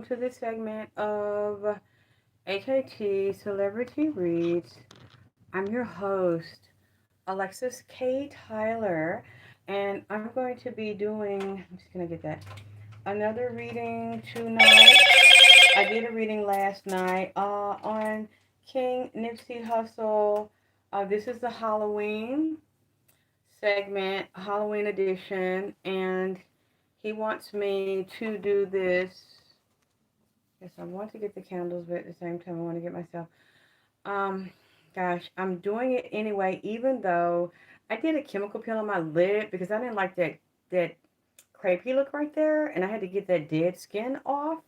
to this segment of AKT Celebrity Reads. I'm your host, Alexyss K. Tylor, and I'm going to be doing, I'm just going to get that, another reading tonight. I did a reading last night on King Nipsey Hussle. This is the Halloween segment, Halloween edition, and he wants me to do this. Yes, I want to get the candles, but at the same time, I want to get myself. Um, Gosh, I'm doing it anyway, even though I did a chemical peel on my lid because I didn't like that crepey look right there, and I had to get that dead skin off.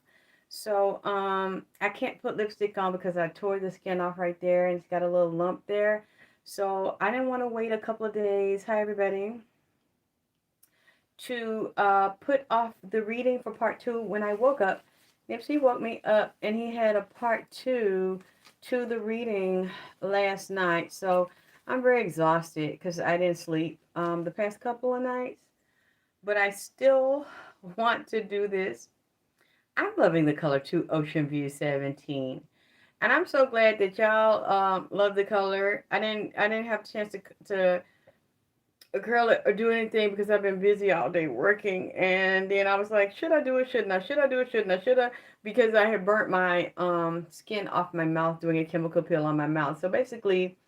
So I can't put lipstick on because I tore the skin off right there, and it's got a little lump there. So I didn't want to wait a couple of days. Hi, everybody, to put off the reading for part two. When I woke up, Nipsey woke me up and he had a part two to the reading last night. So I'm very exhausted because I didn't sleep the past couple of nights, but I still want to do this. I'm loving the color too, Ocean View 17. And I'm so glad that y'all love the color. I didn't have a chance to curl it or do anything because I've been busy all day working. And then I was like, should I do it? Shouldn't I? Should I do it? Shouldn't I? Should I? Because I had burnt my skin off my mouth doing a chemical peel on my mouth. So basically,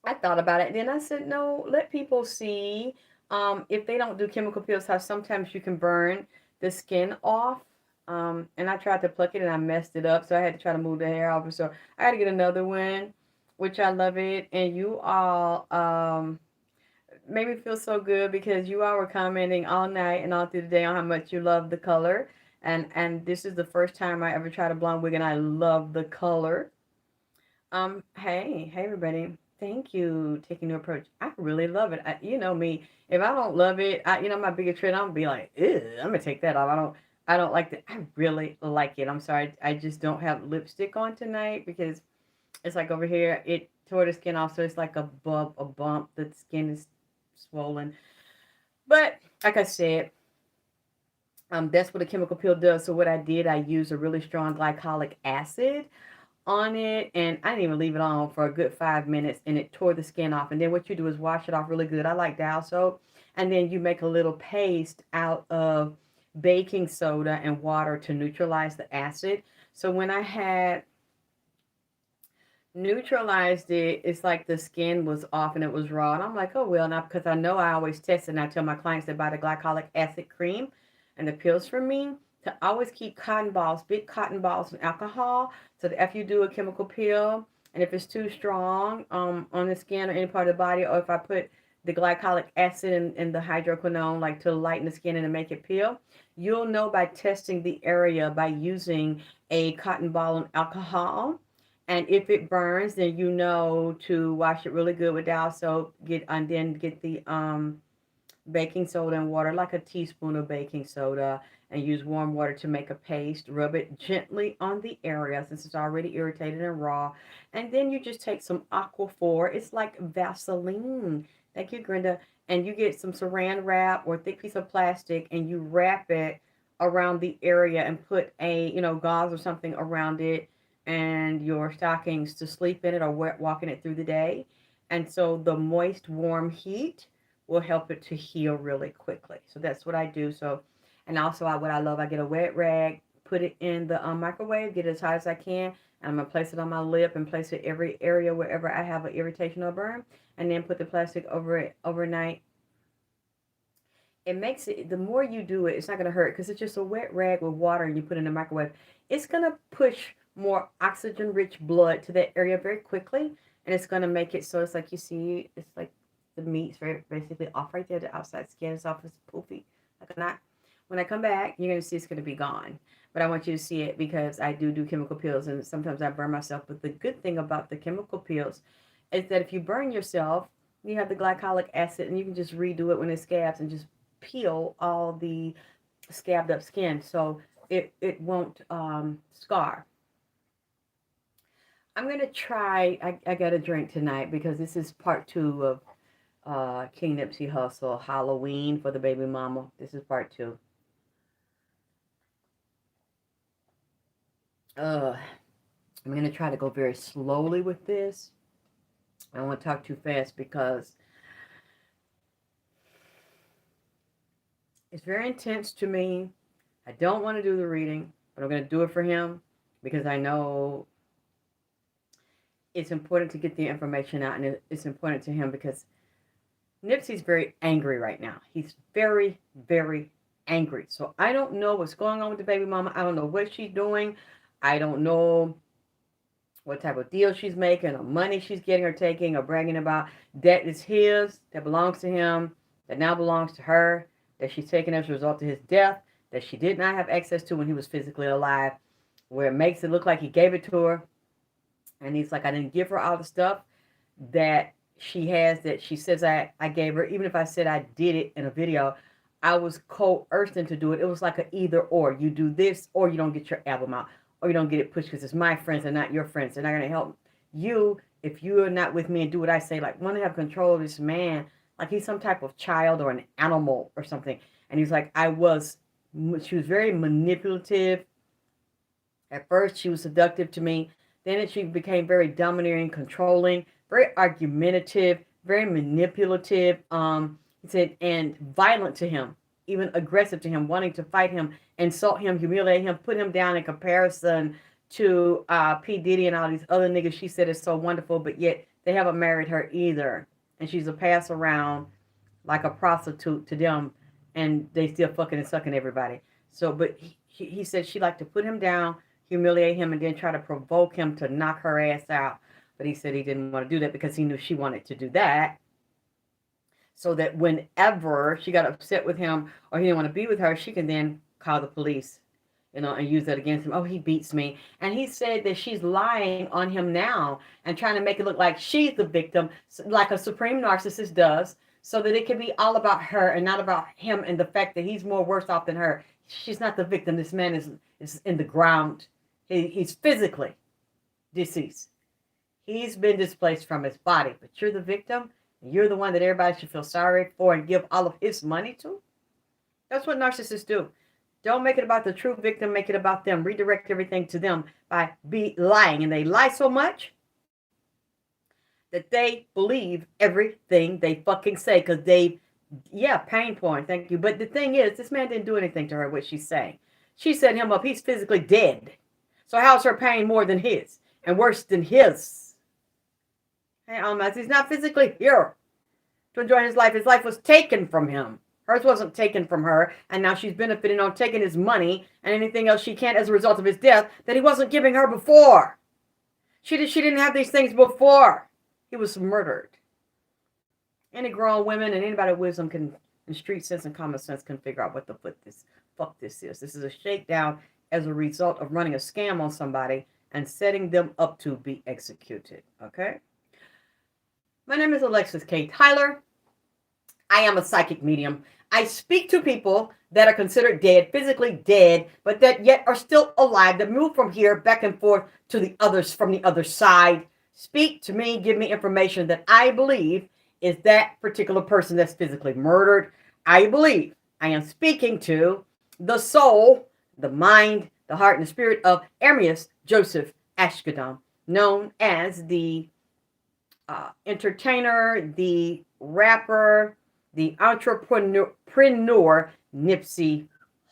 I thought about it. Then I said, no, let people see. If they don't do chemical peels, how sometimes you can burn the skin off. And I tried to pluck it and I messed it up. So I had to try to move the hair off. So I had to get another one, which I love it. And you all made me feel so good because you all were commenting all night and all through the day on how much you love the color. And this is the first time I ever tried a blonde wig and I love the color. Hey everybody. Thank you taking the approach. I really love it. You know me. If I don't love it, my biggest trend, I'm gonna be like, ew, I'm gonna take that off. I don't like that. I really like it. I'm sorry. I just don't have lipstick on tonight because it's like over here, it tore the skin off, so it's like a bump. The skin is swollen. But like I said, that's what a chemical peel does. So what I did, I used a really strong glycolic acid on it, and I didn't even leave it on for a good 5 minutes, and it tore the skin off. And then what you do is wash it off really good. I like dial soap, and then you make a little paste out of baking soda and water to neutralize the acid. So when I had neutralized it, it's like the skin was off and it was raw. And I'm like, oh, well, now because I know I always test it and I tell my clients that buy the glycolic acid cream and the pills from me to always keep cotton balls, big cotton balls in alcohol. So that if you do a chemical peel and if it's too strong on the skin or any part of the body, or if I put the glycolic acid and the hydroquinone like to lighten the skin and to make it peel, you'll know by testing the area by using a cotton ball and alcohol, and if it burns, then you know to wash it really good with dial soap. Get the baking soda and water, like a teaspoon of baking soda, and use warm water to make a paste. Rub it gently on the area since it's already irritated and raw. And then you just take some Aquaphor. It's like Vaseline. Thank you, Grenda. And you get some saran wrap or thick piece of plastic, and you wrap it around the area and put gauze or something around it and your stockings to sleep in it or walking it through the day. And so the moist, warm heat will help it to heal really quickly. So that's what I do. So, and also what I love, I get a wet rag, put it in the microwave, get it as hot as I can, and I'm gonna place it on my lip and place it every area wherever I have an irritation or burn, and then put the plastic over it overnight. It makes it, the more you do it, it's not going to hurt because it's just a wet rag with water and you put it in the microwave. It's going to push more oxygen rich blood to that area very quickly, and it's going to make it so it's like you see, it's like the meat's very basically off right there. The outside skin is off, it's poofy like a knot. When I come back, you're going to see it's going to be gone. But I want you to see it because I do chemical peels, and sometimes I burn myself. But the good thing about the chemical peels is that if you burn yourself, you have the glycolic acid, and you can just redo it when it scabs and just peel all the scabbed up skin so it won't scar. I'm gonna try. I got a drink tonight because this is part two of King Nipsey Hussle Halloween for the baby mama. This is part two. I'm going to try to go very slowly with this. I don't want to talk too fast because it's very intense to me. I don't want to do the reading, but I'm going to do it for him because I know it's important to get the information out, and it's important to him because Nipsey's very angry right now. He's very, very angry. So I don't know what's going on with the baby mama. I don't know what she's doing. I don't know what type of deal she's making or money she's getting or taking or bragging about. That is his, that belongs to him, that now belongs to her, that she's taken as a result of his death, that she did not have access to when he was physically alive, where it makes it look like he gave it to her. And he's like, I didn't give her all the stuff that she has that she says I gave her. Even if I said I did it in a video, I was coerced into do it. It was like an either or. You do this or you don't get your album out or you don't get it pushed because it's my friends and not your friends. They're not going to help you if you are not with me and do what I say. Like, want to have control of this man like he's some type of child or an animal or something. And he's like, she was very manipulative. At first, she was seductive to me. Then she became very domineering, controlling, very argumentative, very manipulative. He said, and violent to him, even aggressive to him, wanting to fight him, insult him, humiliate him, put him down in comparison to P. Diddy and all these other niggas she said is so wonderful, but yet they haven't married her either. And she's a pass around like a prostitute to them, and they still fucking and sucking everybody. So, but he said she liked to put him down, humiliate him, and then try to provoke him to knock her ass out. But he said he didn't want to do that because he knew she wanted to do that. So that whenever she got upset with him or he didn't want to be with her, she can then call the police, and use that against him. Oh, he beats me. And he said that she's lying on him now and trying to make it look like she's the victim, like a supreme narcissist does, so that it can be all about her and not about him and the fact that he's more worse off than her. She's not the victim. This man is in the ground. He's physically deceased. He's been displaced from his body, but you're the victim, and you're the one that everybody should feel sorry for and give all of his money to. That's what narcissists do. Don't make it about the true victim. Make it about them. Redirect everything to them by lying. And they lie so much that they believe everything they fucking say because pain porn. Thank you. But the thing is, this man didn't do anything to her, what she's saying. She set him up. He's physically dead. So how's her pain more than his and worse than his? Hey, Almas, he's not physically here to enjoy his life. His life was taken from him. Hers wasn't taken from her, and now she's benefiting on taking his money and anything else she can as a result of his death that he wasn't giving her before. She didn't have these things before. He was murdered. Any grown women and anybody with wisdom and street sense and common sense can figure out what the fuck this is. This is a shakedown as a result of running a scam on somebody and setting them up to be executed. Okay? My name is Alexyss K. Tylor. I am a psychic medium. I speak to people that are considered dead, physically dead, but that yet are still alive, that move from here back and forth to the others from the other side. Speak to me, give me information that I believe is that particular person that's physically murdered. I believe I am speaking to the soul, the mind, the heart, and the spirit of Ermias Joseph Ashkadam, known as the entertainer, the rapper, the entrepreneur Nipsey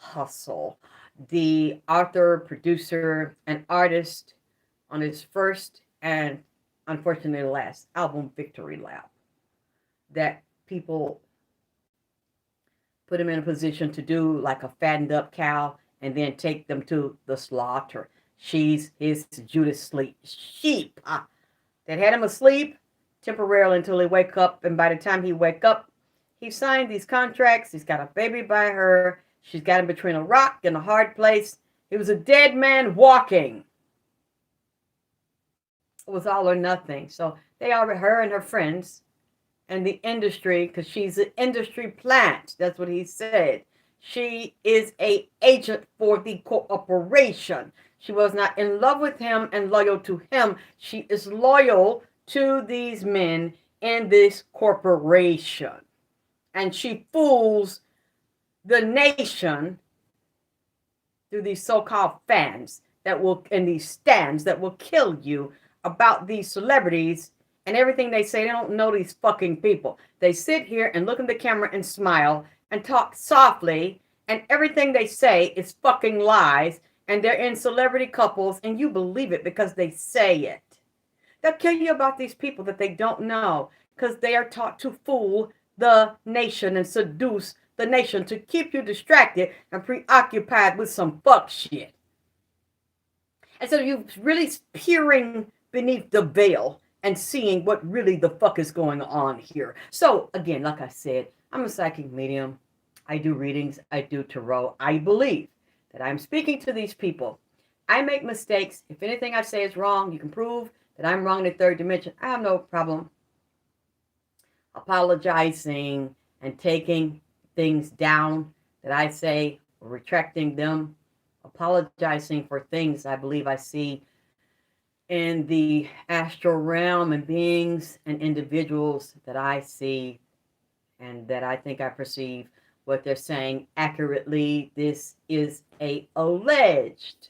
Hussle, the author, producer, and artist on his first and unfortunately last album, Victory Lap, that people put him in a position to do like a fattened up cow and then take them to the slaughter. She's his Judas sheep that had him asleep temporarily until he wake up, and by the time he wake up, he signed these contracts. He's got a baby by her. She's got him between a rock and a hard place. He was a dead man walking. It was all or nothing. So they are, her and her friends and the industry, because she's an industry plant. That's what he said. She is an agent for the corporation. She was not in love with him and loyal to him. She is loyal to these men in this corporation. And she fools the nation through these so-called fans that will, in these stands that will kill you about these celebrities and everything they say. They don't know these fucking people. They sit here and look in the camera and smile and talk softly, and everything they say is fucking lies, and they're in celebrity couples, and you believe it because they say it. They'll kill you about these people that they don't know because they are taught to fool the nation and seduce the nation to keep you distracted and preoccupied with some fuck shit. Instead of you really peering beneath the veil and seeing what really the fuck is going on here. So again, like I said, I'm a psychic medium. I do readings. I do tarot. I believe that I'm speaking to these people. I make mistakes. If anything I say is wrong, you can prove that I'm wrong in the third dimension. I have no problem apologizing and taking things down that I say, or retracting them, apologizing for things I believe I see in the astral realm and beings and individuals that I see and that I think I perceive what they're saying accurately. This is alleged.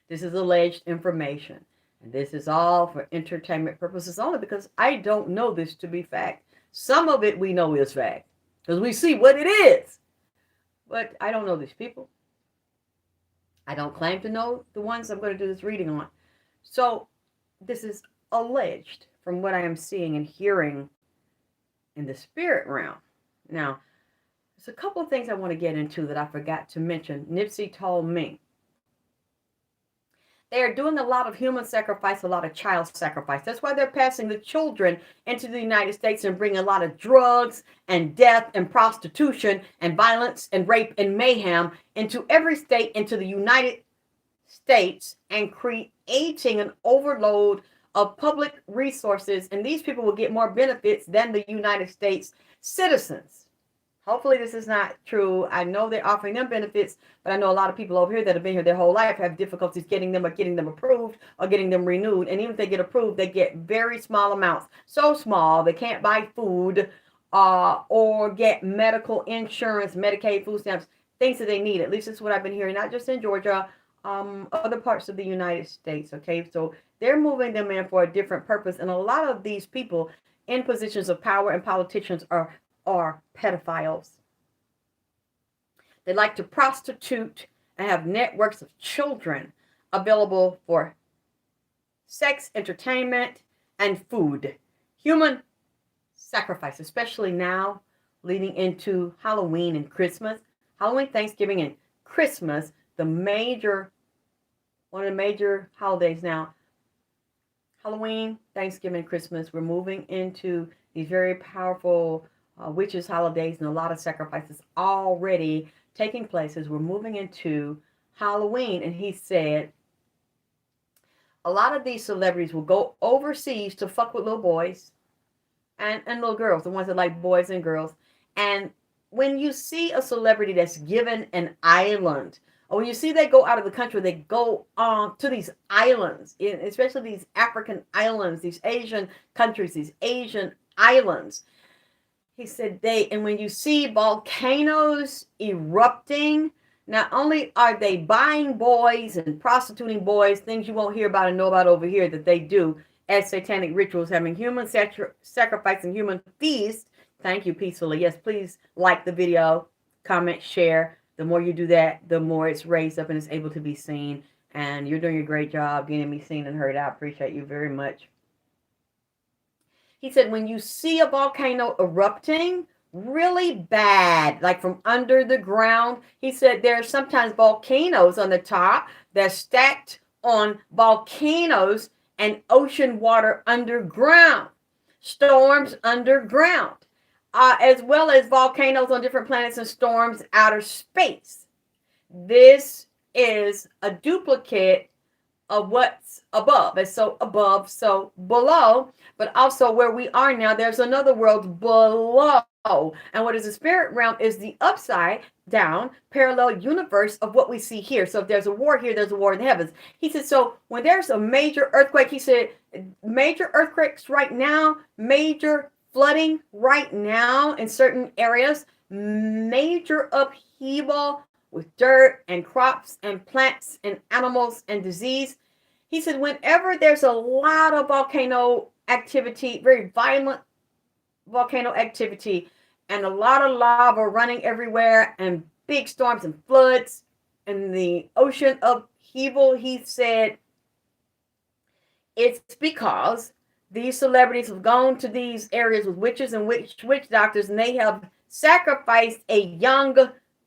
This is alleged information. And this is all for entertainment purposes only, because I don't know this to be fact. Some of it we know is fact because we see what it is. But I don't know these people. I don't claim to know the ones I'm going to do this reading on. So this is alleged from what I am seeing and hearing in the spirit realm. Now, there's a couple of things I want to get into that I forgot to mention. Nipsey told me they are doing a lot of human sacrifice, a lot of child sacrifice. That's why they're passing the children into the United States and bringing a lot of drugs and death and prostitution and violence and rape and mayhem into every state, into the United States, and creating an overload of public resources. And these people will get more benefits than the United States citizens. Hopefully this is not true. I know they're offering them benefits, but I know a lot of people over here that have been here their whole life have difficulties getting them approved or getting them renewed. And even if they get approved, they get very small amounts. So small, they can't buy food or get medical insurance, Medicaid, food stamps, things that they need. At least that's what I've been hearing, not just in Georgia, other parts of the United States. Okay, so they're moving them in for a different purpose. And a lot of these people in positions of power and politicians are pedophiles. They like to prostitute and have networks of children available for sex, entertainment, and food. Human sacrifice, especially now leading into Halloween and Christmas. Halloween, Thanksgiving, and Christmas, one of the major holidays now. Halloween, Thanksgiving, Christmas, we're moving into these very powerful witches' holidays, and a lot of sacrifices already taking place as we're moving into Halloween. And he said a lot of these celebrities will go overseas to fuck with little boys and little girls, the ones that like boys and girls. And when you see a celebrity that's given an island, or when you see they go out of the country, they go to these islands, especially these African islands, these Asian countries, these Asian islands. He said and when you see volcanoes erupting, not only are they buying boys and prostituting boys, things you won't hear about and know about over here that they do as satanic rituals, having human sacrifice and human feast. Thank you, Peacefully. Yes, please like the video, comment, share. The more you do that, the more it's raised up and it's able to be seen. And you're doing a great job getting me seen and heard. I appreciate you very much. He said, when you see a volcano erupting really bad, like from under the ground, he said there are sometimes volcanoes on the top that's stacked on volcanoes and ocean water underground, storms underground, as well as volcanoes on different planets and storms outer space. This is a duplicate of what's above. And so above, so below, but also where we are now, there's another world below. And what is the spirit realm is the upside down parallel universe of what we see here. So if there's a war here, there's a war in the heavens. He said, so when there's a major earthquake, he said, major earthquakes right now, major flooding right now in certain areas, major upheaval with dirt and crops and plants and animals and disease. He said, whenever there's a lot of volcano activity, very violent volcano activity, and a lot of lava running everywhere, and big storms and floods, and the ocean upheaval, he said, it's because these celebrities have gone to these areas with witches and witch doctors, and they have sacrificed a young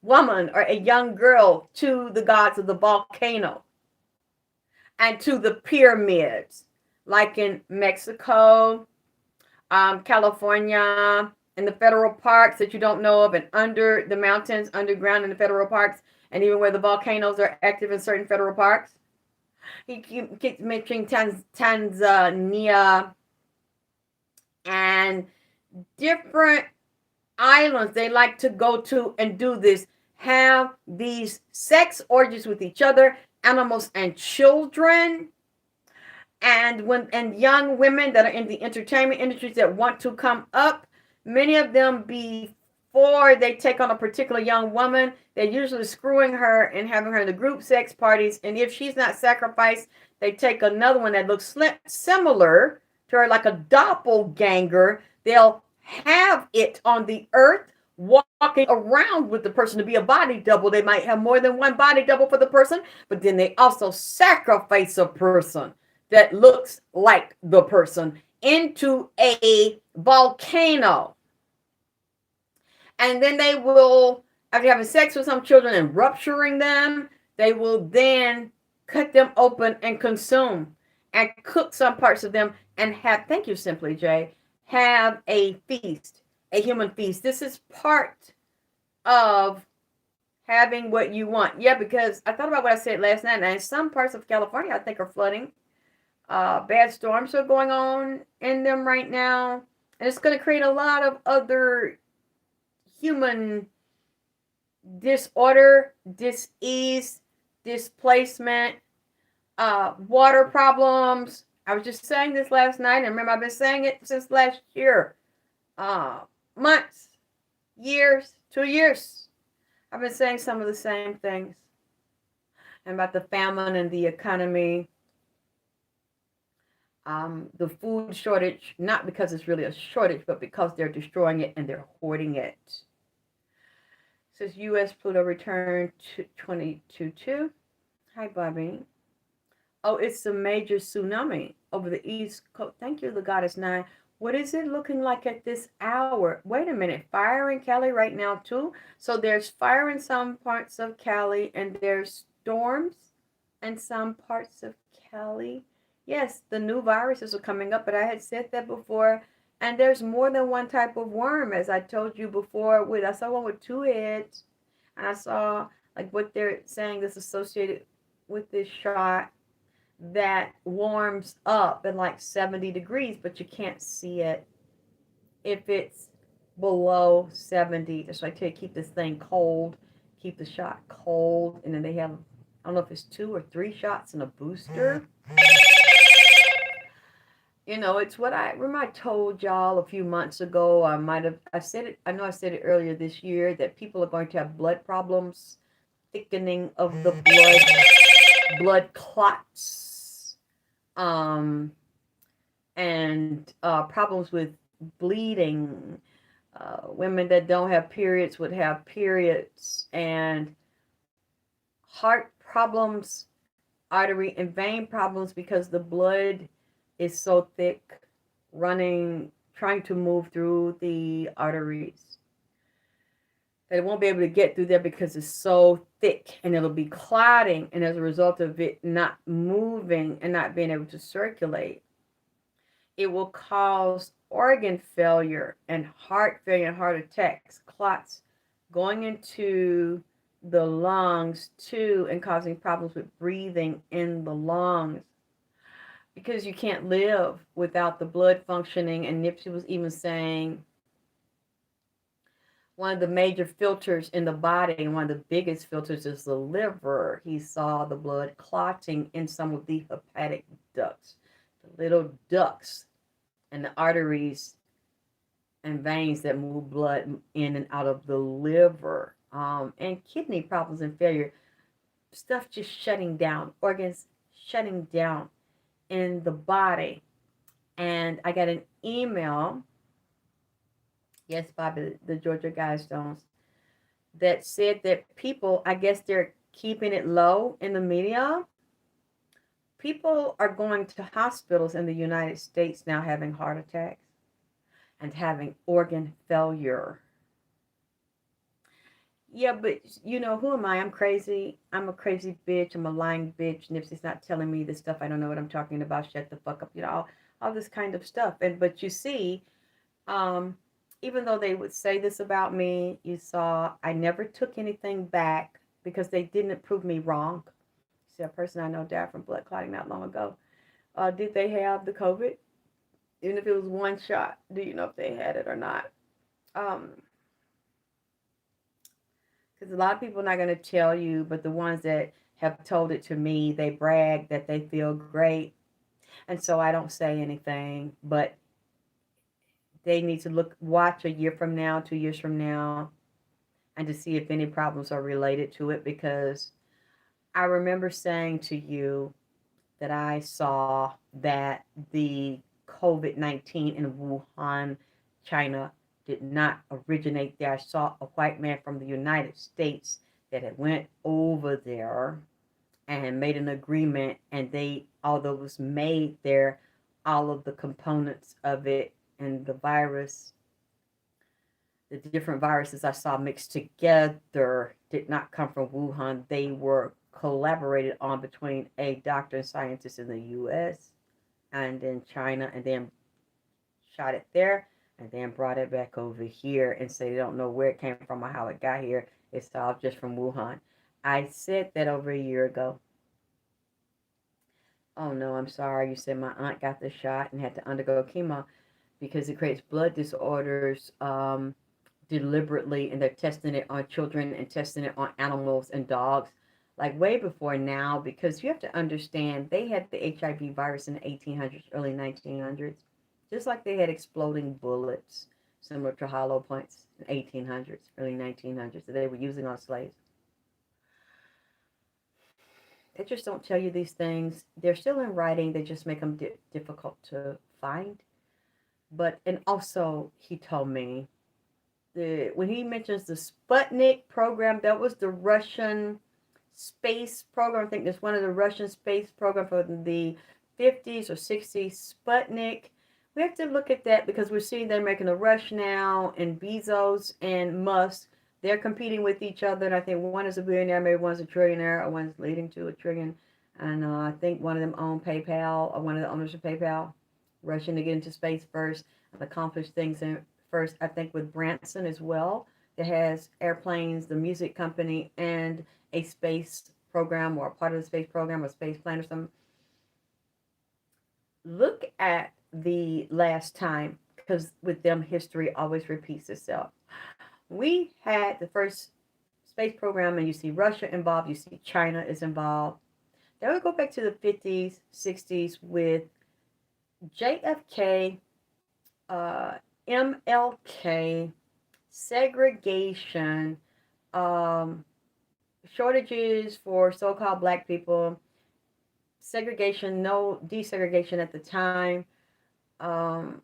woman or a young girl to the gods of the volcano and to the pyramids, like in Mexico, California, in the federal parks that you don't know of, and under the mountains, underground in the federal parks, and even where the volcanoes are active in certain federal parks. He keeps mentioning Tanzania and different islands they like to go to and do this, have these sex orgies with each other, animals and children, and young women that are in the entertainment industries that want to come up. Many of them, before they take on a particular young woman, they're usually screwing her and having her in the group sex parties, and if she's not sacrificed, they take another one that looks similar to her, like a doppelganger. They'll have it on the earth, walking around with the person to be a body double. They might have more than one body double for the person, but then they also sacrifice a person that looks like the person into a volcano. And then they will, after having sex with some children and rupturing them, they will then cut them open and consume and cook some parts of them and have, thank you, Simply J, have a feast, a human feast. This is part of having what you want. Yeah, because I thought about what I said last night, and some parts of California, I think, are flooding. Bad storms are going on in them right now, and it's going to create a lot of other human disorder, dis-ease, displacement, water problems. I was just saying this last night, and remember, I've been saying it since last year. Months, years, 2 years. I've been saying some of the same things. And about the famine and the economy. The food shortage, not because it's really a shortage, but because they're destroying it and they're hoarding it. It says U.S. Pluto return to 22.2. Hi, Bobby. Oh, it's a major tsunami over the East Coast. Thank you, the Goddess 9. What is it looking like at this hour? Wait a minute. Fire in Cali right now, too? So there's fire in some parts of Cali, and there's storms in some parts of Cali. Yes, the new viruses are coming up, but I had said that before. And there's more than one type of worm, as I told you before. I saw one with 2 heads, and I saw like what they're saying that's associated with this shot that warms up at like 70 degrees, but you can't see it if it's below 70. That's why I tell you, keep this thing cold, keep the shot cold, and then they have, I don't know if it's 2 or 3 shots in a booster. You know, it's what I remember I told y'all a few months ago. I said it, I know I said it earlier this year, that people are going to have blood problems, thickening of the blood clots, and problems with bleeding. Women that don't have periods would have periods, and heart problems, artery and vein problems, because the blood is so thick, running, trying to move through the arteries. They won't be able to get through there because it's so thick, and it'll be clotting, and as a result of it not moving and not being able to circulate, it will cause organ failure and heart failure and heart attacks, clots going into the lungs too, and causing problems with breathing in the lungs, because you can't live without the blood functioning. And Nipsey was even saying one of the major filters in the body, and one of the biggest filters, is the liver. He saw the blood clotting in some of the hepatic ducts, the little ducts and the arteries and veins that move blood in and out of the liver. and kidney problems and failure, stuff just shutting down, organs shutting down in the body. And I got an email, yes, Bobby, the Georgia Guidestones, that said that people, I guess they're keeping it low in the media. People are going to hospitals in the United States now having heart attacks and having organ failure. Yeah, but who am I? I'm crazy. I'm a crazy bitch. I'm a lying bitch. Nipsey's not telling me this stuff. I don't know what I'm talking about. Shut the fuck up. All this kind of stuff. But you see, um, even though they would say this about me, you saw I never took anything back because they didn't prove me wrong. See, a person I know died from blood clotting not long ago. Did they have the COVID? Even if it was one shot, do you know if they had it or not? Um, because a lot of people are not going to tell you, but the ones that have told it to me, they brag that they feel great. And so I don't say anything, but they need to watch a year from now, 2 years from now, and to see if any problems are related to it. Because I remember saying to you that I saw that the COVID-19 in Wuhan, China, did not originate there. I saw a white man from the United States that had went over there and made an agreement, and although it was made there, all of the components of it and the different viruses I saw mixed together did not come from Wuhan. They were collaborated on between a doctor and scientist in the U.S. and in China, and then shot it there, and then brought it back over here and say they don't know where it came from or how it got here. It's all just from Wuhan. I said that over a year ago. Oh no, I'm sorry. You said my aunt got the shot and had to undergo chemo because it creates blood disorders deliberately, and they're testing it on children and testing it on animals and dogs, like way before now, because you have to understand they had the HIV virus in the 1800s, early 1900s, just like they had exploding bullets, similar to hollow points in 1800s, early 1900s, that they were using on slaves. They just don't tell you these things. They're still in writing. They just make them difficult to find. And also, he told me when he mentions the Sputnik program, that was the Russian space program. I think that's one of the Russian space program for the 50s or 60s. Sputnik. We have to look at that because we're seeing they're making a rush now, and Bezos and Musk, they're competing with each other. And I think one is a billionaire, maybe one's a trillionaire, or one's leading to a trillion. And I think one of them owned PayPal, or one of the owners of PayPal, rushing to get into space first and accomplish things first. I think with Branson as well, that has airplanes, the music company, and a space program, or a part of the space program, or space plan or something. Look at the last time, because with them, history always repeats itself. We had the first space program, and you see Russia involved, you see China is involved. Then we go back to the 50s, 60s with JFK, MLK, segregation, shortages for so-called black people, segregation, no desegregation at the time, um,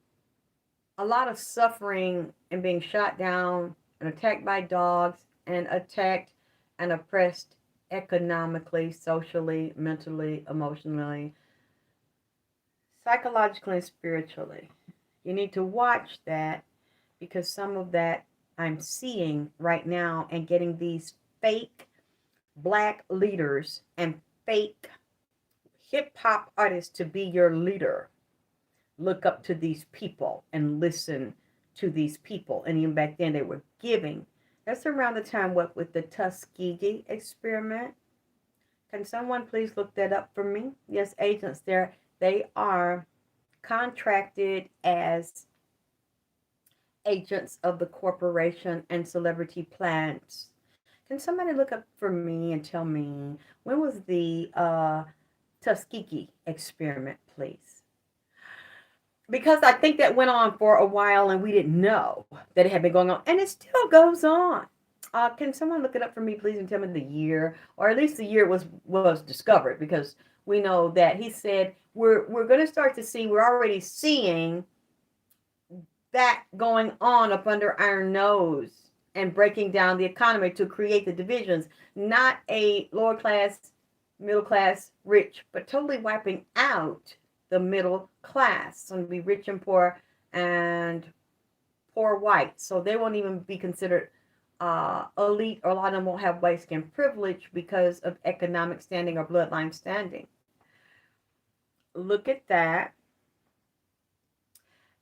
a lot of suffering and being shot down and attacked by dogs and attacked and oppressed economically, socially, mentally, emotionally, psychologically, and spiritually. You need to watch that, because some of that I'm seeing right now, and getting these fake black leaders and fake hip hop artists to be your leader. Look up to these people and listen to these people. And even back then, they were giving. That's around the time with the Tuskegee experiment. Can someone please look that up for me? Yes, agents there, they are contracted as agents of the corporation and celebrity plans. Can somebody look up for me and tell me when was the Tuskegee experiment, please? Because I think that went on for a while and we didn't know that it had been going on, and it still goes on. Can someone look it up for me, please, and tell me the year, or at least the year it was discovered? Because we know that he said we're going to start to see. We're already seeing that going on up under our nose and breaking down the economy to create the divisions. Not a lower class, middle class, rich, but totally wiping out the middle class. It's going to be rich and and poor white. So they won't even be considered elite, or a lot of them won't have white skin privilege because of economic standing or bloodline standing. Look at that.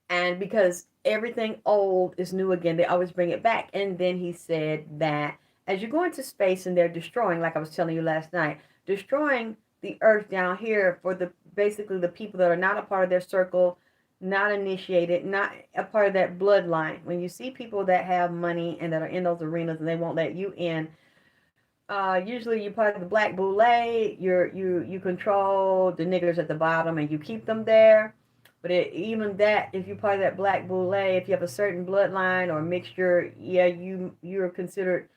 And because everything old is new again, they always bring it back. And then he said that as you go into space and they're destroying, like I was telling you last night, destroying the earth down here for basically the people that are not a part of their circle, not initiated, not a part of that bloodline. When you see people that have money and that are in those arenas and they won't let you in, usually you're part of the black boule. You control the niggers at the bottom and you keep them there. But even that, if you're part of that black boule, if you have a certain bloodline or mixture, yeah, you're considered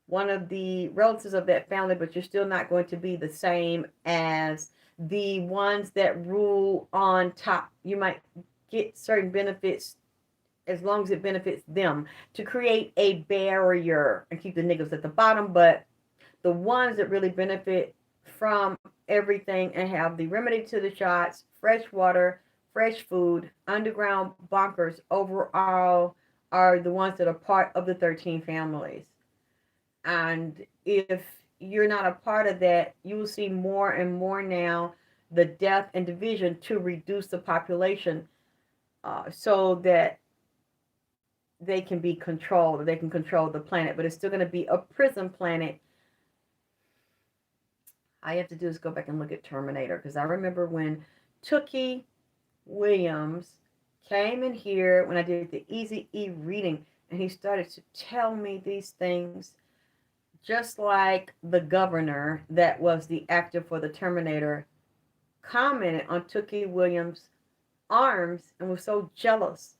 one of the relatives of that family, but you're still not going to be the same as the ones that rule on top. You might get certain benefits as long as it benefits them, to create a barrier and keep the niggas at the bottom. But the ones that really benefit from everything and have the remedy to the shots, fresh water, fresh food, underground bunkers overall, are the ones that are part of the 13 families. And if you're not a part of that, you will see more and more now the death and division to reduce the population, so that they can be controlled, or they can control the planet. But it's still going to be a prison planet. All you have to do is go back and look at Terminator, because I remember when Tookie Williams came in here when I did the Easy E reading, and he started to tell me these things, just like the governor that was the actor for the Terminator commented on Tookie Williams' arms and was so jealous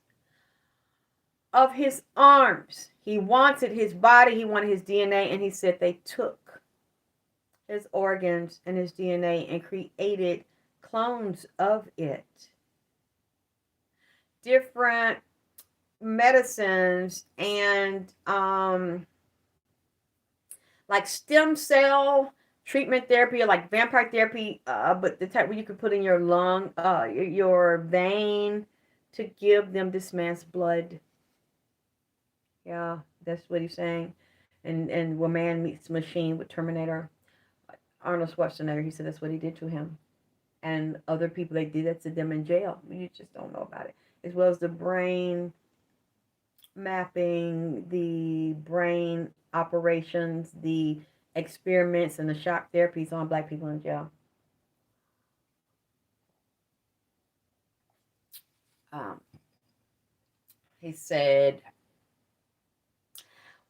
of his arms. He wanted his body, he wanted his DNA, and he said they took his organs and his DNA and created clones of it. Different medicines and like stem cell treatment therapy, or like vampire therapy, but the type where you could put in your lung, your vein, to give them this man's blood. Yeah, that's what he's saying. And where man meets machine with Terminator, Arnold Schwarzenegger, he said that's what he did to him. And other people, they did that to them in jail. You just don't know about it. As well as the brain mapping, the brain operations, the experiments, and the shock therapies on black people in jail. He said,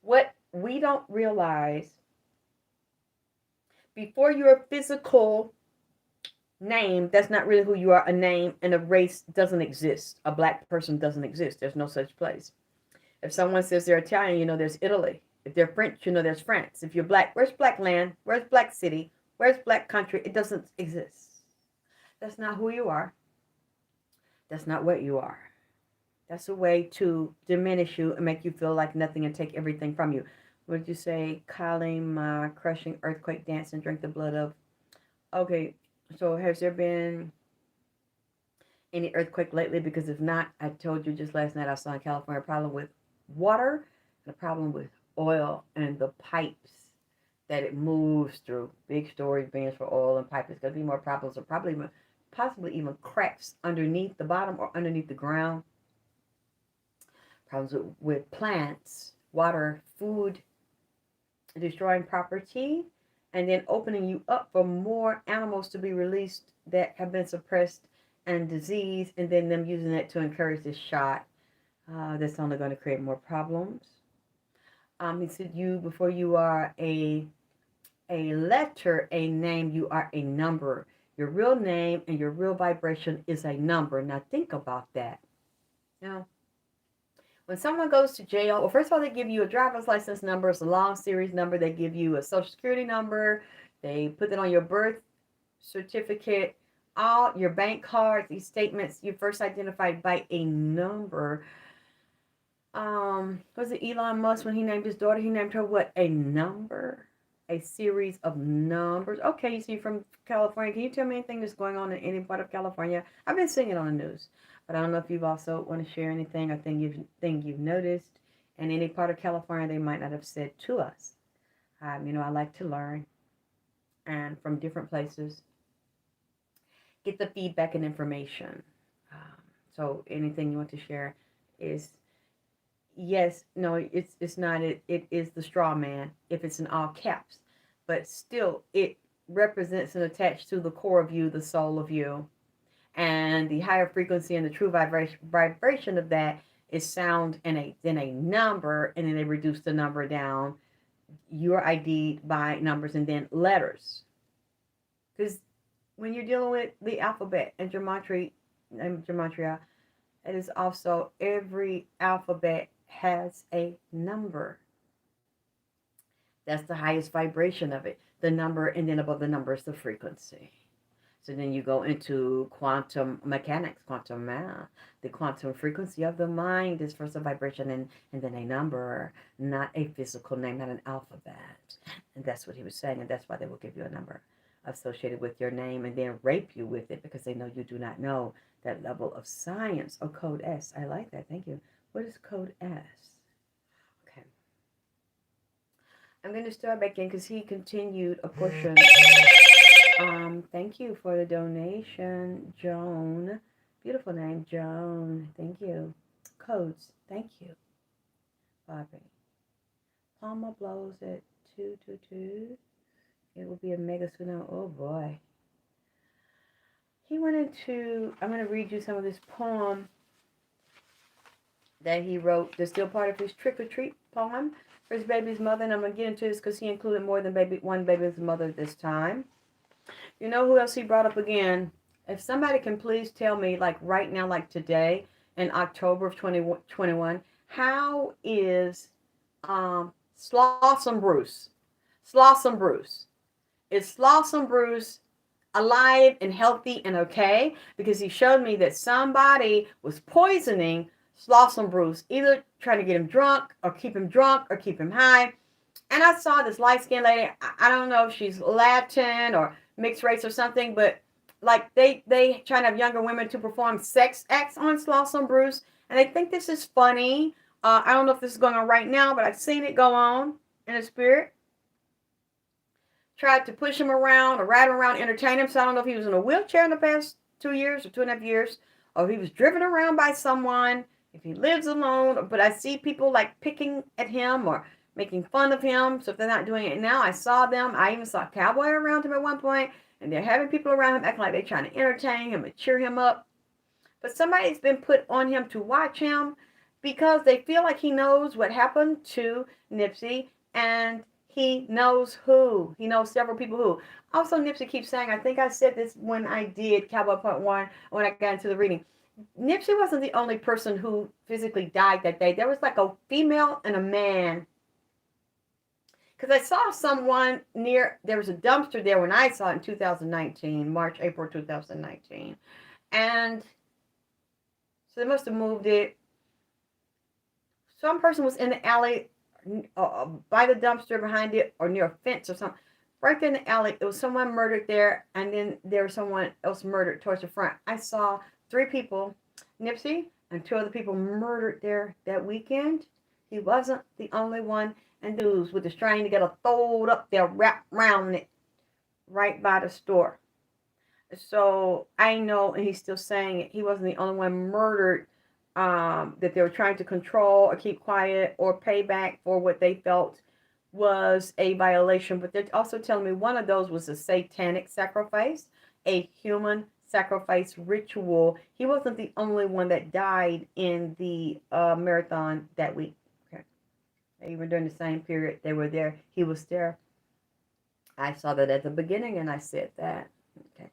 what we don't realize, before your physical name, that's not really who you are. A name and a race doesn't exist. A black person doesn't exist. There's no such place. If someone says they're Italian, you know there's Italy. If they're French, you know there's France. If you're black, where's black land? Where's black city? Where's black country? It doesn't exist. That's not who you are. That's not what you are. That's a way to diminish you and make you feel like nothing and take everything from you. What did you say? Calling my crushing earthquake dance and drink the blood of. Okay, so has there been any earthquake lately? Because if not, I told you just last night I saw in California a problem with water and a problem with oil and the pipes that it moves through. Big storage bins for oil and pipes. There's going to be more problems, or probably possibly even cracks underneath the bottom or underneath the ground. Problems with plants, water, food, destroying property, and then opening you up for more animals to be released that have been suppressed and diseased, and then them using it to encourage this shot. That's only going to create more problems. He said, before you are a letter, a name, you are a number. Your real name and your real vibration is a number. Now think about that. You know, When someone goes to jail, well, first of all, they give you a driver's license number. It's a long series number. They give you a social security number. They put it on your birth certificate, all your bank cards, these statements. You're first identified by a number. Was it Elon Musk when he named his daughter? He named her what? A number? A series of numbers. Okay, you see, from California. Can you tell me anything that's going on in any part of California? I've been seeing it on the news, but I don't know if you've also want to share anything or thing you've noticed in any part of California they might not have said to us. I like to learn and from different places, get the feedback and information. So anything you want to share is yes, no, it's not it. It is the straw man if it's in all caps, but still it represents and attached to the core of you, the soul of you, and the higher frequency and the true vibration of that is sound in a number, and then they reduce the number down. You're ID'd by numbers and then letters, because when you're dealing with the alphabet and gematria, it is also every alphabet has a number. That's the highest vibration of it. The number, and then above the number is the frequency. So then you go into quantum mechanics, quantum math. The quantum frequency of the mind is first a vibration and then a number, not a physical name, not an alphabet. And that's what he was saying, and that's why they will give you a number associated with your name and then rape you with it because they know you do not know that level of science. Oh, code S. I like that. Thank you. What is code S? Okay. I'm going to start back in because he continued a portion. Thank you for the donation, Joan. Beautiful name, Joan. Thank you. Codes. Thank you, Bobby. Palma blows at 222. It will be a mega tsunami. Oh boy. He went into, I'm going to read you some of this poem that he wrote. That's still part of his trick or treat poem for his baby's mother. And I'm going to get into this because he included more than one baby's mother this time. You know who else he brought up again? If somebody can please tell me, like right now, like today, in October of 2021, how is Slawsome Bruce? Slawsome Bruce. Is Slawsome Bruce alive and healthy and okay? Because he showed me that somebody was poisoning Slawsome Bruce, either trying to get him drunk or keep him high. And I saw this light-skinned lady. I don't know if she's Latin or mixed race or something, but like they try to have younger women to perform sex acts on Slawsome Bruce, and they think this is funny. I don't know if this is going on right now, but I've seen it go on in the spirit. Tried to push him around or ride him around, entertain him. So I don't know if he was in a wheelchair in the past 2 years or 2.5 years, or if he was driven around by someone, if he lives alone. But I see people like picking at him or making fun of him. So if they're not doing it now, I saw them. I even saw a cowboy around him at one point, and they're having people around him acting like they're trying to entertain him and cheer him up. But somebody's been put on him to watch him because they feel like he knows what happened to Nipsey, and he knows who. He knows several people who. Also, Nipsey keeps saying, I think I said this when I did Cowboy Part 1, when I got into the reading. Nipsey wasn't the only person who physically died that day. There was like a female and a man. Because I saw someone near, there was a dumpster there when I saw it in 2019, March, April 2019. And so they must have moved it. Some person was in the alley by the dumpster, behind it, or near a fence or something. Right there in the alley, it was someone murdered there, and then there was someone else murdered towards the front. I saw 3 people, Nipsey, and 2 other people murdered there that weekend. He wasn't the only one. And dudes with the string to get a fold up there, wrapped around it, right by the store. So I know, and he's still saying it, he wasn't the only one murdered, that they were trying to control or keep quiet or pay back for what they felt was a violation. But they're also telling me one of those was a satanic sacrifice, a human sacrifice ritual. He wasn't the only one that died in the marathon that week. Even during the same period they were there, he was there. I saw that at the beginning, and I said that. Okay.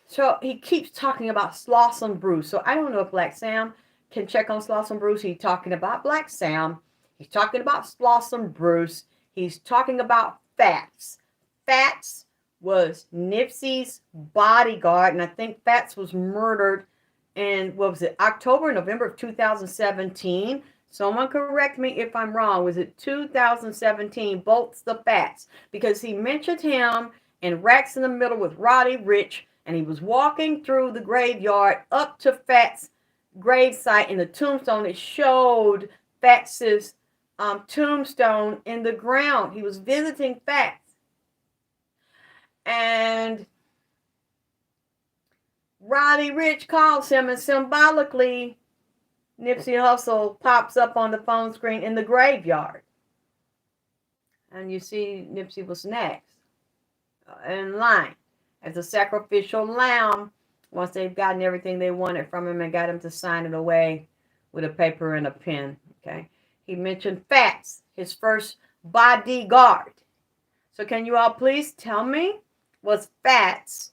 So he keeps talking about Slawsome Bruce. So I don't know if Black Sam can check on Slauson Bruce, he's talking about Black Sam. He's talking about Slauson Bruce. He's talking about Fats. Fats was Nipsey's bodyguard, and I think Fats was murdered in, what was it, October, November of 2017. Someone correct me if I'm wrong. Was it 2017? Both the Fats, because he mentioned him in Racks in the Middle with Roddy Ricch, and he was walking through the graveyard up to Fats' gravesite in the tombstone. It showed Fats's tombstone in the ground. He was visiting Fats. And Roddy Ricch calls him, and symbolically, Nipsey Hussle pops up on the phone screen in the graveyard. And you see Nipsey was next in line as a sacrificial lamb once they've gotten everything they wanted from him and got him to sign it away with a paper and a pen. Okay. He mentioned Fats, his first bodyguard. So can you all please tell me, was Fats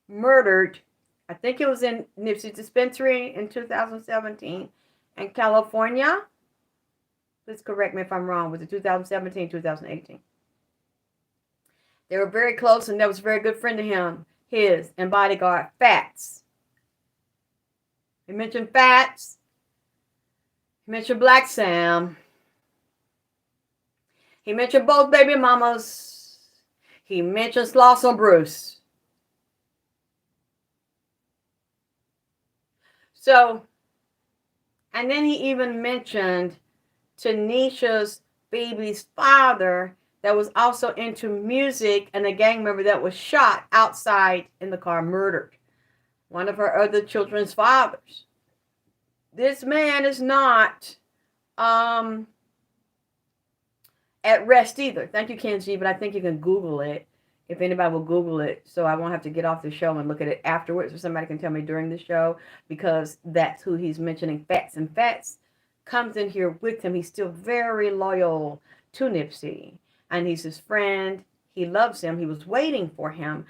murdered? I think it was in Nipsey's dispensary in 2017 in California. Please correct me if I'm wrong. Was it 2017, 2018? They were very close, and that was a very good friend of him, his and bodyguard, Fats. He mentioned Fats. He mentioned Black Sam. He mentioned both baby mamas. He mentioned Slauson Bruce. So, and then he even mentioned Tanisha's baby's father that was also into music and a gang member that was shot outside in the car, murdered. One of her other children's fathers. This man is not at rest either. Thank you, Kenji, but I think you can Google it. If anybody will Google it, so I won't have to get off the show and look at it afterwards, or somebody can tell me during the show, because that's who he's mentioning, Fats. And Fats comes in here with him. He's still very loyal to Nipsey, and he's his friend. He loves him. He was waiting for him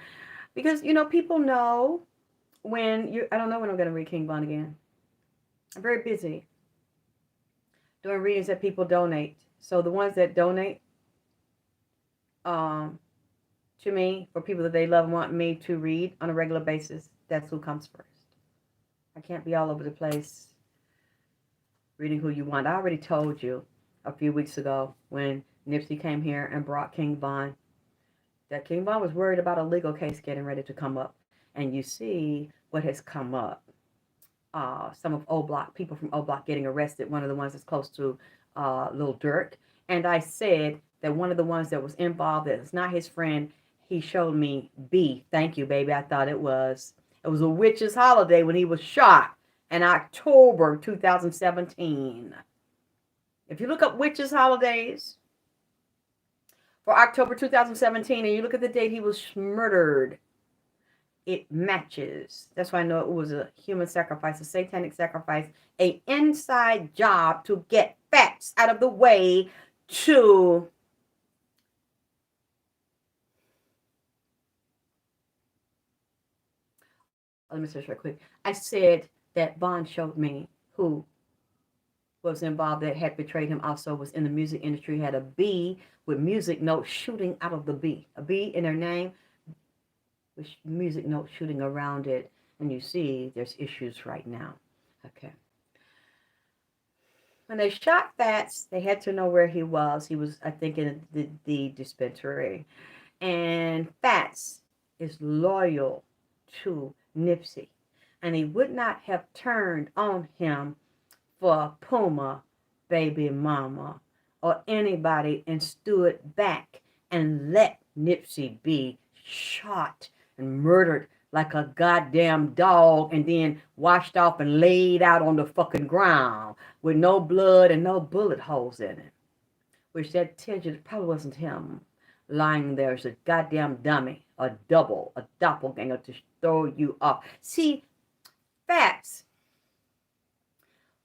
because, you know, people know when you, I don't know when I'm going to read King Von again. I'm very busy doing readings that people donate. So the ones that donate, to me, for people that they love and want me to read on a regular basis, that's who comes first. I can't be all over the place reading who you want. I already told you a few weeks ago when Nipsey came here and brought King Von that King Von was worried about a legal case getting ready to come up. And you see what has come up. Some of O Block, people from O Block getting arrested, one of the ones that's close to Lil Durk. And I said that one of the ones that was involved, that is not his friend, he showed me B. Thank you, baby. I thought it was a witch's holiday when he was shot in October 2017. If you look up witches holidays for October 2017 and you look at the date he was murdered, it matches. That's why I know it was a human sacrifice, a satanic sacrifice, an inside job to get Fats out of the way to let me search right quick. I said that Von showed me who was involved that had betrayed him, also was in the music industry, had a B with music notes shooting out of the B. A B in their name with music notes shooting around it. And you see there's issues right now. Okay. When they shot Fats, they had to know where he was. He was, I think, in the dispensary. And Fats is loyal to Nipsey, and he would not have turned on him for Puma, baby mama, or anybody, and stood back and let Nipsey be shot and murdered like a goddamn dog, and then washed off and laid out on the fucking ground with no blood and no bullet holes in it, which that tells you it probably wasn't him lying there as a goddamn dummy, a double, a doppelganger to throw you off. See, Fats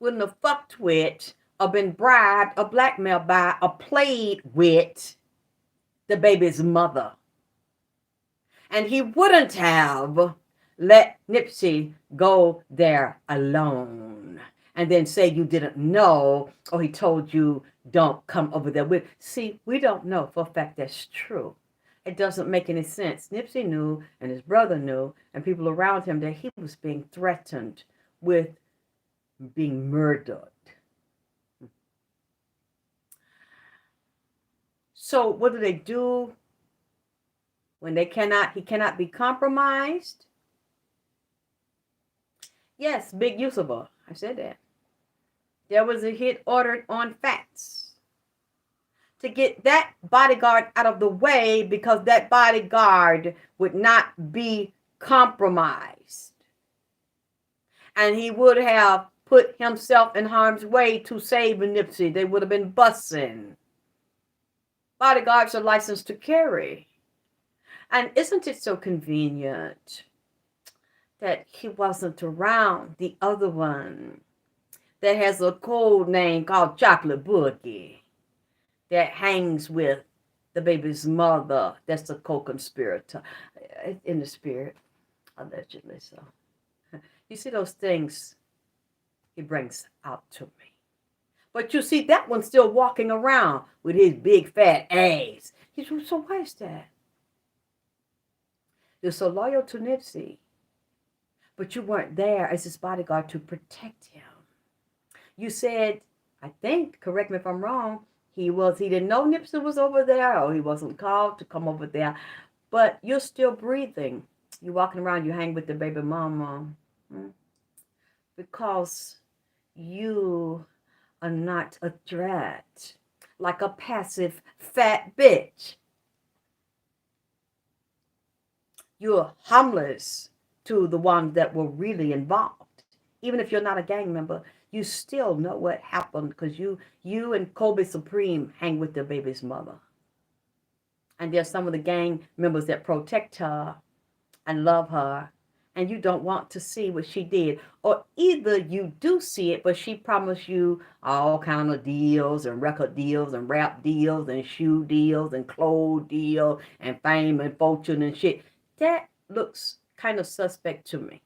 wouldn't have fucked with or been bribed or blackmailed by or played with the baby's mother. And he wouldn't have let Nipsey go there alone. and then say you didn't know, or he told you don't come over there with. See, we don't know for a fact that's true. It doesn't make any sense. Nipsey knew, and his brother knew, and people around him, that he was being threatened with being murdered. So what do they do when he cannot be compromised? Yes, big use of her. I said that. There was a hit ordered on Fats to get that bodyguard out of the way, because that bodyguard would not be compromised. And he would have put himself in harm's way to save Nipsey. They would have been bussing. Bodyguards are licensed to carry. And isn't it so convenient that he wasn't around the other one that has a code name called Chocolate Boogie that hangs with the baby's mother? That's a co-conspirator in the spirit, allegedly so. You see those things he brings out to me. But you see that one still walking around with his big fat ass. He's so why is that? You're so loyal to Nipsey, but you weren't there as his bodyguard to protect him. You said, I think, correct me if I'm wrong, he didn't know Nipsey was over there, or he wasn't called to come over there, but you're still breathing. You're walking around, you hang with the baby mama, because you are not a threat, like a passive fat bitch. You're harmless to the ones that were really involved. Even if you're not a gang member, you still know what happened, because you and Kobe Supreme hang with the baby's mother. And there's some of the gang members that protect her and love her, and you don't want to see what she did. Or either you do see it, but she promised you all kind of deals and record deals and rap deals and shoe deals and clothes deals and fame and fortune and shit. That looks kind of suspect to me.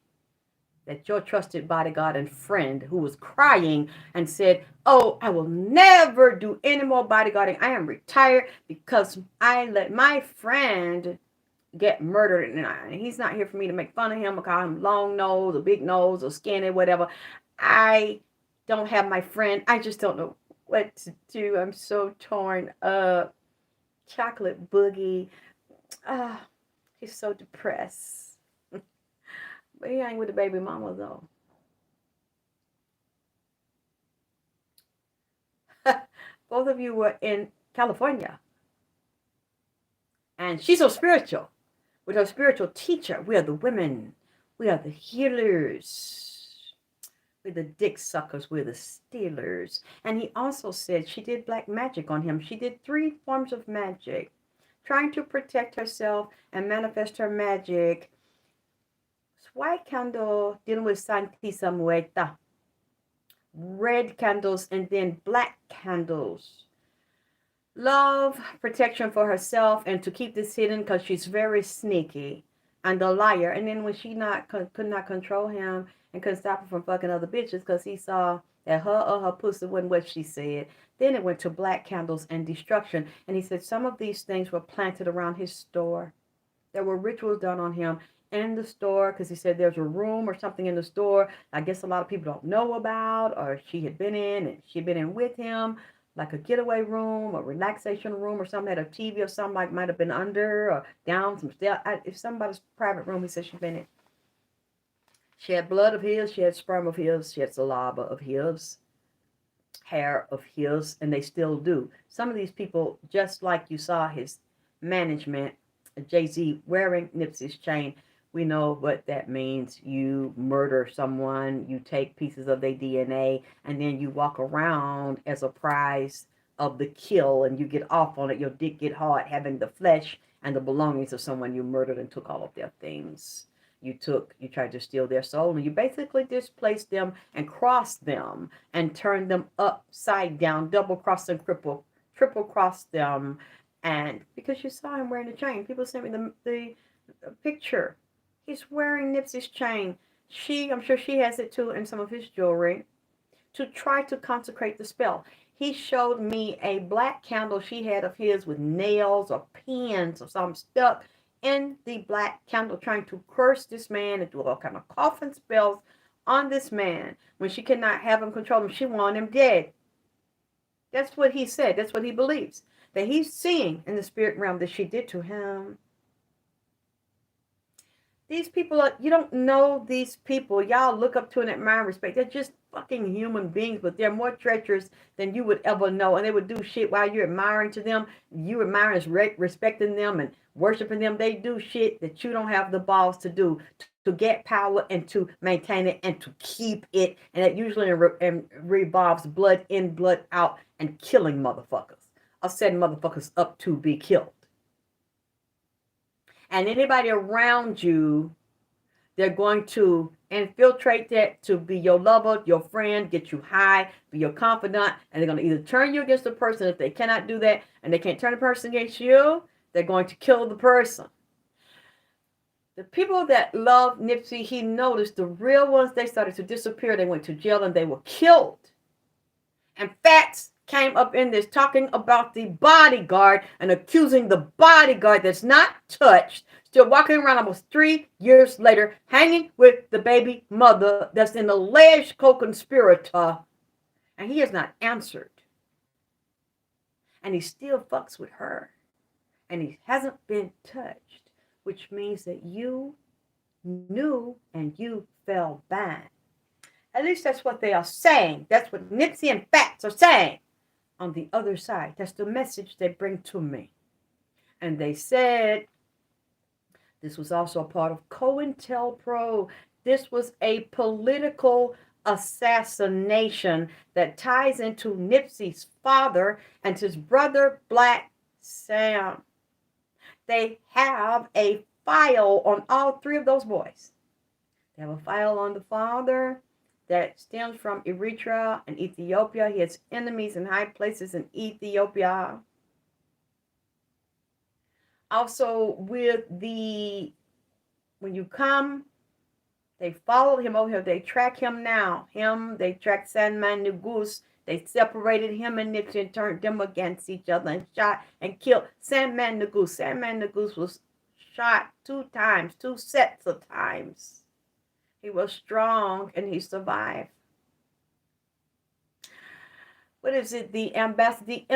That your trusted bodyguard and friend, who was crying and said, oh, I will never do any more bodyguarding. I am retired because I let my friend get murdered, and he's not here for me to make fun of him or call him long nose or big nose or skinny, whatever. I don't have my friend. I just don't know what to do. I'm so torn up. Chocolate Boogie. He's so depressed. But he ain't with the baby mama, though. Both of you were in California. And she's so spiritual. With her spiritual teacher, we are the women. We are the healers. We're the dick suckers. We're the stealers. And he also said she did black magic on him. She did 3 forms of magic, trying to protect herself and manifest her magic. White candle dealing with Santisa Muerta. Red candles, and then black candles. Love, protection for herself, and to keep this hidden because she's very sneaky and a liar. And then when she could not control him and couldn't stop him from fucking other bitches because he saw that her pussy wasn't what she said. Then it went to black candles and destruction. And he said some of these things were planted around his store. There were rituals done on him in the store, because he said there's a room or something in the store I guess a lot of people don't know about, or she had been in, and she'd been in with him, like a getaway room, a relaxation room, or something, had a TV or something, like might have been under or down some stairs. If somebody's private room, he said she'd been in. She had blood of his, she had sperm of his, she had saliva of his, hair of his, and they still do. Some of these people, just like you saw his management, Jay-Z wearing Nipsey's chain, we know what that means. You murder someone, you take pieces of their DNA, and then you walk around as a prize of the kill, and you get off on it. Your dick get hard having the flesh and the belongings of someone you murdered and took all of their things. You tried to steal their soul, and you basically displaced them and crossed them and turned them upside down, double crossed and triple crossed them. And because you saw him wearing the chain, people sent me the picture. He's wearing Nipsey's chain. I'm sure she has it too in some of his jewelry. to try to consecrate the spell. He showed me a black candle she had of his with nails or pins or something stuck in the black candle, trying to curse this man and do all kind of coffin spells on this man. When she could not have him, control him, she wanted him dead. That's what he said. That's what he believes. That he's seeing in the spirit realm that she did to him. These people, you don't know these people. Y'all look up to and admire and respect. They're just fucking human beings, but they're more treacherous than you would ever know. And they would do shit while you're admiring to them. You admiring, respecting them and worshiping them. They do shit that you don't have the balls to do, to get power and to maintain it and to keep it. And it usually revolves blood in, blood out, and killing motherfuckers. Or setting motherfuckers up to be killed. And anybody around you, they're going to infiltrate that to be your lover, your friend, get you high, be your confidant, and they're going to either turn you against the person. If they cannot do that and they can't turn the person against you, they're going to kill the person. The people that love Nipsey, he noticed the real ones, they started to disappear. They went to jail and they were killed. And Fats came up in this talking about the bodyguard and accusing the bodyguard that's not touched, still walking around almost 3 years later, hanging with the baby mother that's an alleged co-conspirator. And he has not answered. And he still fucks with her. And he hasn't been touched, which means that you knew and you fell back. At least that's what they are saying. That's what Nipsey and Fats are saying. On the other side, that's the message they bring to me. And they said this was also a part of COINTELPRO. This was a political assassination that ties into Nipsey's father and his brother, Black Sam. They have a file on all three of those boys. They have a file on the father that stems from Eritrea and Ethiopia. He has enemies in high places in Ethiopia. Also, with when you come, they followed him over here. They track him now. They tracked Sandman Nugus. They separated him and Nipsey and turned them against each other and shot and killed Sandman Nugus. Sandman Nugus was shot 2 times, 2 sets of times. He was strong and he survived. What is it? The embassy,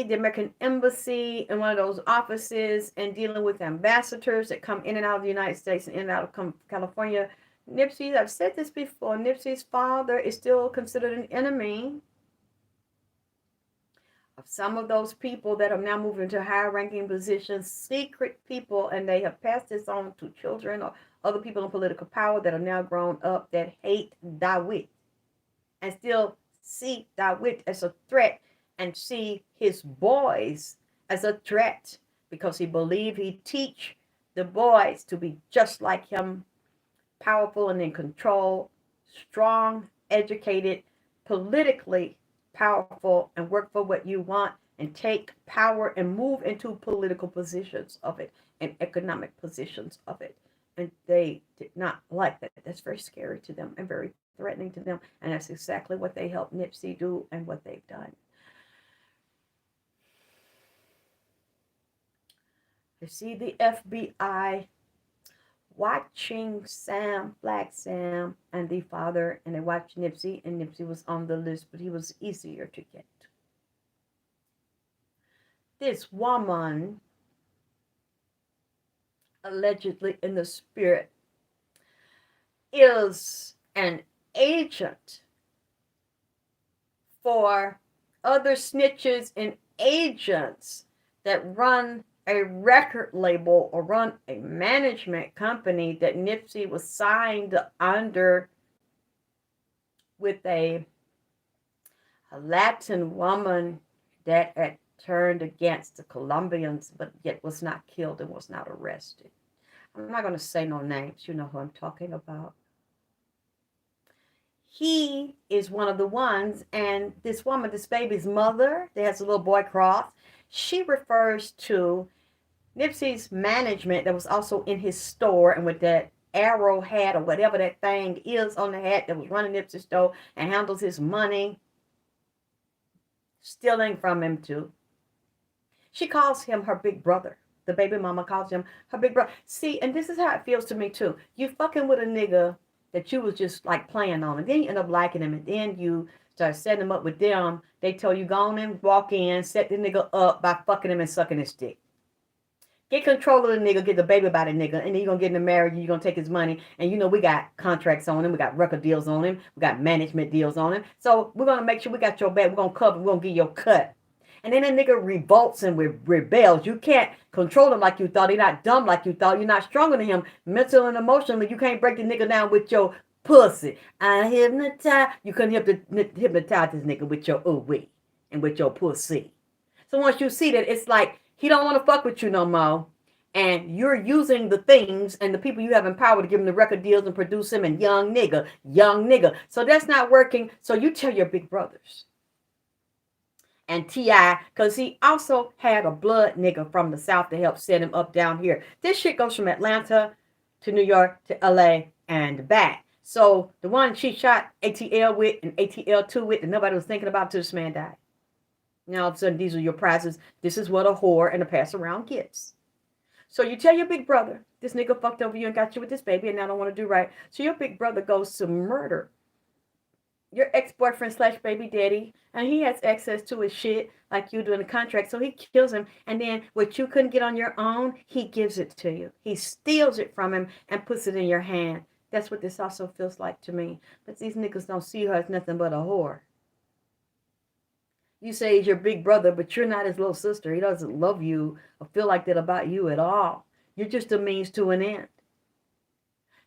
the American embassy in one of those offices, and dealing with ambassadors that come in and out of the United States and in and out of California. Nipsey, I've said this before, Nipsey's father is still considered an enemy of some of those people that are now moving into higher ranking positions, secret people, and they have passed this on to children or other people in political power that are now grown up that hate Dawit and still see Dawit as a threat and see his boys as a threat because he believed he'd teach the boys to be just like him, powerful and in control, strong, educated, politically powerful, and work for what you want and take power and move into political positions of it and economic positions of it. And they did not like that. That's very scary to them and very threatening to them. And that's exactly what they helped Nipsey do and what they've done. You see the FBI watching Black Sam, and the father, and they watched Nipsey, and Nipsey was on the list, but he was easier to get. This woman, allegedly in the spirit, is an agent for other snitches and agents that run a record label or run a management company that Nipsey was signed under with a Latin woman that had turned against the Colombians, but yet was not killed and was not arrested. I'm not going to say no names. You know who I'm talking about. He is one of the ones, and this woman, this baby's mother, that has a little boy cross, she refers to Nipsey's management that was also in his store and with that arrow hat or whatever that thing is on the hat that was running Nipsey's store and handles his money, stealing from him too. She calls him her big brother. The baby mama calls him her big brother. See, and this is how it feels to me too. You fucking with a nigga that you was just like playing on, and then you end up liking him, and then you start setting him up with them. They tell you go on and walk in, set the nigga up by fucking him and sucking his dick. Get control of the nigga, get the baby by the nigga, and then you're going to get him married, and you're going to take his money. And you know we got contracts on him, we got record deals on him, we got management deals on him. So we're going to make sure we got your back, we're going to cover, we're going to give you your cut. And then that nigga revolts and rebels. You can't control him like you thought. He's not dumb like you thought. You're not stronger than him mentally and emotionally. You can't break the nigga down with your pussy. I hypnotize. You couldn't hypnotize this nigga with your ooh-wee and with your pussy. So once you see that, it's like he don't want to fuck with you no more. And you're using the things and the people you have in power to give him the record deals and produce him and young nigga. So that's not working. So you tell your big brothers. And T.I., because he also had a blood nigga from the South to help set him up down here. This shit goes from Atlanta to New York to L.A. and back. So the one she shot ATL with and ATL2 with and nobody was thinking about till this man died. Now all of a sudden these are your prizes. This is what a whore and a pass around gets. So you tell your big brother, this nigga fucked over you and got you with this baby and I don't want to do right. So your big brother goes to murder your ex-boyfriend / baby daddy, and he has access to his shit like you do in the contract, so he kills him, and then what you couldn't get on your own, he gives it to you. He steals it from him and puts it in your hand. That's what this also feels like to me. But these niggas don't see her as nothing but a whore. You say he's your big brother, but you're not his little sister. He doesn't love you or feel like that about you at all. You're just a means to an end.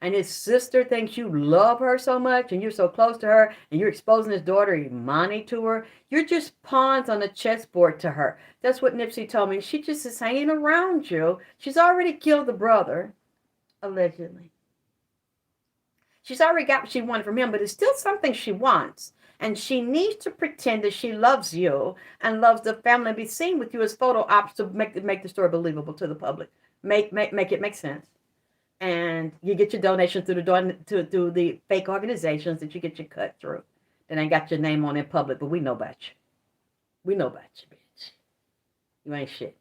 And his sister thinks you love her so much and you're so close to her and you're exposing his daughter Imani to her. You're just pawns on the chessboard to her. That's what Nipsey told me. She just is hanging around you. She's already killed the brother, allegedly. She's already got what she wanted from him, but it's still something she wants. And she needs to pretend that she loves you and loves the family and be seen with you as photo ops to make the story believable to the public. Make it make sense. And you get your donations through the fake organizations that you get your cut through. That ain't got your name on in public, but we know about you. We know about you, bitch. You ain't shit.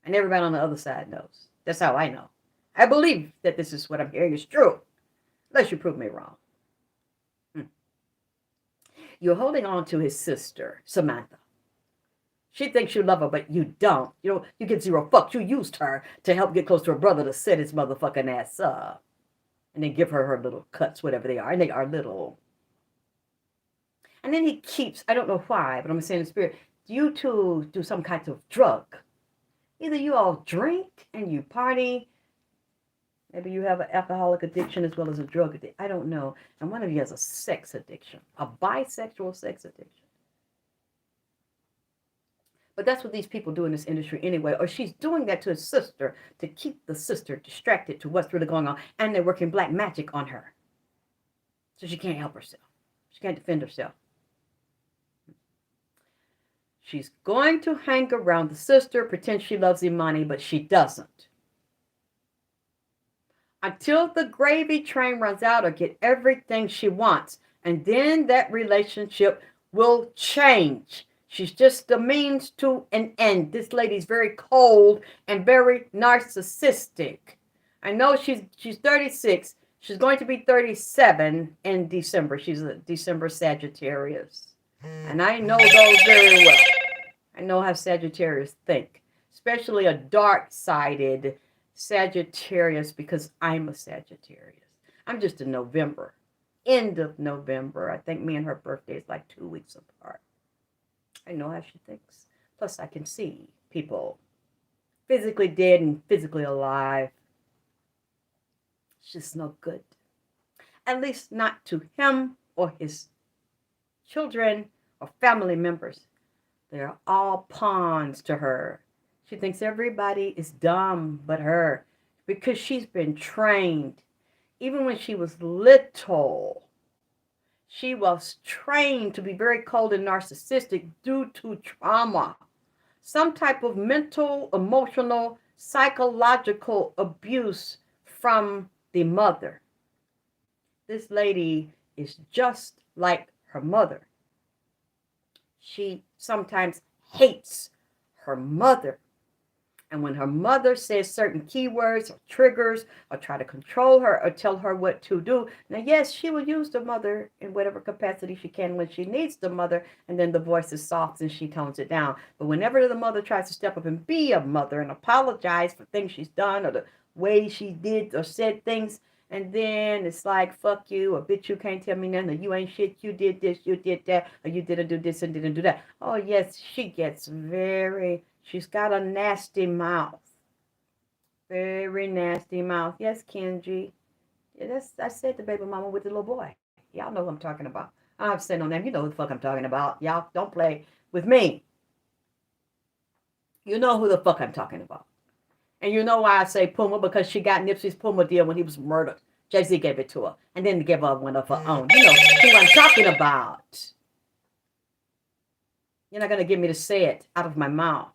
And everybody on the other side knows. That's how I know. I believe that this is what I'm hearing is true. Unless you prove me wrong. You're holding on to his sister, Samantha. She thinks you love her, but you don't. You get zero fucks. You used her to help get close to her brother to set his motherfucking ass up. And then give her little cuts, whatever they are. And they are little. And then he keeps, I don't know why, but I'm saying in spirit, you two do some kind of drug. Either you all drink and you party. Maybe you have an alcoholic addiction as well as a drug addiction. I don't know. And one of you has a sex addiction. A bisexual sex addiction. But that's what these people do in this industry anyway. Or she's doing that to his sister to keep the sister distracted to what's really going on. And they're working black magic on her. So she can't help herself. She can't defend herself. She's going to hang around the sister, pretend she loves Imani, but she doesn't. Until the gravy train runs out or get everything she wants. And then that relationship will change. She's just the means to an end. This lady's very cold and very narcissistic. I know she's 36. She's going to be 37 in December. She's a December Sagittarius. And I know those very well. I know how Sagittarius think. Especially a dark-sided Sagittarius because I'm a Sagittarius. I'm just in November. End of November. I think me and her birthday is like 2 weeks apart. I know how she thinks. Plus, I can see people physically dead and physically alive. It's just no good. At least not to him or his children or family members. They're all pawns to her. She thinks everybody is dumb but her because she's been trained. Even when she was little, she was trained to be very cold and narcissistic due to trauma. Some type of mental, emotional, psychological abuse from the mother. This lady is just like her mother. She sometimes hates her mother. And when her mother says certain keywords or triggers or try to control her or tell her what to do, now, yes, she will use the mother in whatever capacity she can when she needs the mother, and then the voice is soft and she tones it down. But whenever the mother tries to step up and be a mother and apologize for things she's done or the way she did or said things, and then it's like, fuck you, or bitch, you can't tell me nothing, or you ain't shit, you did this, you did that, or you didn't do this and didn't do that. Oh, yes, she gets she's got a nasty mouth. Very nasty mouth. Yes, Kenji. Yeah, I said the baby mama with the little boy. Y'all know who I'm talking about. I don't have to say no name. You know who the fuck I'm talking about. Y'all don't play with me. You know who the fuck I'm talking about. And you know why I say Puma? Because she got Nipsey's Puma deal when he was murdered. Jay-Z gave it to her. And then gave her one of her own. You know who I'm talking about. You're not going to get me to say it out of my mouth.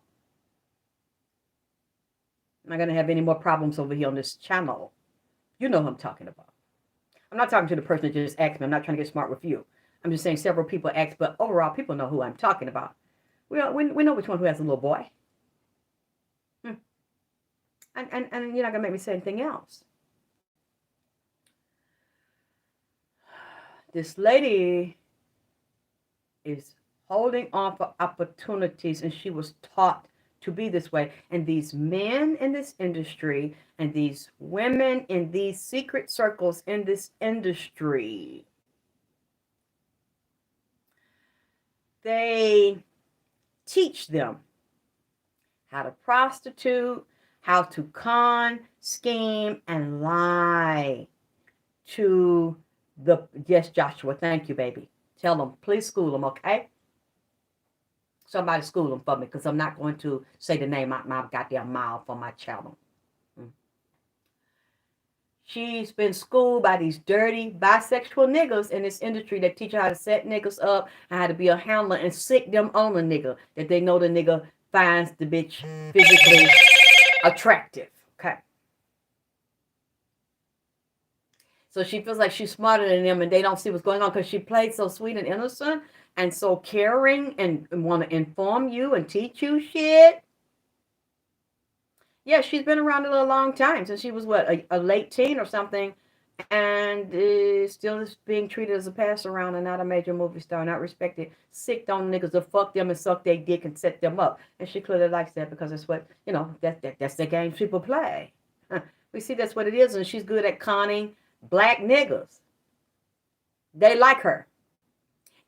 I'm not going to have any more problems over here on this channel. You know who I'm talking about. I'm not talking to the person that just asked me. I'm not trying to get smart with you. I'm just saying several people asked, but overall, people know who I'm talking about. We know which one who has a little boy. And you're not going to make me say anything else. This lady is holding on for opportunities, and she was taught to be this way. And these men in this industry and these women in these secret circles in this industry, they teach them how to prostitute, how to con, scheme, and lie to the, yes, Joshua, thank you, baby. Tell them, please school them, okay? Somebody school them for me, because I'm not going to say the name out my goddamn mouth on my channel. She's been schooled by these dirty bisexual niggas in this industry that teach her how to set niggas up and how to be a handler and sick them on a nigga that they know the nigga finds the bitch physically attractive. Okay. So she feels like she's smarter than them and they don't see what's going on because she played so sweet and innocent and so caring and want to inform you and teach you shit. Yeah, she's been around a long time since she was, what, a late teen or something, and still is being treated as a pass around and not a major movie star, not respected. Sick on niggas to fuck them and suck their dick and set them up. And she clearly likes that because it's what, you know, that's the game people play. We see that's what it is, and she's good at conning black niggas. They like her.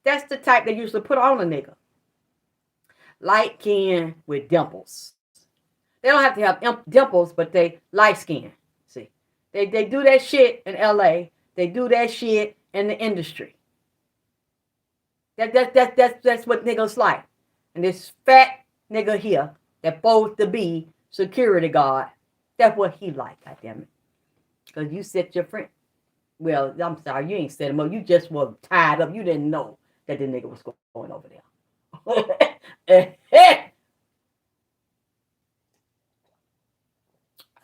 That's the type they usually put on a nigga. Light skin with dimples. They don't have to have dimples, but they light skin. See, they do that shit in LA. They do that shit in the industry. That's what niggas like. And this fat nigga here that supposed to be security guard, that's what he like, goddammit. Because you set your friend. Well, I'm sorry, you ain't set him up. You just were tied up. You didn't know that the nigga was going over there.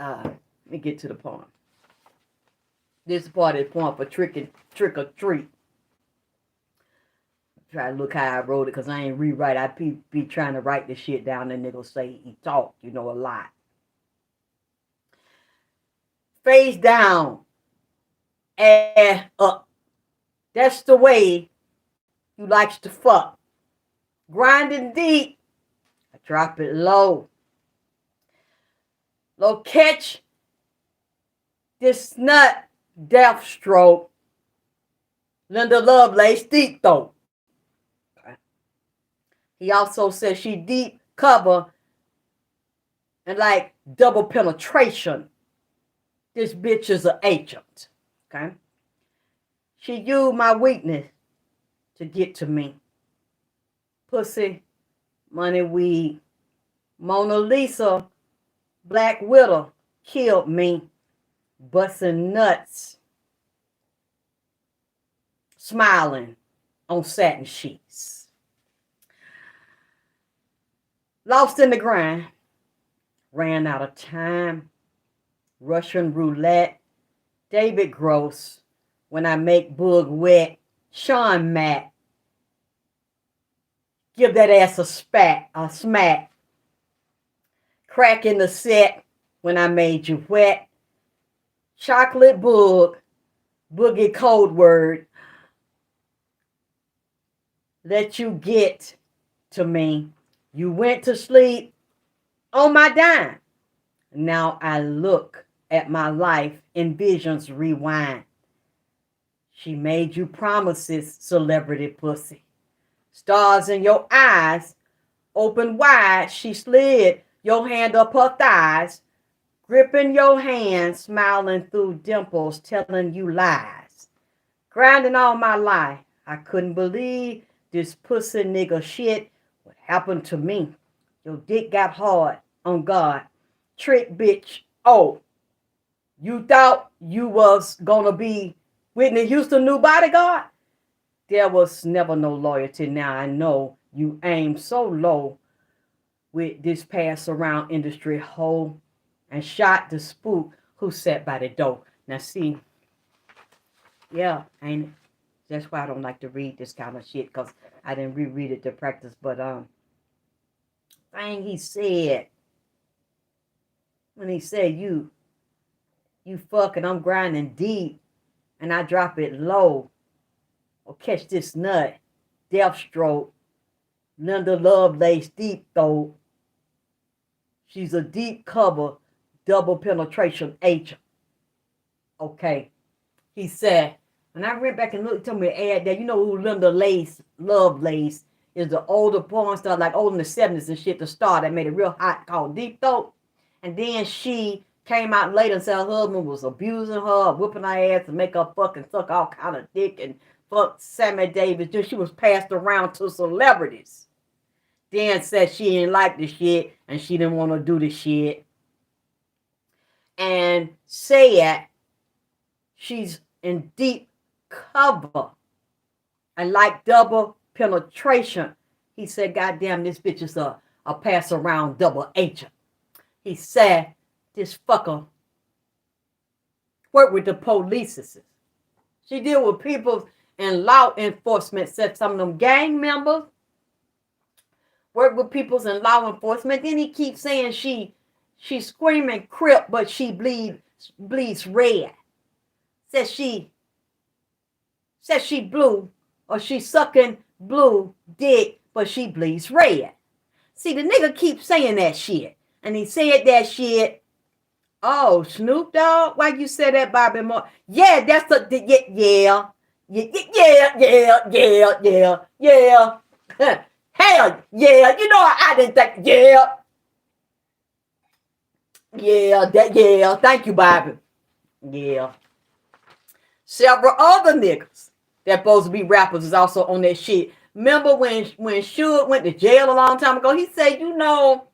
Let me get to the poem. This part is poem for trick or treat. Try to look how I wrote it because I ain't rewrite. I be trying to write this shit down and niggas say he talk, you know, a lot. Face down, ass up. That's the way you likes to fuck. Grinding deep, I drop it low. Low catch this nut, death stroke. Linda Lovelace deep throat. Okay. He also says she deep cover and like double penetration. This bitch is an agent. Okay. She used my weakness to get to me. Pussy, money, weed. Mona Lisa, Black Widow killed me. Busting nuts. Smiling on satin sheets. Lost in the grind. Ran out of time. Russian roulette. David Gross, when I make Boog wet. Sean Mack, give that ass a smack. Crack in the set, when I made you wet. Chocolate Boog, Boogie Code Word, let you get to me. You went to sleep on my dime. Now I look at my life in visions rewind. She made you promises, celebrity pussy. Stars in your eyes, open wide. She slid your hand up her thighs, gripping your hand, smiling through dimples, telling you lies. Grinding all my life, I couldn't believe this pussy nigga shit would happen to me. Your dick got hard, on God. Trick bitch, oh. You thought you was gonna be Whitney Houston new bodyguard? There was never no loyalty. Now I know you aim so low with this pass around industry hoe and shot the spook who sat by the door. Now see, yeah, ain't it? That's why I don't like to read this kind of shit, because I didn't reread it to practice. But thing he said when he said you fucking, I'm grinding deep and I drop it low. Or catch this nut, Deathstroke, Linda Lovelace deep throat. She's a deep cover, double penetration agent. Okay. He said, when I went back and looked, told me to add that, you know who Linda Lovelace is, the older porn star, like older in the 70s and shit, the star that made it real hot, called Deep Throat. And then she came out later and said her husband was abusing her, whipping her ass to make her fucking suck all kind of dick and fuck Sammy Davis. Just she was passed around to celebrities. Then said she didn't like the shit and she didn't want to do the shit. And said she's in deep cover and like double penetration. He said, goddamn, this bitch is a pass around double agent. He said, this fucker work with the police. She deal with people in law enforcement, said some of them gang members work with people in law enforcement. Then he keeps saying she's screaming crip, but she bleeds red. Says she blue, or she sucking blue dick, but she bleeds red. See, the nigga keeps saying that shit. And he said that shit. Oh, Snoop Dogg? Why you say that, Bobby Moore? Yeah, that's yeah. Hell, yeah. You know, I didn't think, yeah. Yeah. Thank you, Bobby. Yeah. Several other niggas that supposed to be rappers is also on that shit. Remember when Suge went to jail a long time ago? He said, you know,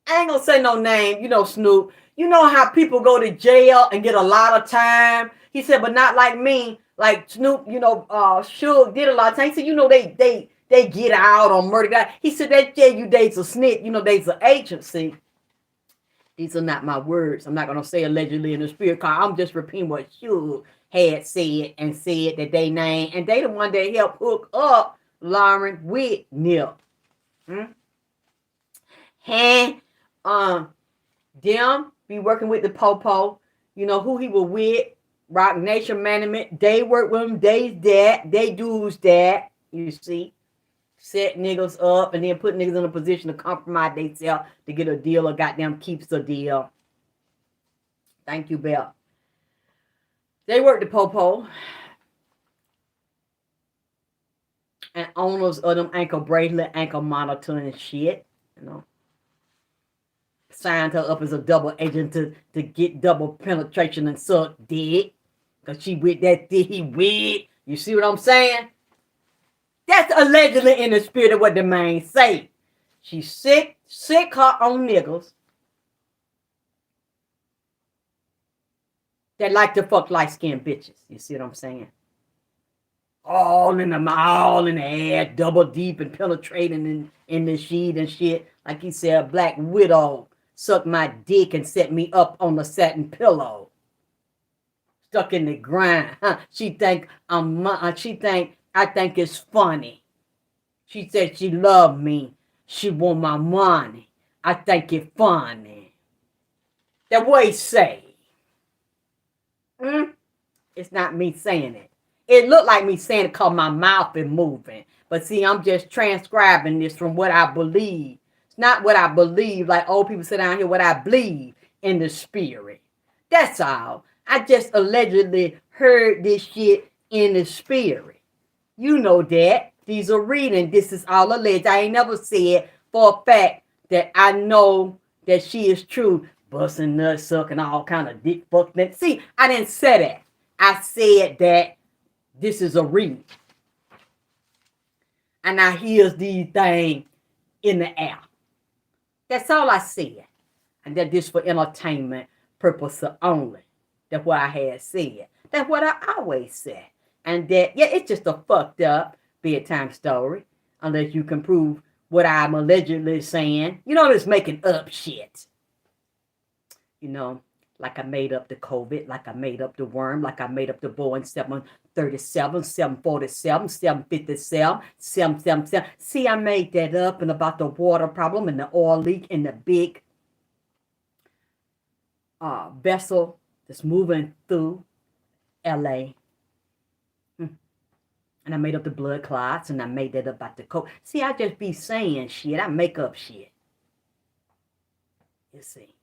I ain't gonna say no name, you know, Snoop. You know how people go to jail and get a lot of time? He said, but not like me. Like Snoop, you know, Suge did a lot of time. He said, you know, they get out on murder guy. He said, that jail you days a snitch, you know, they's an agency. These are not my words. I'm not gonna say allegedly in the spirit car. I'm just repeating what Suge had said and said that they named. And they the one that helped hook up Lauren with Nip. Them be working with the Popo. You know who he was with. Rock Nation Management. They work with him. They's that. They do's that. You see. Set niggas up and then put niggas in a position to compromise themselves to get a deal or goddamn keeps the deal. Thank you, Bell. They work the Popo. And owners of them ankle bracelet, ankle monitoring shit. You know. Signed her up as a double agent to get double penetration and suck dick. Because she with that dick he with. You see what I'm saying? That's allegedly in the spirit of what the man say. She sick her on niggas that like to fuck light-skinned bitches. You see what I'm saying? All in the air, double deep and penetrating in the sheet and shit. Like he said, a black widow sucked my dick and set me up on the satin pillow. stuck in the ground. She think I think it's funny. She said she loved me. She want my money. I think it funny. That what he say. It's not me saying it. It looked like me saying it because my mouth is moving. But see, I'm just transcribing this from what I believe. It's not what I believe, like old people sit down here, what I believe in the spirit. That's all. I just allegedly heard this shit in the spirit. You know that. These are reading. This is all alleged. I ain't never said for a fact that I know that she is true. Busting nuts, sucking all kind of dick fuck that. See, I didn't say that. I said that this is a read. And I hears these things in the air. That's all I said. And that this for entertainment purpose only. That's what I had said. That's what I always said. And that, yeah, it's just a fucked up bedtime story. Unless you can prove what I'm allegedly saying. You know, just making up shit. You know, like I made up the COVID, like I made up the worm, like I made up the Boeing 737, 747, 757, 777. See, I made that up, and about the water problem and the oil leak in the big vessel that's moving through LA. And I made up the blood clots, and I made that up about the coke. See, I just be saying shit. I make up shit. You see.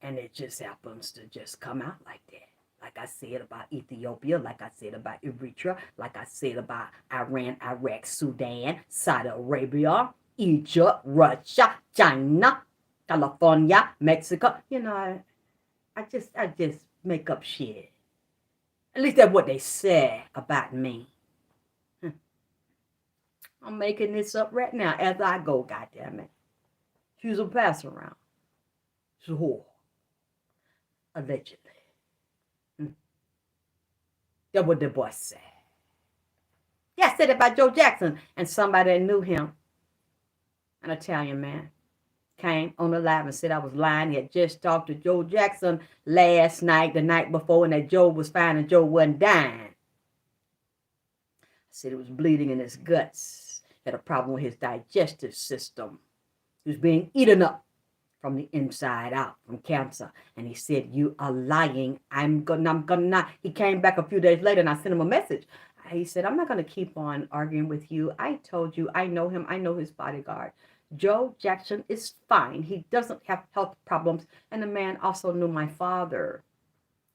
And it just happens to just come out like that. Like I said about Ethiopia, like I said about Eritrea, like I said about Iran, Iraq, Sudan, Saudi Arabia, Egypt, Russia, China, California, Mexico. You know, I just make up shit. At least that's what they say about me. I'm making this up right now as I go, goddammit. She's a pass around. She's a whore. Allegedly. That's what the boy said. Yeah, I said it about Joe Jackson, and somebody that knew him, an Italian man, came on the live and said I was lying. He had just talked to Joe Jackson last night, the night before, and that Joe was fine and Joe wasn't dying. I said it was bleeding in his guts. He had a problem with his digestive system. He was being eaten up from the inside out from cancer. And he said, you are lying. I'm gonna. He came back a few days later and I sent him a message. He said, I'm not going to keep on arguing with you. I told you, I know him. I know his bodyguard. Joe Jackson is fine. He doesn't have health problems. And the man also knew my father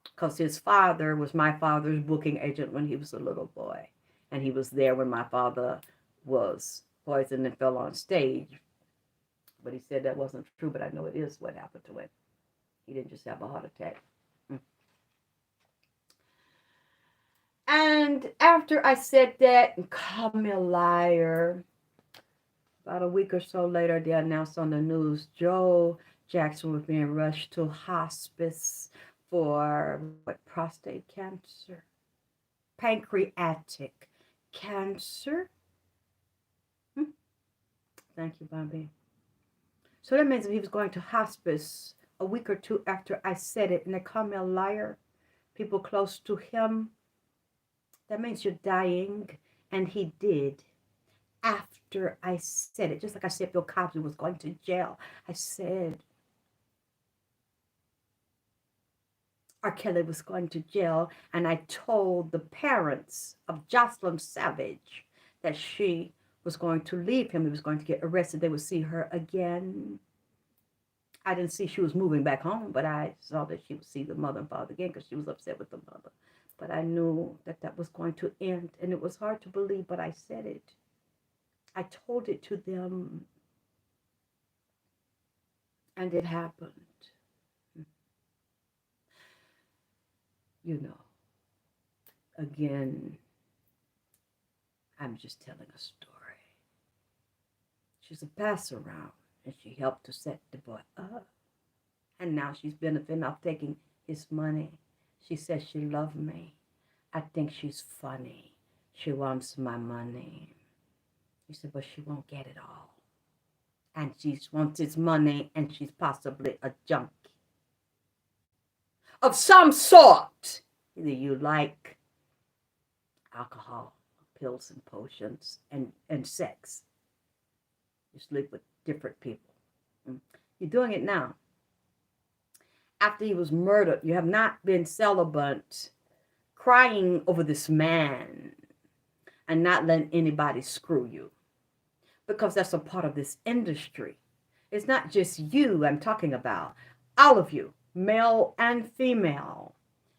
because his father was my father's booking agent when he was a little boy. And he was there when my father was poisoned and fell on stage. But he said that wasn't true, but I know it is what happened to him. He didn't just have a heart attack. And after I said that and called me a liar, about a week or so later, they announced on the news Joe Jackson was being rushed to hospice for prostate cancer, pancreatic cancer. Thank you, Bobby. So that means that he was going to hospice a week or two after I said it, and they called me a liar. People close to him. That means you're dying, and he did. After I said it, just like I said Bill Cosby was going to jail, I said R. Kelly was going to jail, and I told the parents of Jocelyn Savage that she was going to leave him. He was going to get arrested. They would see her again. I didn't see she was moving back home, but I saw that she would see the mother and father again because she was upset with the mother. But I knew that that was going to end, and it was hard to believe, but I said it. I told it to them, and it happened. You know, again, I'm just telling a story. She's a pass around, and she helped to set the boy up. And now she's benefiting off taking his money. She says she loves me. I think she's funny. She wants my money. He said, but she won't get it all. And she wants his money, and she's possibly a junkie. of some sort. Either you like alcohol, pills and potions, and sex. You sleep with different people. You're doing it now. After he was murdered, you have not been celibate, crying over this man and not letting anybody screw you. Because that's a part of this industry. It's not just you I'm talking about. All of you, male and female,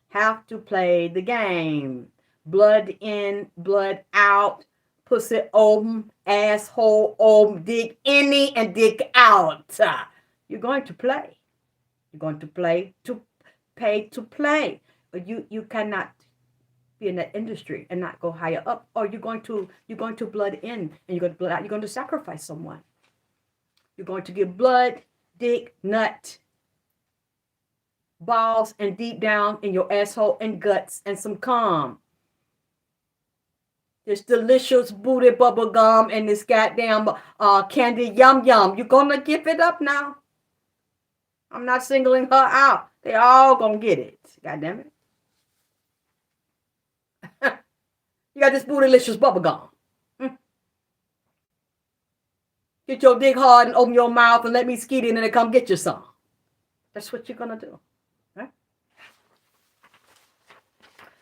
have to play the game. Blood in, blood out, pussy open, asshole open, dig in and dig out. You're going to play. You're going to play to pay to play. But you cannot be in that industry and not go higher up. Or you're going to blood in and you're going to blood out. You're going to sacrifice someone. You're going to give blood, dick, nut, balls, and deep down in your asshole and guts and some cum. This delicious booty bubble gum and this goddamn candy yum yum. You're going to give it up now. I'm not singling her out. They all gonna get it. God damn it. You got this bootylicious bubble gum. Get your dick hard and open your mouth and let me skeet in and come get you some. That's what you're gonna do. Right?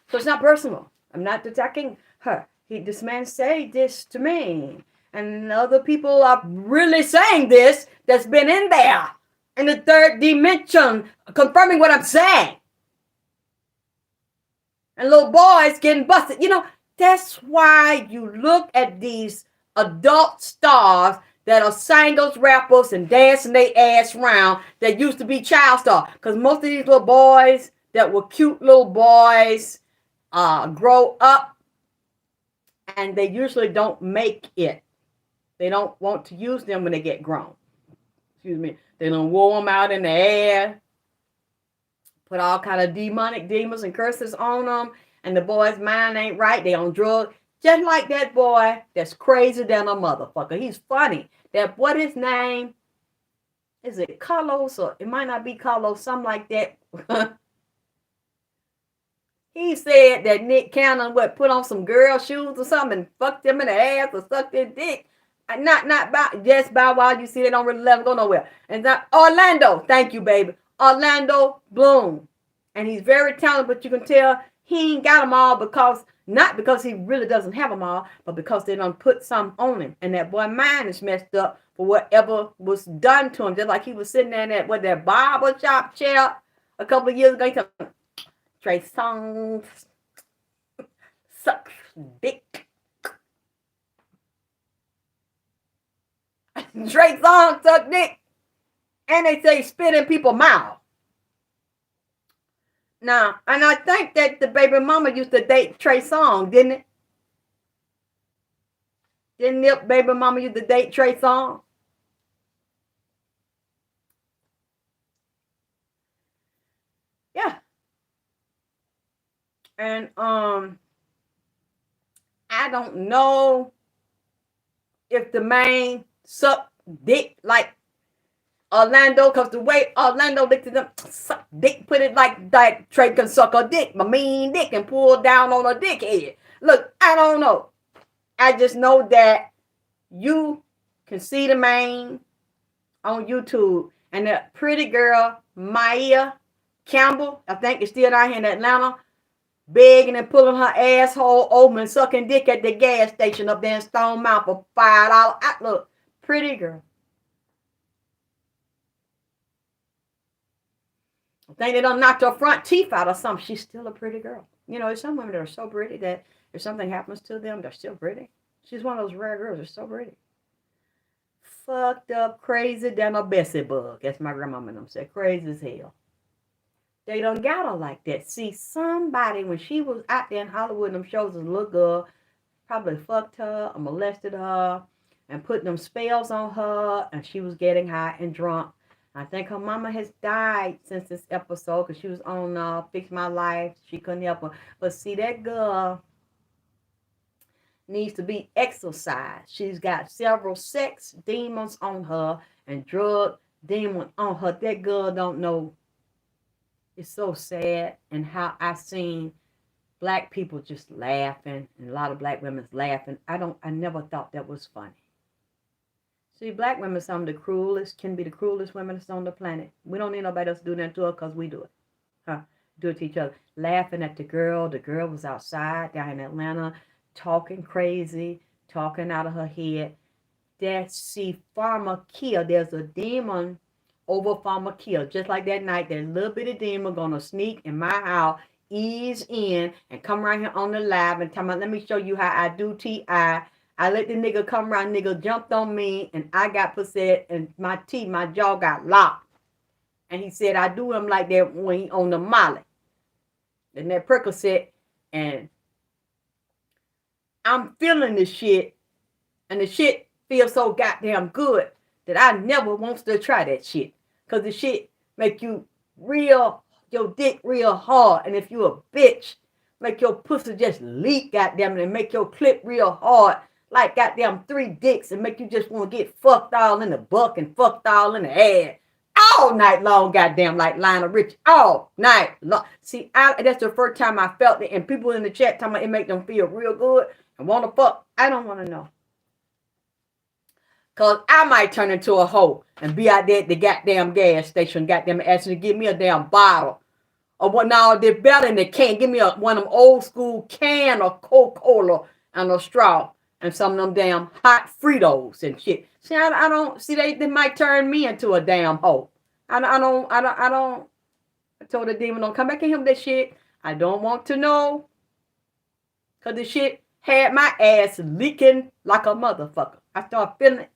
So it's not personal. I'm not attacking her. This man said this to me. And other people are really saying this that's been in there. In the third dimension, confirming what I'm saying. And little boys getting busted. You know, that's why you look at these adult stars that are singles, rappers, and dancing their ass around that used to be child stars. Because most of these little boys that were cute little boys grow up and they usually don't make it. They don't want to use them when they get grown. Excuse me. They don't warm them out in the air. Put all kind of demonic demons and curses on them. And the boy's mind ain't right. They on drugs. Just like that boy that's crazy than a motherfucker. He's funny. That what his name? Is it Carlos? Or it might not be Carlos. Something like that. He said that Nick Cannon would put on some girl shoes or something and fucked them in the ass or sucked their dick. Not by just by while you see they don't really let him go nowhere. And not Orlando. Thank you, baby. Orlando Bloom. And he's very talented, but you can tell he ain't got them all because, not because he really doesn't have them all, but because they done put some on him. And that boy mind is messed up for whatever was done to him. Just like he was sitting there in that barber shop chair a couple of years ago. He told Trey Songz sucks dick. Trey Songz suck dick. And they say spit in people's mouth. Now, and I think that the baby mama used to date Trey Songz, didn't it? Didn't the baby mama used to date Trey Songz? Yeah. And I don't know if the man suck dick like Orlando, because the way Orlando looked at them, suck dick, put it like that Trey can suck a dick, my mean dick, and pull down on a dickhead. Look, I don't know. I just know that you can see the man on YouTube, and that pretty girl, Maya Campbell, I think is still out here in Atlanta, begging and pulling her asshole open and sucking dick at the gas station up there in Stone Mountain for $5. Look, pretty girl. I think they done knocked her front teeth out or something. She's still a pretty girl. You know, there's some women that are so pretty that if something happens to them, they're still pretty. She's one of those rare girls that's so pretty. Fucked up, crazy than a Bessie bug. That's my grandmama and them said. Crazy as hell. They done got her like that. See, somebody, when she was out there in Hollywood, them shows as a little girl, probably fucked her or molested her and put them spells on her, and she was getting high and drunk. I think her mama has died since this episode because she was on Fix My Life. She couldn't help her. But see, that girl needs to be exorcised. She's got several sex demons on her and drug demons on her. That girl don't know It's so sad, and how I seen black people just laughing, and a lot of black women's laughing. I never thought that was funny. See, black women, some of the cruelest, can be the cruelest women that's on the planet. We don't need nobody else to do that to us because we do it. Huh? Do it to each other. Laughing at the girl. The girl was outside down in Atlanta talking crazy, talking out of her head. That see Farmer Kill. There's a demon over Farmer Kill. Just like that night, that little bitty demon gonna sneak in my house, ease in, and come around here on the live and tell me, let me show you how I do T.I. I let the nigga come around, nigga jumped on me, and I got possessed, and my teeth, my jaw got locked. And he said, I do him like that when he on the molly. And that Percocet, and I'm feeling the shit, and the shit feels so goddamn good that I never wants to try that shit. Because the shit make you real, your dick real hard. And if you a bitch, make your pussy just leak, goddamn it, and make your clip real hard. Like goddamn 3 dicks, and make you just want to get fucked all in the butt and fucked all in the ass. All night long, goddamn, like Lionel Richie. All night long. See, that's the first time I felt it. And people in the chat talking about it make them feel real good and want to fuck. I don't want to know. Because I might turn into a hoe and be out there at the goddamn gas station, goddamn asking to give me a damn bottle. Or what now, they're better than they can. Give me one of them old school can of Coca-Cola and a straw. And some of them damn hot Fritos and shit. See, I don't see they might turn me into a damn hoe. I don't. I told the demon, don't come back in here with that shit. I don't want to know. Cause the shit had my ass leaking like a motherfucker. I started feeling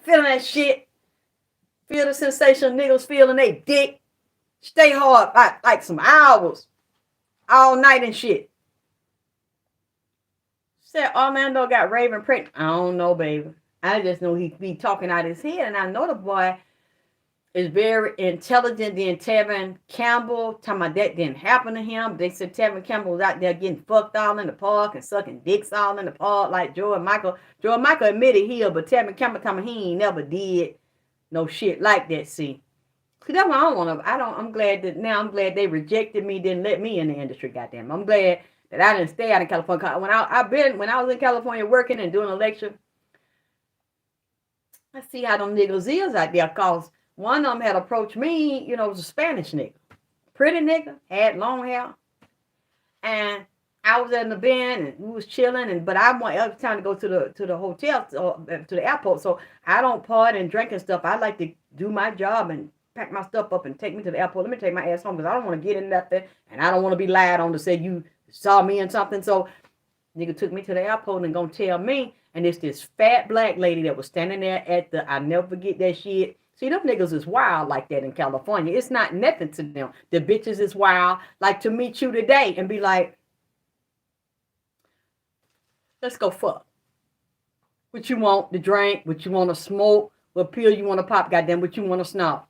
that shit. Feel the sensation niggas feeling they dick. Stay hard like some hours. All night and shit. Said Orlando got Raven pregnant. I don't know, baby. I just know he be talking out his head, and I know the boy is very intelligent. Then Tevin Campbell talking about that didn't happen to him. They said Tevin Campbell was out there getting fucked all in the park and sucking dicks all in the park like Jordan Michael. Jordan Michael admitted he, but Tevin Campbell talking about he ain't never did no shit like that. See, that's why I don't want to. I'm glad they rejected me, didn't let me in the industry. Goddamn, I'm glad that I didn't stay out in California. When I was in California working and doing a lecture, I see how them niggas is out there. Cause one of them had approached me, it was a Spanish nigga, pretty nigga, had long hair, and I was in the band and we was chilling. But I want every time to go to the hotel or to the airport, so I don't party and drink and stuff. I like to do my job and pack my stuff up and take me to the airport. Let me take my ass home because I don't want to get in nothing, and I don't want to be lied on to say you saw me in something. So nigga took me to the airport and gonna tell me, and it's this fat black lady that was standing there at I never forget that shit. See, them niggas is wild like that in California. It's not nothing to them. The bitches is wild. Like to meet you today and be like, let's go fuck. What you want to drink, what you want to smoke, what pill you want to pop, goddamn, what you want to snort.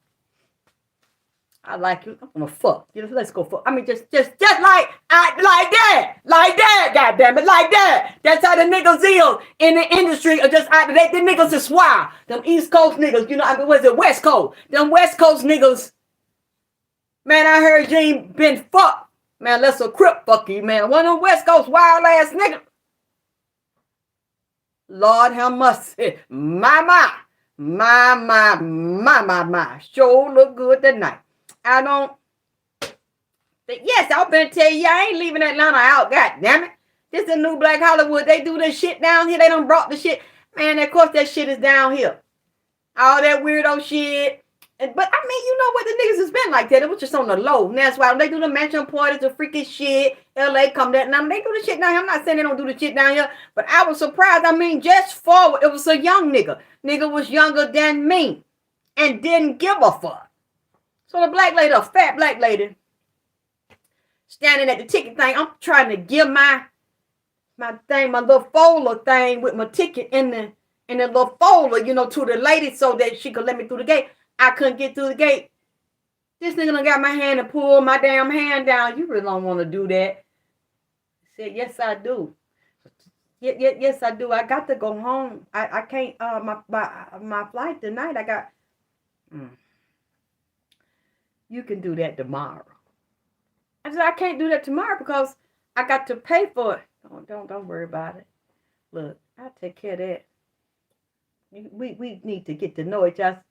I like you. I'm gonna fuck. Let's go fuck. I mean, just like that, goddamn it, like that. That's how the niggas is in the industry. Or just the niggas is wild. Them East Coast niggas, was it West Coast? Them West Coast niggas. Man, I heard you ain't been fucked. Man, let's a crip fuck you, man. One of them West Coast wild ass niggas. Lord have mercy. My. Sure look good tonight. I don't. Yes, I've been tell you, I ain't leaving Atlanta out. God damn it. This is New Black Hollywood. They do this shit down here. They done brought the shit. Man, of course that shit is down here. All that weirdo shit. But I mean, you know what, the niggas has been like that. It was just on the low. And that's why when they do the mansion parties, the freaking shit, LA come that. Now they do the shit down here. I'm not saying they don't do the shit down here, but I was surprised. I mean, just forward, it was a young nigga. Nigga was younger than me and didn't give a fuck. So the black lady, a fat black lady, standing at the ticket thing. I'm trying to give my thing, my little folder thing with my ticket in the little folder, to the lady so that she could let me through the gate. I couldn't get through the gate. This nigga done got my hand and pulled my damn hand down. You really don't want to do that. I said, yes, I do. Yes, I do. I got to go home. I can't, my flight tonight, I got... You can do that tomorrow. I said, I can't do that tomorrow because I got to pay for it. Don't worry about it. Look, I'll take care of that. We need to get to know each other.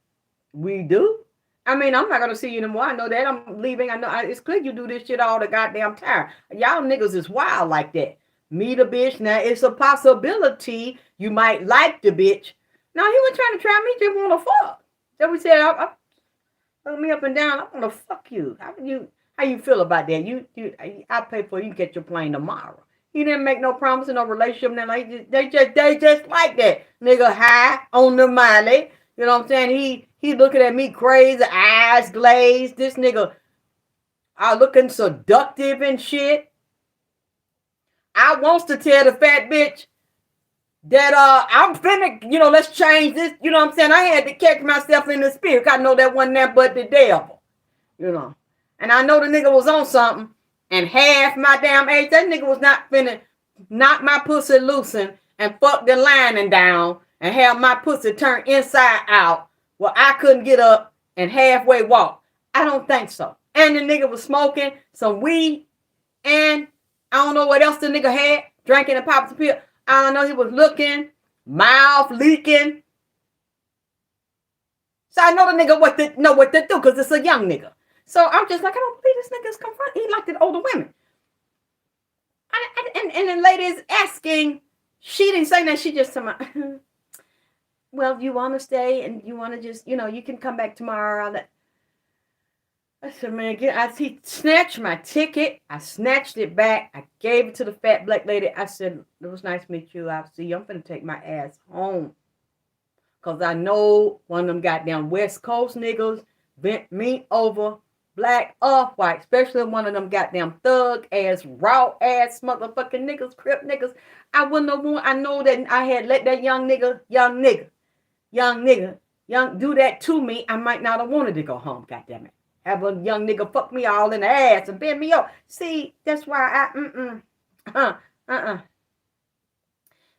We do. I mean, I'm not going to see you anymore. I know that. I'm leaving. I know it's clear you do this shit all the goddamn time. Y'all niggas is wild like that. Meet a bitch. Now, it's a possibility you might like the bitch. No, he was trying to try me. Just want to fuck. So we said, look me up and down. I want to fuck you. How you feel about that? I pay for you. You get your plane tomorrow. He didn't make no promise in no relationship. And like they just like that. Nigga high on the Miley. You know what I'm saying? He looking at me crazy, eyes glazed. This nigga looking seductive and shit. I wants to tell the fat bitch that I'm finna, let's change this. You know what I'm saying? I had to catch myself in the spirit. I know that wasn't that but the devil. And I know the nigga was on something. And half my damn age, that nigga was not finna knock my pussy loosen and fuck the lining down and have my pussy turned inside out where I couldn't get up and halfway walk. I don't think so. And the nigga was smoking some weed and I don't know what else the nigga had, drinking and popping some pill. I don't know, he was looking, mouth leaking. So I know the nigga know what to do because it's a young nigga. So I'm just like, I don't believe this nigga's confronting. He liked the older women. And the lady is asking, she didn't say that. She just told me, well, you want to stay and you want to just, you can come back tomorrow. I said, man, he snatched my ticket. I snatched it back. I gave it to the fat black lady. I said, it was nice to meet you. I'll see you. I'm going to take my ass home. Because I know one of them goddamn West Coast niggas bent me over. Black or white, especially one of them goddamn thug ass, raw ass motherfucking niggas, crip niggas. I wouldn't have want. I know that I had let that young nigga, do that to me. I might not have wanted to go home. Goddamn it, have a young nigga fuck me all in the ass and bend me up. See, that's why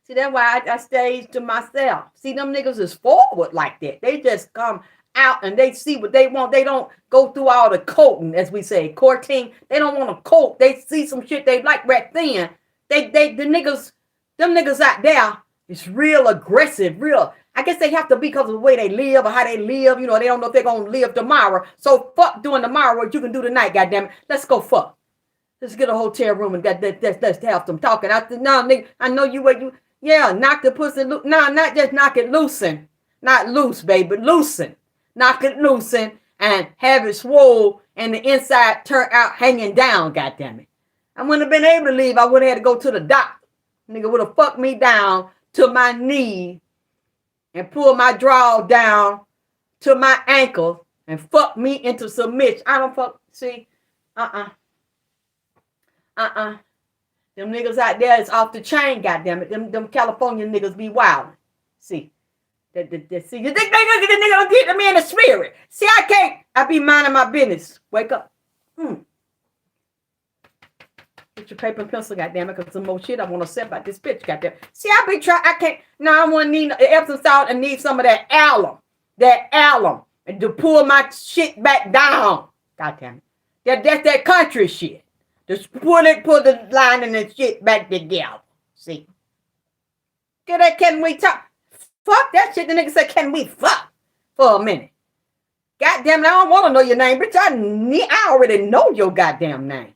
See, that's why I stayed to myself. See, them niggas is forward like that. They just come out and they see what they want. They don't go through all the courting, as we say, courting. They don't want to court. They see some shit they like right then. Them niggas out there is real aggressive, real. I guess they have to be because of the way they live or how they live. They don't know if they're gonna live tomorrow. So fuck doing tomorrow what you can do tonight, goddammit. Let's go fuck. Let's get a hotel room and let's have some talking. I said, no, nigga, I know knock the pussy loose. No, not just knock it loosen. Not loose, baby, loosen. Knock it loosen and have it swole and the inside turn out hanging down, goddammit. I wouldn't have been able to leave. I would have had to go to the doctor. Nigga would have fucked me down to my knee and pulled my draw down to my ankle and fucked me into submission. I don't fuck, see, Them niggas out there is off the chain, goddammit. Them California niggas be wild. See. See, you think the nigga don't get me in the spirit? See, I can't. I be minding my business. Wake up. Get your paper and pencil, goddammit, because some more shit I want to say about this bitch, goddamn. See, I be trying. I can't. Now I want to need Epsom salt and need some of that alum. And to pull my shit back down. Goddamn it. That's that country shit. Just pull the line and the shit back together. See. Can we talk? Fuck that shit. The nigga said, can we fuck for a minute? Goddamn it, I don't want to know your name, bitch. I already know your goddamn name.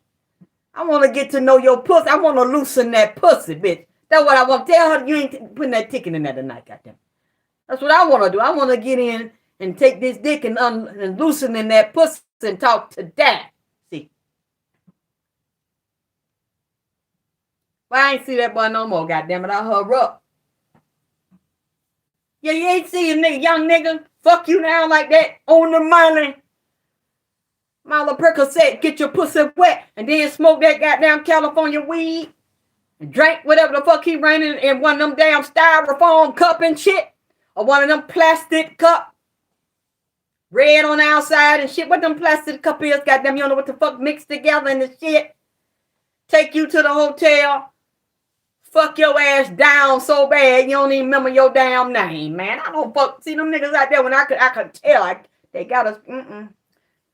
I want to get to know your pussy. I want to loosen that pussy, bitch. That's what I want to tell her. You ain't putting that ticket in there tonight, goddamn. That's what I want to do. I want to get in and take this dick and loosen in that pussy and talk to that. See. Well, I ain't see that boy no more, goddamn it. I'll hurry up. Yeah, you ain't see a nigga, young nigga, fuck you now like that on the money. Mala Percocet, get your pussy wet, and then smoke that goddamn California weed, and drink whatever the fuck he raining in one of them damn styrofoam cup and shit, or one of them plastic cup, red on the outside and shit. What them plastic cup is, goddamn, you don't know what the fuck mixed together and the shit. Take you to the hotel. Fuck your ass down so bad you don't even remember your damn name, man. I don't fuck. See them niggas out there when I could tell. They got us.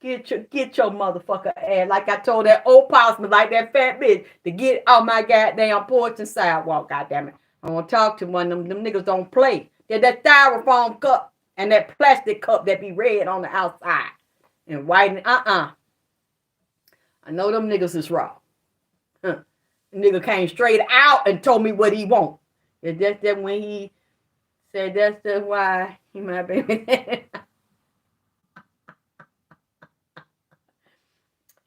Get your motherfucker ass. Like I told that old possum, like that fat bitch, to get on my goddamn porch and sidewalk, goddamn it. I want to talk to one of them niggas don't play. There's that styrofoam cup and that plastic cup that be red on the outside. And white and I know them niggas is raw. Huh. Nigga came straight out and told me what he want. And that's that when he said that's the why he might be.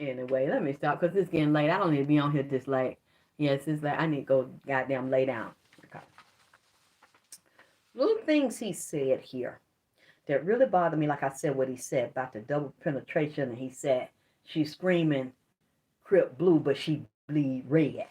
Anyway, let me stop because it's getting late. I don't need to be on here this late. Yes, it's like I need to go goddamn lay down. Okay. Little things he said here that really bothered me, like I said, what he said about the double penetration. And he said she's screaming Crip blue, but she bleed red.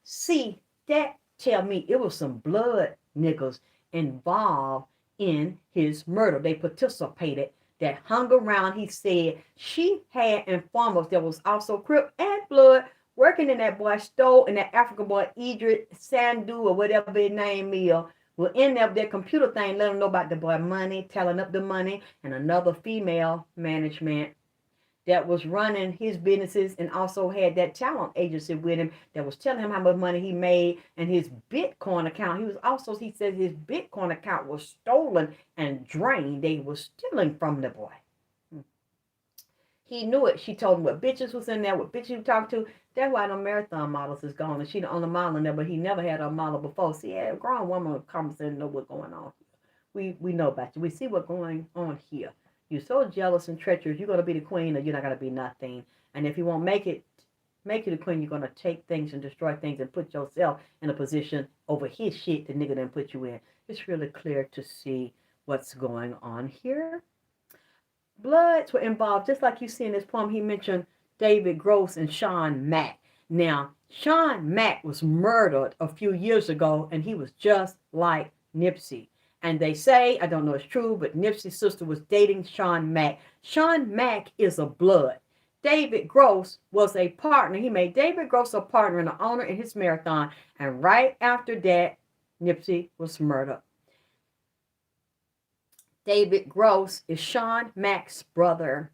See, that tell me it was some blood niggas involved in his murder. They participated, that hung around. He said she had informers that was also Crip and blood working in that boy stole, and that African boy Idris Sandu or whatever his name is, were in there with their computer thing, let them know about the boy money, telling up the money, and another female management that was running his businesses and also had that talent agency with him that was telling him how much money he made and his Bitcoin account. He said his Bitcoin account was stolen and drained. They were stealing from the boy. He knew it. She told him what bitches was in there, what bitches he talked to. That's why the marathon models is gone. And she the only model in there, but he never had a model before. See, a grown woman conversation know what's going on. We know about you. We see what's going on here. You're so jealous and treacherous. You're going to be the queen or you're not going to be nothing. And if you won't make you the queen, you're going to take things and destroy things and put yourself in a position over his shit the nigga didn't put you in. It's really clear to see what's going on here. Bloods were involved, just like you see in this poem. He mentioned David Gross and Sean Mack. Now, Sean Mack was murdered a few years ago, and he was just like Nipsey. And they say, I don't know if it's true, but Nipsey's sister was dating Sean Mack. Sean Mack is a blood. David Gross was a partner. He made David Gross a partner and an owner in his marathon. And right after that, Nipsey was murdered. David Gross is Sean Mack's brother.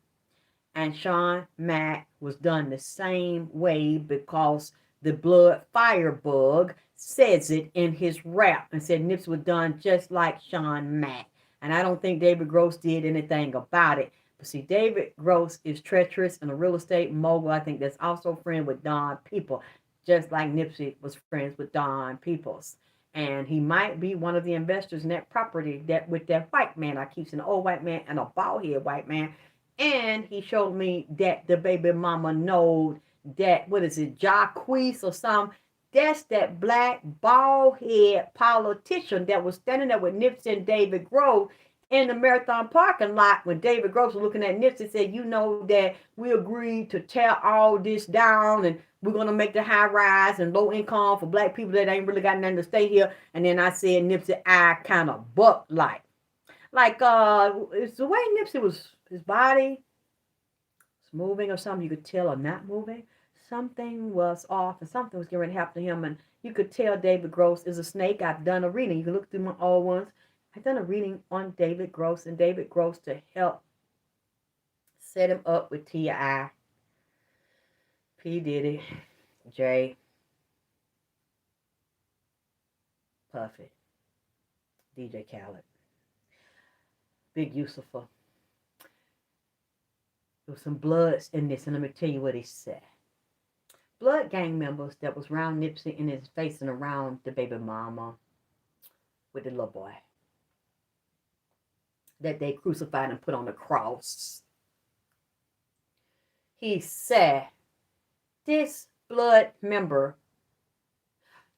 And Sean Mack was done the same way because the blood firebug says it in his rap and said Nipsey was done just like Sean Mack. And I don't think David Gross did anything about it. But see, David Gross is treacherous and a real estate mogul. I think that's also friend with Don People, just like Nipsey was friends with Don Peoples. And he might be one of the investors in that property that with that white man. I keep saying an old white man and a bald-head white man. And he showed me that the baby mama knowed that, what is it, Jacquees or something. That's that black bald-head politician that was standing there with Nipsey and David Gross in the Marathon parking lot when David Gross was looking at Nipsey and said, you know that we agreed to tear all this down and we're going to make the high rise and low income for black people that ain't really got nothing to stay here. And then I said, Nipsey, I kind of bucked like it's the way Nipsey was, his body was moving or something, you could tell, or not moving. Something was off and something was getting ready to happen to him. And you could tell David Gross is a snake. I've done a reading. You can look through my old ones. I've done a reading on David Gross and David Gross to help set him up with T.I., P. Diddy, Jay, Puffy, DJ Khaled, Big Yusufa. There was some bloods in this, and let me tell you what he said. Blood gang members that was around Nipsey and his face and around the baby mama with the little boy that they crucified and put on the cross. He said, this blood member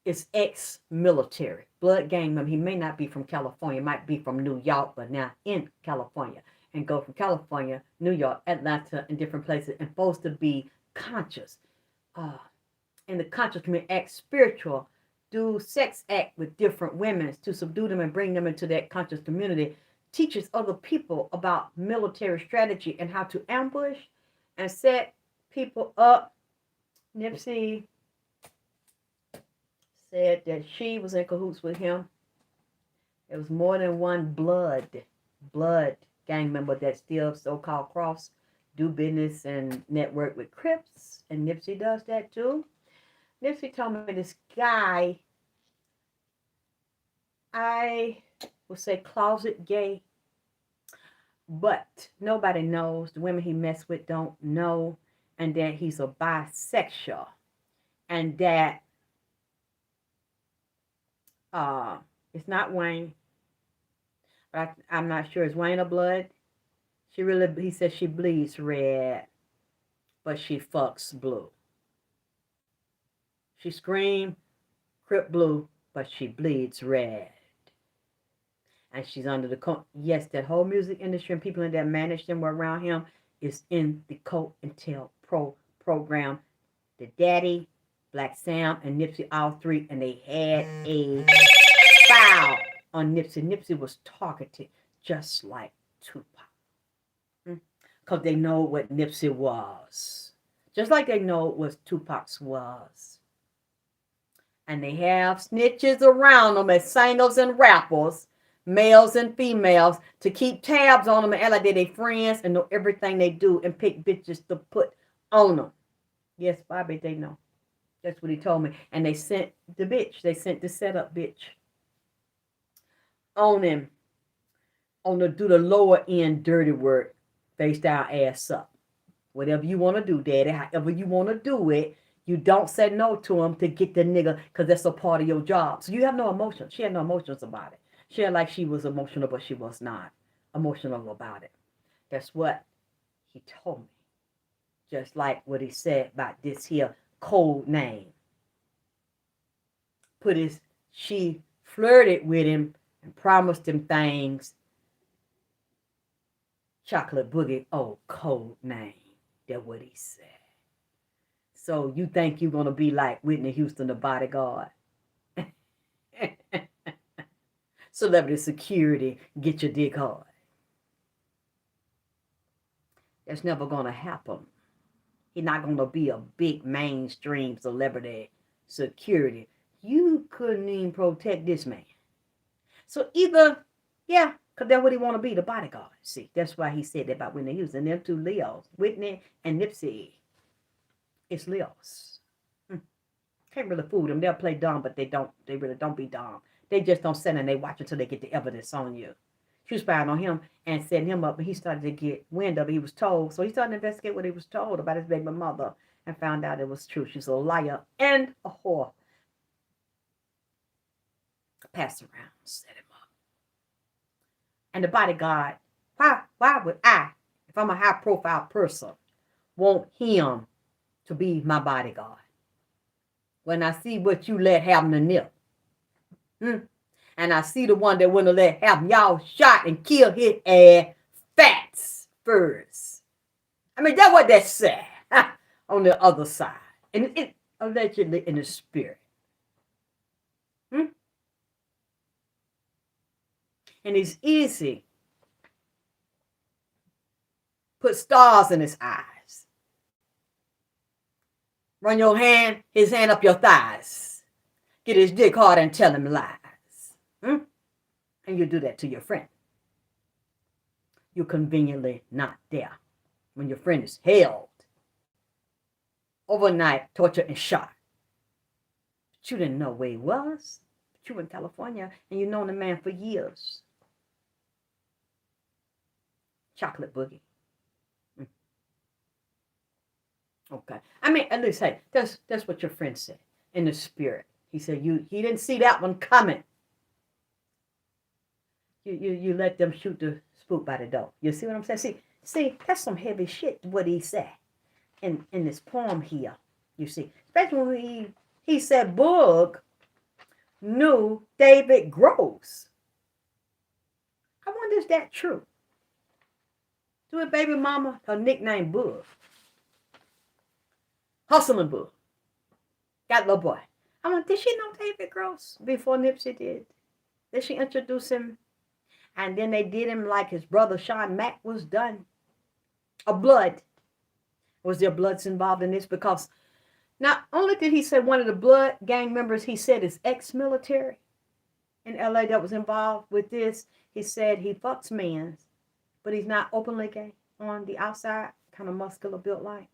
is ex-military. Blood gang member. He may not be from California. Might be from New York, but now in California. And go from California, New York, Atlanta, and different places. And supposed to be conscious. In the conscious community, act spiritual. Do sex act with different women to subdue them and bring them into that conscious community. Teaches other people about military strategy and how to ambush and set people up. Nipsey said that she was in cahoots with him. There was more than one blood gang member that still so-called cross do business and network with Crips, and Nipsey does that too. Nipsey told me this guy, I would say closet gay, but nobody knows. The women he messed with don't know, and that he's a bisexual, and that it's not Wayne, but I'm not sure. It's Wayne or Blood. He says she bleeds red, but she fucks blue. She scream, Crip blue, but she bleeds red. And she's under the yes, that whole music industry and people in that manage them were around him is in the Coke and Tell program. The Daddy, Black Sam, and Nipsey, all three, and they had a foul on Nipsey. Nipsey was targeted just like Tupac. Because they know what Nipsey was. Just like they know what Tupac's was. And they have snitches around them as singers and rappers, males and females, to keep tabs on them and act like they're their friends and know everything they do and pick bitches to put on them. Yes, Bobby, they know. That's what he told me. And they sent the bitch. They sent the setup bitch on him. Do the lower end dirty work. Face down, ass up. Whatever you want to do, daddy, however you want to do it, you don't say no to him to get the nigga, because that's a part of your job. So you have no emotions. She had no emotions about it. She had like she was emotional, but she was not emotional about it. That's what he told me. Just like what he said about this here code name. She flirted with him and promised him things. Chocolate Boogie, oh, code name. That's what he said. So you think you're going to be like Whitney Houston, the bodyguard? Celebrity security, get your dick hard. That's never going to happen. He's not going to be a big mainstream celebrity security. You couldn't even protect this man. So either, yeah, because that's what he want to be, the bodyguard. See, that's why he said that about Whitney Houston. Them two Leos, Whitney and Nipsey. It's Leos. Can't really fool them. They'll play dumb, but they really don't be dumb. They just don't sit and they watch until they get the evidence on you. She was spying on him and setting him up, but he started to get wind of it. He was told. So he started to investigate what he was told about his baby mother and found out it was true. She's a liar and a whore. Pass around, set him up. And the bodyguard, why would I, if I'm a high profile person, want him to be my bodyguard? When I see what you let happen to Nip. And I see the one that wouldn't let happen. Y'all shot and killed his ass fats first. I mean, that's what that said on the other side. And it allegedly in the spirit. And it's easy. Put stars in his eyes. Run his hand up your thighs. Get his dick hard and tell him lies. And you do that to your friend. You're conveniently not there when your friend is held overnight, tortured, and shot. But you didn't know where he was. But you were in California and you've known the man for years. Chocolate Boogie. Okay. I mean, at least, hey, that's what your friend said in the spirit. He said he didn't see that one coming. You let them shoot the spook by the door. You see what I'm saying? See, that's some heavy shit, what he said in this poem here. You see, especially when he said Boog knew David Gross. I wonder is that true? To a baby mama, her nickname Boog. Hustling Boog. Got little boy. I wonder, did she know David Gross before Nipsey did? Did she introduce him? And then they did him like his brother Sean Mack was done. A blood. Was there bloods involved in this? Because not only did he say one of the blood gang members, he said is ex-military in LA that was involved with this. He said he fucks men, but he's not openly gay on the outside. kind of muscular built like.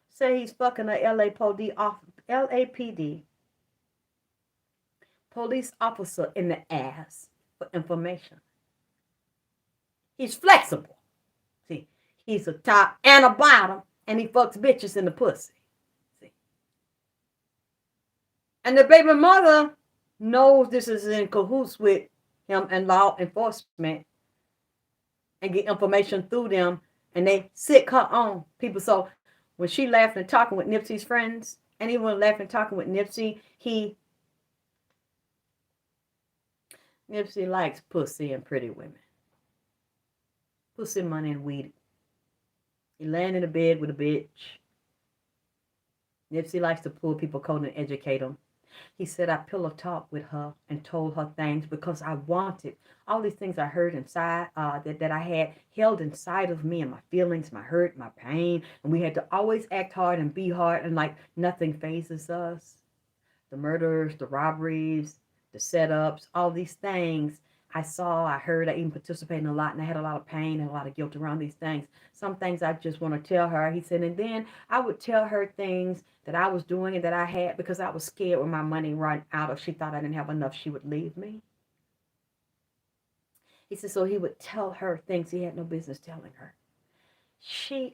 Say he's fucking a LAPD police officer in the ass for information. He's flexible. See, he's a top and a bottom, and he fucks bitches in the pussy. See, and the baby mother knows this is in cahoots with him and law enforcement, and get information through them, and they sick her on people. So when she laughing and talking with Nipsey's friends, and even laughing and talking with Nipsey, Nipsey likes pussy and pretty women. Pussy, money, and weed. He laying in the bed with a bitch. Nipsey likes to pull people cold and educate them. He said, I pillow talked with her and told her things because I wanted all these things I heard inside, that I had held inside of me, and my feelings, my hurt, my pain. And we had to always act hard and be hard, and like nothing phases us. The murders, the robberies, the setups, all these things I saw, I heard, I even participated in a lot, and I had a lot of pain and a lot of guilt around these things. Some things I just want to tell her. He said, and then I would tell her things that I was doing and that I had because I was scared when my money ran out, or she thought I didn't have enough, she would leave me. He said, so he would tell her things he had no business telling her.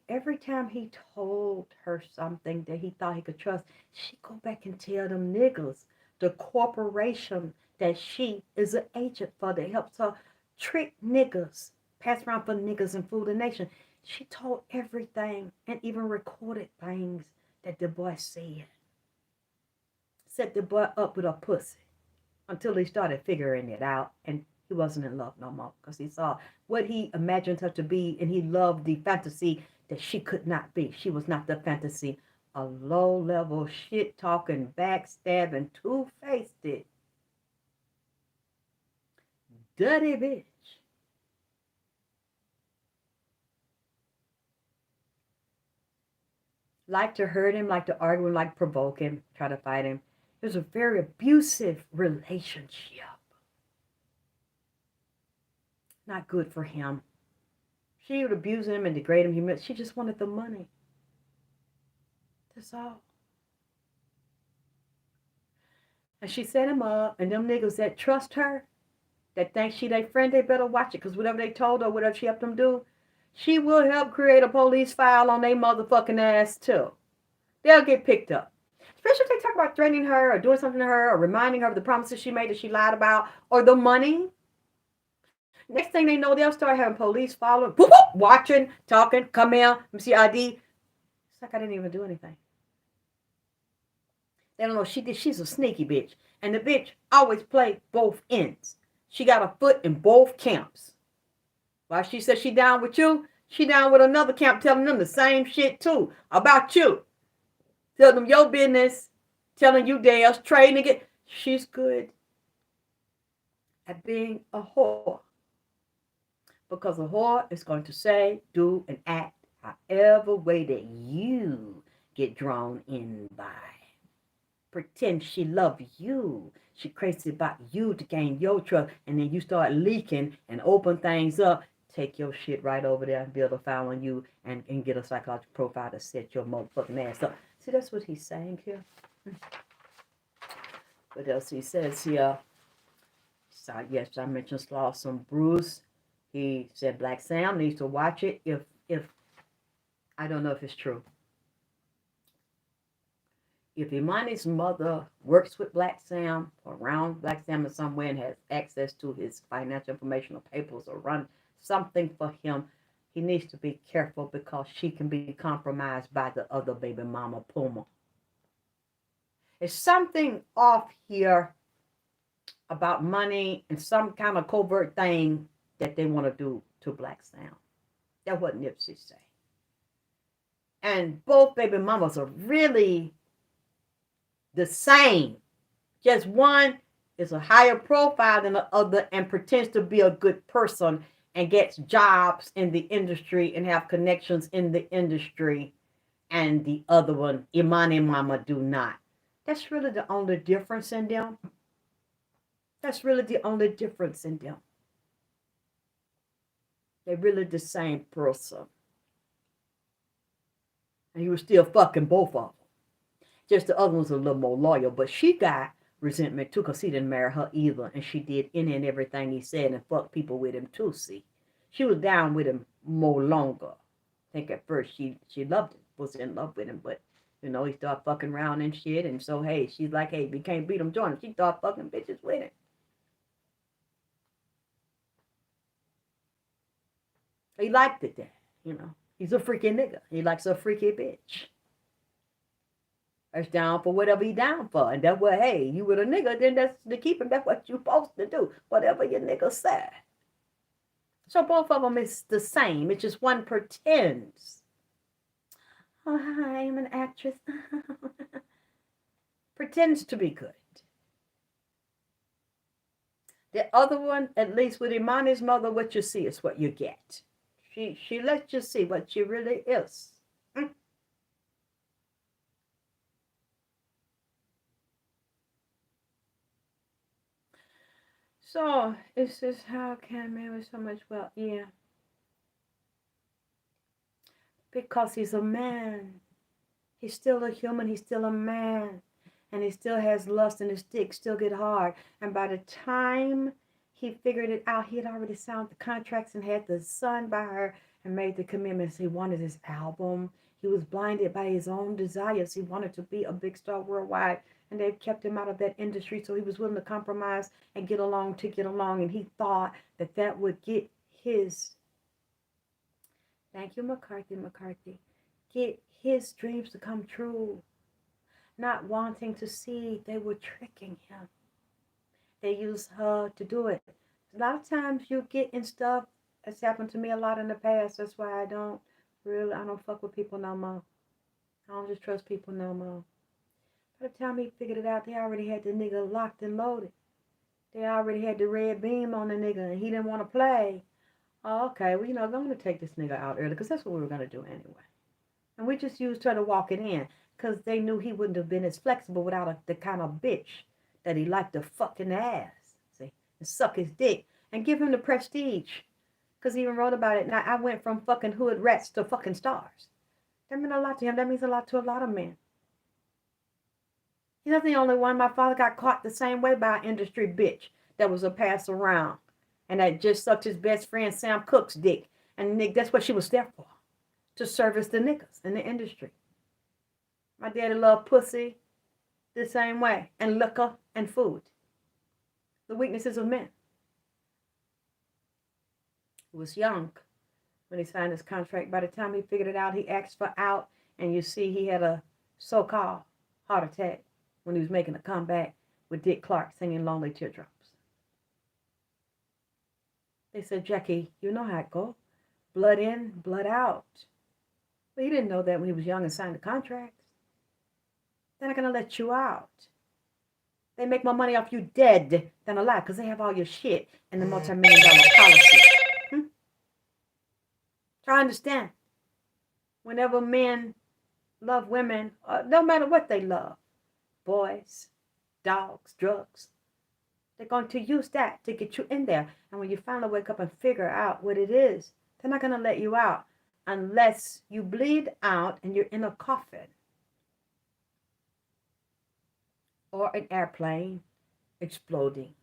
Every time he told her something that he thought he could trust, she'd go back and tell them niggas, the corporation that she is an agent for, that helps her trick niggas, pass around for niggas and fool the nation. She told everything and even recorded things that the boy said. Set the boy up with a pussy until he started figuring it out, and he wasn't in love no more because he saw what he imagined her to be, and he loved the fantasy that she could not be. She was not the fantasy. A low-level, shit-talking, backstabbing, two-faced, dirty bitch. Like to hurt him, like to argue him, like provoke him, try to fight him. It was a very abusive relationship. Not good for him. She would abuse him and degrade him. She just wanted the money. That's all. And she set him up, and them niggas that trust her, that think she their friend, they better watch it, because whatever they told her, whatever she helped them do, she will help create a police file on their motherfucking ass too. They'll get picked up. Especially if they talk about threatening her or doing something to her or reminding her of the promises she made that she lied about or the money. Next thing they know, they'll start having police following, whoop, whoop, watching, talking, come here, let me see ID. It's like I didn't even do anything. They don't know she's a sneaky bitch. And the bitch always play both ends. She got a foot in both camps. While she says she down with you, she down with another camp telling them the same shit too about you. Tell them your business, telling you theirs, trading it. She's good at being a whore. Because a whore is going to say, do, and act however way that you get drawn in by. Pretend she love you. She crazy about you to gain your trust. And then you start leaking and open things up. Take your shit right over there and build a file on you and get a psychological profile to set your motherfucking ass up. See, that's what he's saying here. What else he says here? So, yes, I mentioned Slawson Bruce. He said Black Sam needs to watch it if I don't know if it's true. If Imani's mother works with Black Sam or around Black Sam in some way and has access to his financial information or papers or run something for him, he needs to be careful because she can be compromised by the other baby mama, Puma. There's something off here about money and some kind of covert thing that they want to do to Black Sam. That's what Nipsey say. And both baby mamas are really the same. Just one is a higher profile than the other and pretends to be a good person and gets jobs in the industry and have connections in the industry. And the other one, Imani mama, do not. That's really the only difference in them. That's really the only difference in them. They're really the same person. And he was still fucking both of them. Just the other one's a little more loyal, but she got resentment too because he didn't marry her either. And she did any and everything he said and fucked people with him too, see. She was down with him more longer. I think at first she loved him, was in love with him, but you know, he started fucking around and shit. And so, hey, she's like, hey, if you can't beat him, join him. She started fucking bitches with him. He liked it that, you know. He's a freaky nigga. He likes a freaky bitch. That's down for whatever he down for. And that's what, hey, you with a nigga, then that's to keep him. That's what you supposed to do. Whatever your nigga said. So both of them is the same. It's just one pretends. Oh, hi, I'm an actress. Pretends to be good. The other one, at least with Imani's mother, what you see is what you get. She lets you see what she really is. So, it's just how can a man with so much wealth? Yeah. Because he's a man. He's still a human. He's still a man. And he still has lust and his dick still get hard. And by the time he figured it out, he had already signed the contracts and had the son by her and made the commitments. He wanted his album. He was blinded by his own desires. He wanted to be a big star worldwide. And they kept him out of that industry, so he was willing to compromise and get along to get along. And he thought that that would get his, thank you, McCarthy, get his dreams to come true. Not wanting to see, they were tricking him. They used her to do it. A lot of times you get in stuff, it's happened to me a lot in the past. That's why I don't fuck with people no more. I don't just trust people no more. By the time he figured it out, they already had the nigga locked and loaded. They already had the red beam on the nigga, and he didn't want to play. Oh, okay, well, I'm going to take this nigga out early, because that's what we were going to do anyway. And we just used her to walk it in, because they knew he wouldn't have been as flexible without the kind of bitch that he liked to fuck in the ass, see, and suck his dick, and give him the prestige. Because he even wrote about it. Now, I went from fucking hood rats to fucking stars. That meant a lot to him. That means a lot to a lot of men. He's not the only one. My father got caught the same way by an industry bitch that was a pass around. And that just sucked his best friend Sam Cooke's dick. And that's what she was there for. To service the niggas in the industry. My daddy loved pussy the same way. And liquor and food. The weaknesses of men. He was young when he signed his contract. By the time he figured it out, he asked for out. And you see he had a so-called heart attack when he was making a comeback with Dick Clark singing Lonely Teardrops. They said, Jackie, you know how it go. Blood in, blood out. But he didn't know that when he was young and signed the contracts. They're not going to let you out. They make more money off you dead than alive because they have all your shit and the multi-million-dollar policy. Try to understand. Whenever men love women, no matter what they love, boys, dogs, drugs, they're going to use that to get you in there. And when you finally wake up and figure out what it is, they're not going to let you out unless you bleed out and you're in a coffin or an airplane exploding,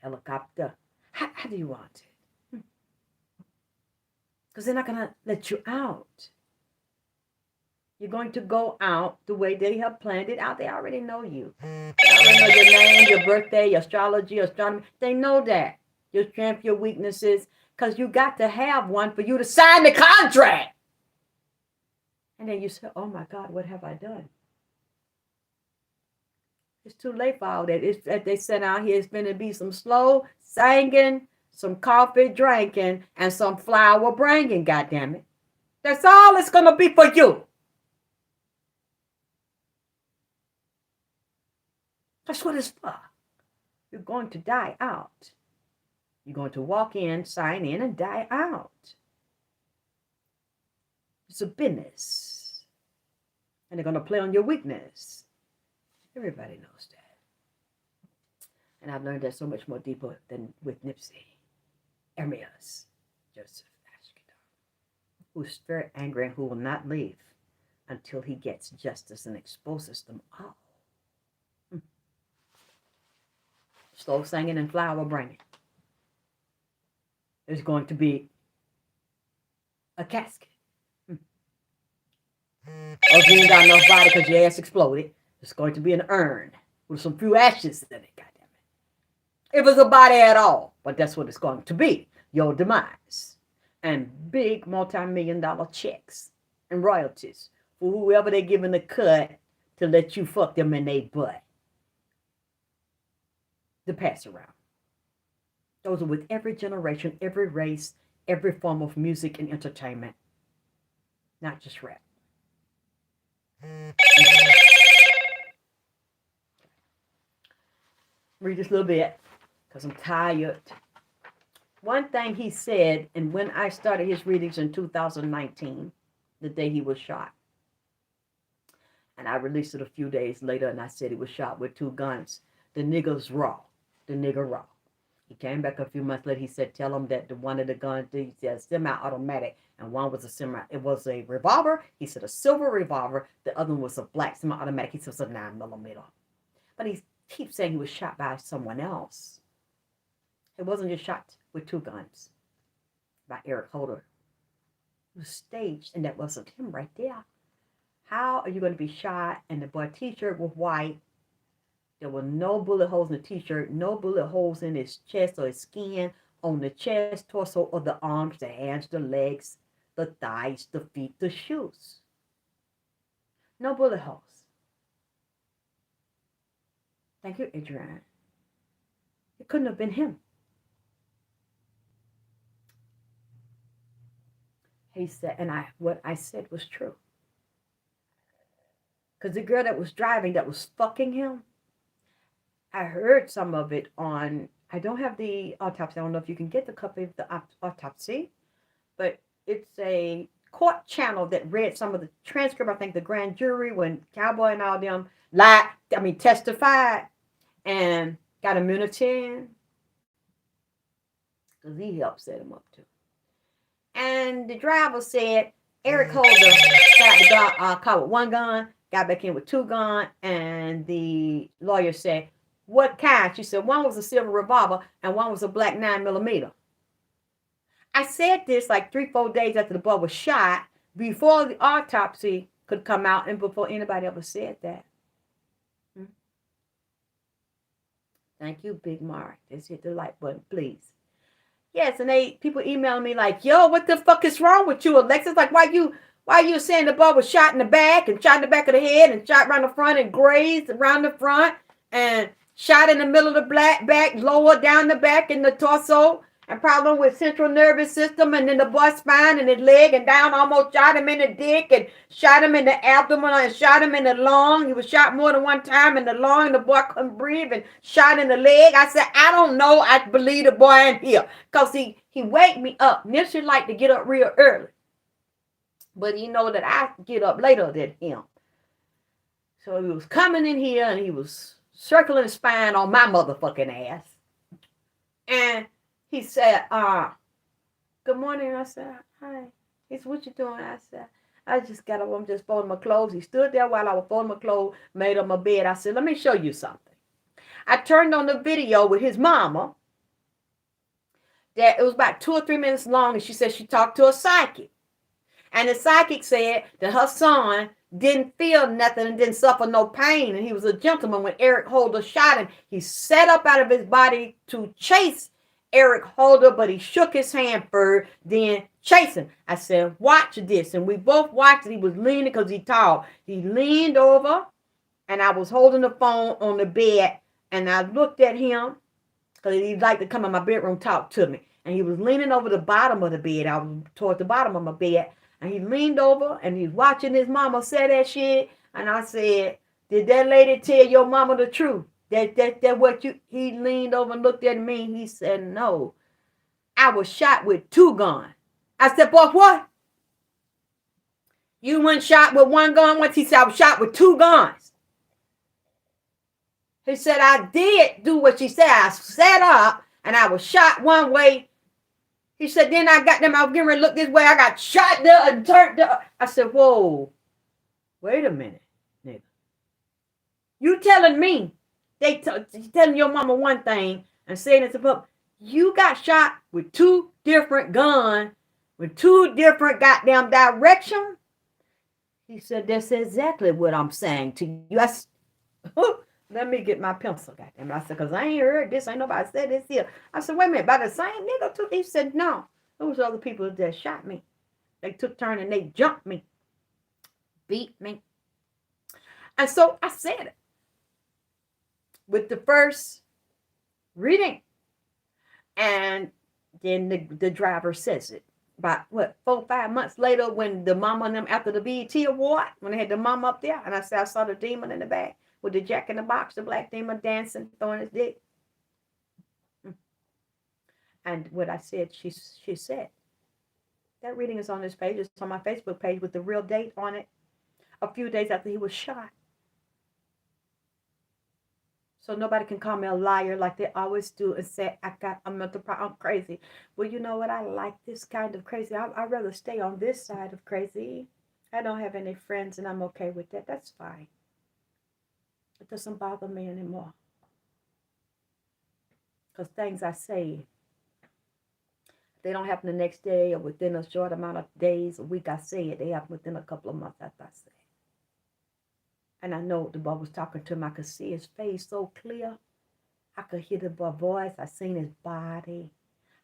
helicopter. How do you want it? Because they're not going to let you out. You're going to go out the way they have planned it out. They already know you. They already know your name, your birthday, your astrology, your astronomy. They know that. Your strength, your weaknesses. Because you got to have one for you to sign the contract. And then you say, oh my God, what have I done? It's too late for all that. It's that they said out here it's going to be some slow singing, some coffee drinking, and some flower bringing, goddammit. That's all it's going to be for you. That's what it's for. You're going to die out. You're going to walk in, sign in, and die out. It's a business. And they're going to play on your weakness. Everybody knows that. And I've learned that so much more deeper than with Nipsey. Joseph, who's very angry and who will not leave. until he gets justice and exposes them all. Slow singing and flower bringing. There's going to be a casket. Oh, you ain't got enough body because your ass exploded. There's going to be an urn with some few ashes in it, goddamn it. If it's a body at all, but that's what it's going to be. Your demise. And big multi-million-dollar checks and royalties for whoever they're giving the cut to let you fuck them in their butt. The pass around. Those are with every generation, every race, every form of music and entertainment. Not just rap. Read this a little bit because I'm tired. One thing he said, and when I started his readings in 2019, the day he was shot, and I released it a few days later, and I said he was shot with 2 guns. The nigger's raw. The nigger raw. He came back a few months later. He said, tell him that one of the guns, he said, semi-automatic, and one was it was a revolver. He said a silver revolver. The other one was a black semi-automatic. He said it was a 9mm. But he keeps saying he was shot by someone else. It wasn't just shot with 2 guns by Eric Holder. It was staged, and that wasn't him right there. How are you going to be shot? And the boy t-shirt was white. There were no bullet holes in the t-shirt, no bullet holes in his chest or his skin, on the chest, torso, or the arms, the hands, the legs, the thighs, the feet, the shoes. No bullet holes. Thank you, Adrian. It couldn't have been him. He said, and what I said was true. Because the girl that was driving, that was fucking him, I heard some of it on, I don't have the autopsy. I don't know if you can get the copy of the autopsy, but it's a court channel that read some of the transcript. I think the grand jury, when Cowboy and all them testified and got immunity because he helped set him up too. And the driver said Eric Holder got caught with 1 gun, got back in with 2 guns, and the lawyer said, what kind? She said, 1 was a silver revolver and 1 was a black 9mm. I said this like 3-4 days after the boy was shot, before the autopsy could come out and before anybody ever said that. Thank you, Big Mark. Just hit the like button, please. Yes, and people emailing me like, yo, what the fuck is wrong with you, Alexyss? Like, why you saying the boy was shot in the back and shot in the back of the head and shot around the front and grazed around the front and shot in the middle of the back, lower down the back in the torso, and problem with central nervous system, and then the boy's spine and his leg, and down almost shot him in the dick, and shot him in the abdomen, and shot him in the lung. He was shot more than 1 time in the lung, and the boy couldn't breathe, and shot in the leg. I said, I don't know. I believe the boy in here, because he waked me up. Nipsey liked to get up real early, but he know that I get up later than him. So he was coming in here, and he was circling his spine on my motherfucking ass. And he said, good morning. I said, hi. He said, what you doing? I said, I just got up. I'm just folding my clothes. He stood there while I was folding my clothes, made up my bed. I said, let me show you something. I turned on the video with his mama. That it was about 2 or 3 minutes long. And she said she talked to a psychic. And the psychic said that her son didn't feel nothing and didn't suffer no pain. And he was a gentleman. When Eric Holder shot him, he set up out of his body to chase Eric Holder, but he shook his hand first, then chased him. I said, watch this. And we both watched it. He was leaning because he tall. He leaned over, and I was holding the phone on the bed, and I looked at him because he'd like to come in my bedroom, talk to me. And he was leaning over the bottom of the bed. I was toward the bottom of my bed. And he leaned over and he's watching his mama say that shit. And I said, did that lady tell your mama the truth? That what you, he leaned over and looked at me. He said, no, I was shot with 2 guns. I said, boy, what? You weren't shot with 1 gun once? He said, I was shot with 2 guns. He said, I did do what she said. I sat up and I was shot one way. He said, then I got them, I was getting ready to look this way. I got shot there and turned there. I said, whoa. Wait a minute, nigga. You telling me telling your mama one thing and saying it's a pup. You got shot with 2 different guns with 2 different goddamn directions. He said, that's exactly what I'm saying to you. Let me get my pencil, goddamn. I said, because I ain't heard this. Ain't nobody said this here. I said, wait a minute, by the same nigga too? He said, no. Those other people that shot me. They took turn and they jumped me, beat me. And so I said it with the first reading. And then the driver says it. About 4 or 5 months later, when the mama and them after the BET award, when they had the mama up there, and I said I saw the demon in the back with the jack in the box, the black demon dancing, throwing his dick. And what I said, she said, that reading is on this page. It's on my Facebook page with the real date on it. A few days after he was shot. So nobody can call me a liar like they always do and say, I'm crazy. Well, you know what? I like this kind of crazy. I'd rather stay on this side of crazy. I don't have any friends and I'm okay with that. That's fine. It doesn't bother me anymore. Because things I say, they don't happen the next day or within a short amount of days, a week I say it. They happen within a couple of months after I say it. And I know the boy was talking to him. I could see his face so clear. I could hear the boy's voice. I seen his body.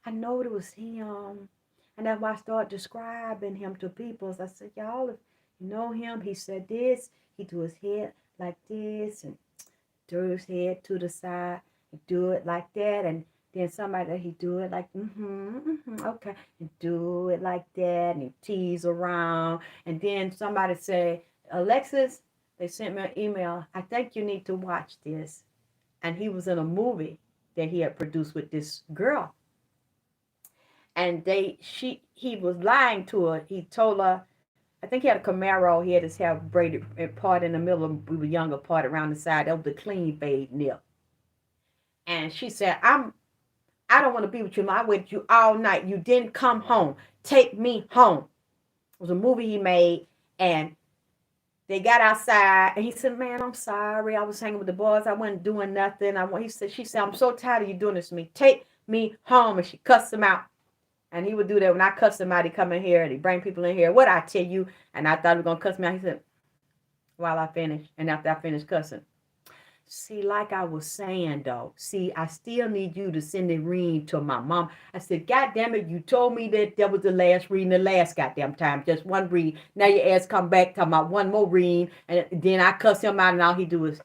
I know it was him. And that's why I started describing him to people. So I said, y'all, if you know him, he said this. He do his head like this and threw his head to the side. He do it like that. And then somebody, he do it like, okay. And do it like that. And he tease around. And then somebody say, Alexyss, they sent me an email. I think you need to watch this. And he was in a movie that he had produced with this girl. And he was lying to her. He told her, I think he had a Camaro. He had his hair braided part in the middle, of the younger part around the side. That was the clean fade nip. And she said, I don't want to be with you. I waited you all night. You didn't come home. Take me home. It was a movie he made. And they got outside, and he said, man, I'm sorry. I was hanging with the boys. I wasn't doing nothing. She said, I'm so tired of you doing this to me. Take me home. And she cussed him out. And he would do that. When I cuss him out, he come in here, and he bring people in here. What I tell you? And I thought he was going to cuss me out. He said, while I finished, and after I finished cussing. See, like I was saying, though. See, I still need you to send the reading to my mom. I said, God damn it, you told me that was the last reading, the last goddamn time. Just one read. Now your ass come back talking about one more reading. And then I cuss him out, and all he do is,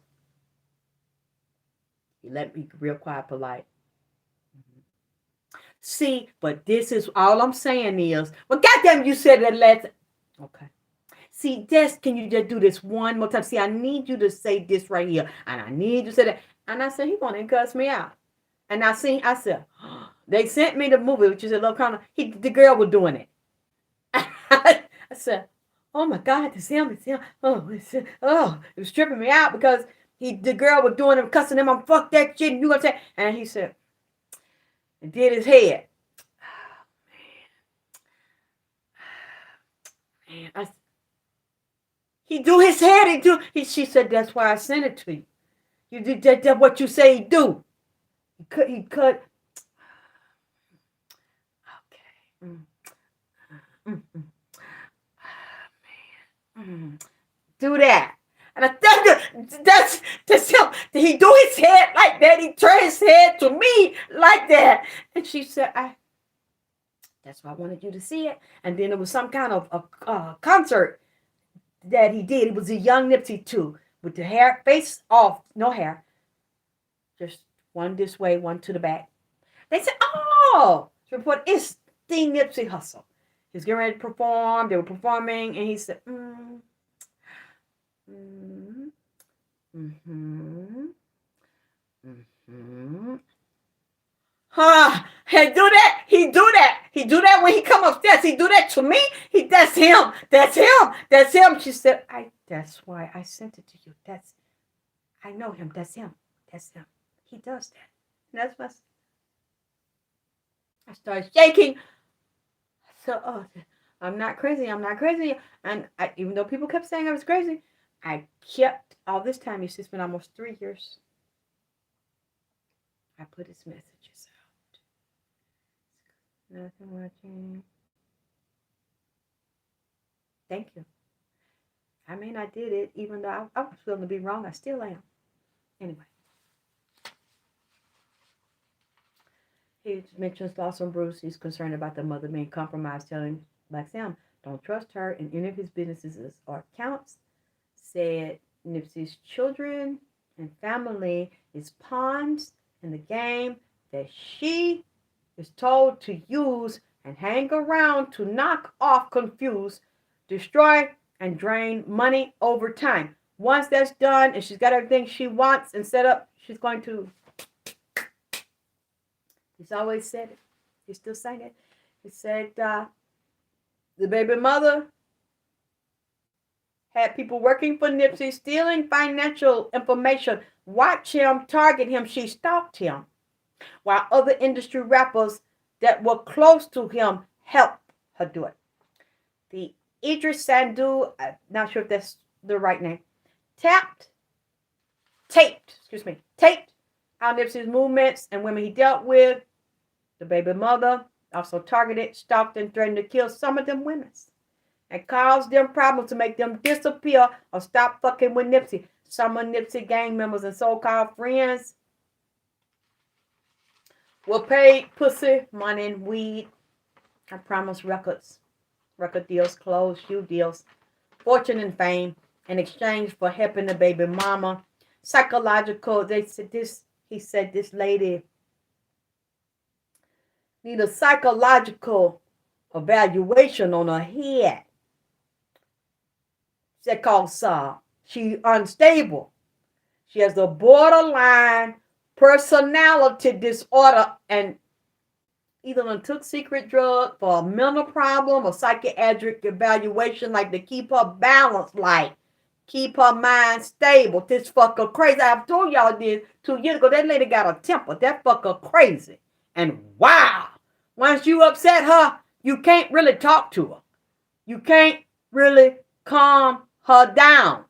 he let me real quiet, polite. See, but this is, all I'm saying is, well, goddamn, you said that last. Okay. See, can you just do this one more time? See, I need you to say this right here. And I need you to say that. And I said, he want to cuss me out. And I said, they sent me the movie, which is a little kind of, the girl was doing it. I said, oh my God, it's him. Oh, it was tripping me out because the girl was doing it, cussing him. I'm fuck that shit. And you gonna say, and he said, and did his head. Man, he do his head. She said, that's why I sent it to you. You did that what you say he do. He cut. Okay. Do that. And I think that's him. He do his head like that. He turn his head to me like that. And she said, that's why I wanted you to see it. And then it was some kind of concert that he did. It was a young Nipsey too, with the hair, face off, no hair, just one this way, one to the back. They said, "Oh, report it's the Nipsey Hussle. He's getting ready to perform. They were performing, and he said, He do that. He do that. He do that when he come upstairs. He do that to me. That's him. That's him. That's him. She said, that's why I sent it to you. I know him. That's him. That's him. He does that. And that's what I started shaking. So, I'm not crazy. I'm not crazy. And even though people kept saying I was crazy, I kept, all this time, it's been almost 3 years, I put his messages out. Nothing watching. Thank you. I mean, I did it, even though I was feeling to be wrong. I still am. Anyway. He mentions loss on Bruce. He's concerned about the mother being compromised, telling Black Sam, don't trust her in any of his businesses or accounts. Said Nipsey's children and family is pawns in the game that she is told to use and hang around to knock off, confuse, destroy, and drain money over time. Once that's done and she's got everything she wants and set up, she's going to. He's always said it. He's still saying it. He said the baby mother had people working for Nipsey, stealing financial information. Watch him, target him. She stalked him. While other industry rappers that were close to him helped her do it. The Idris Sandu, I'm not sure if that's the right name, taped out Nipsey's movements and women he dealt with. The baby mother also targeted, stalked, and threatened to kill some of them women and caused them problems to make them disappear or stop fucking with Nipsey. Some of Nipsey gang members and so-called friends were paid pussy, money, and weed. I promised record deals, clothes, shoe deals, fortune and fame in exchange for helping the baby mama. Psychological, he said this lady need a psychological evaluation on her head. That calls she unstable. She has a borderline personality disorder and either took secret drug for a mental problem or psychiatric evaluation, like to keep her balanced, like keep her mind stable. This fucker crazy. I've told y'all this 2 years ago. That lady got a temper. That fucker crazy. And wow, once you upset her, you can't really talk to her. You can't really calm her down.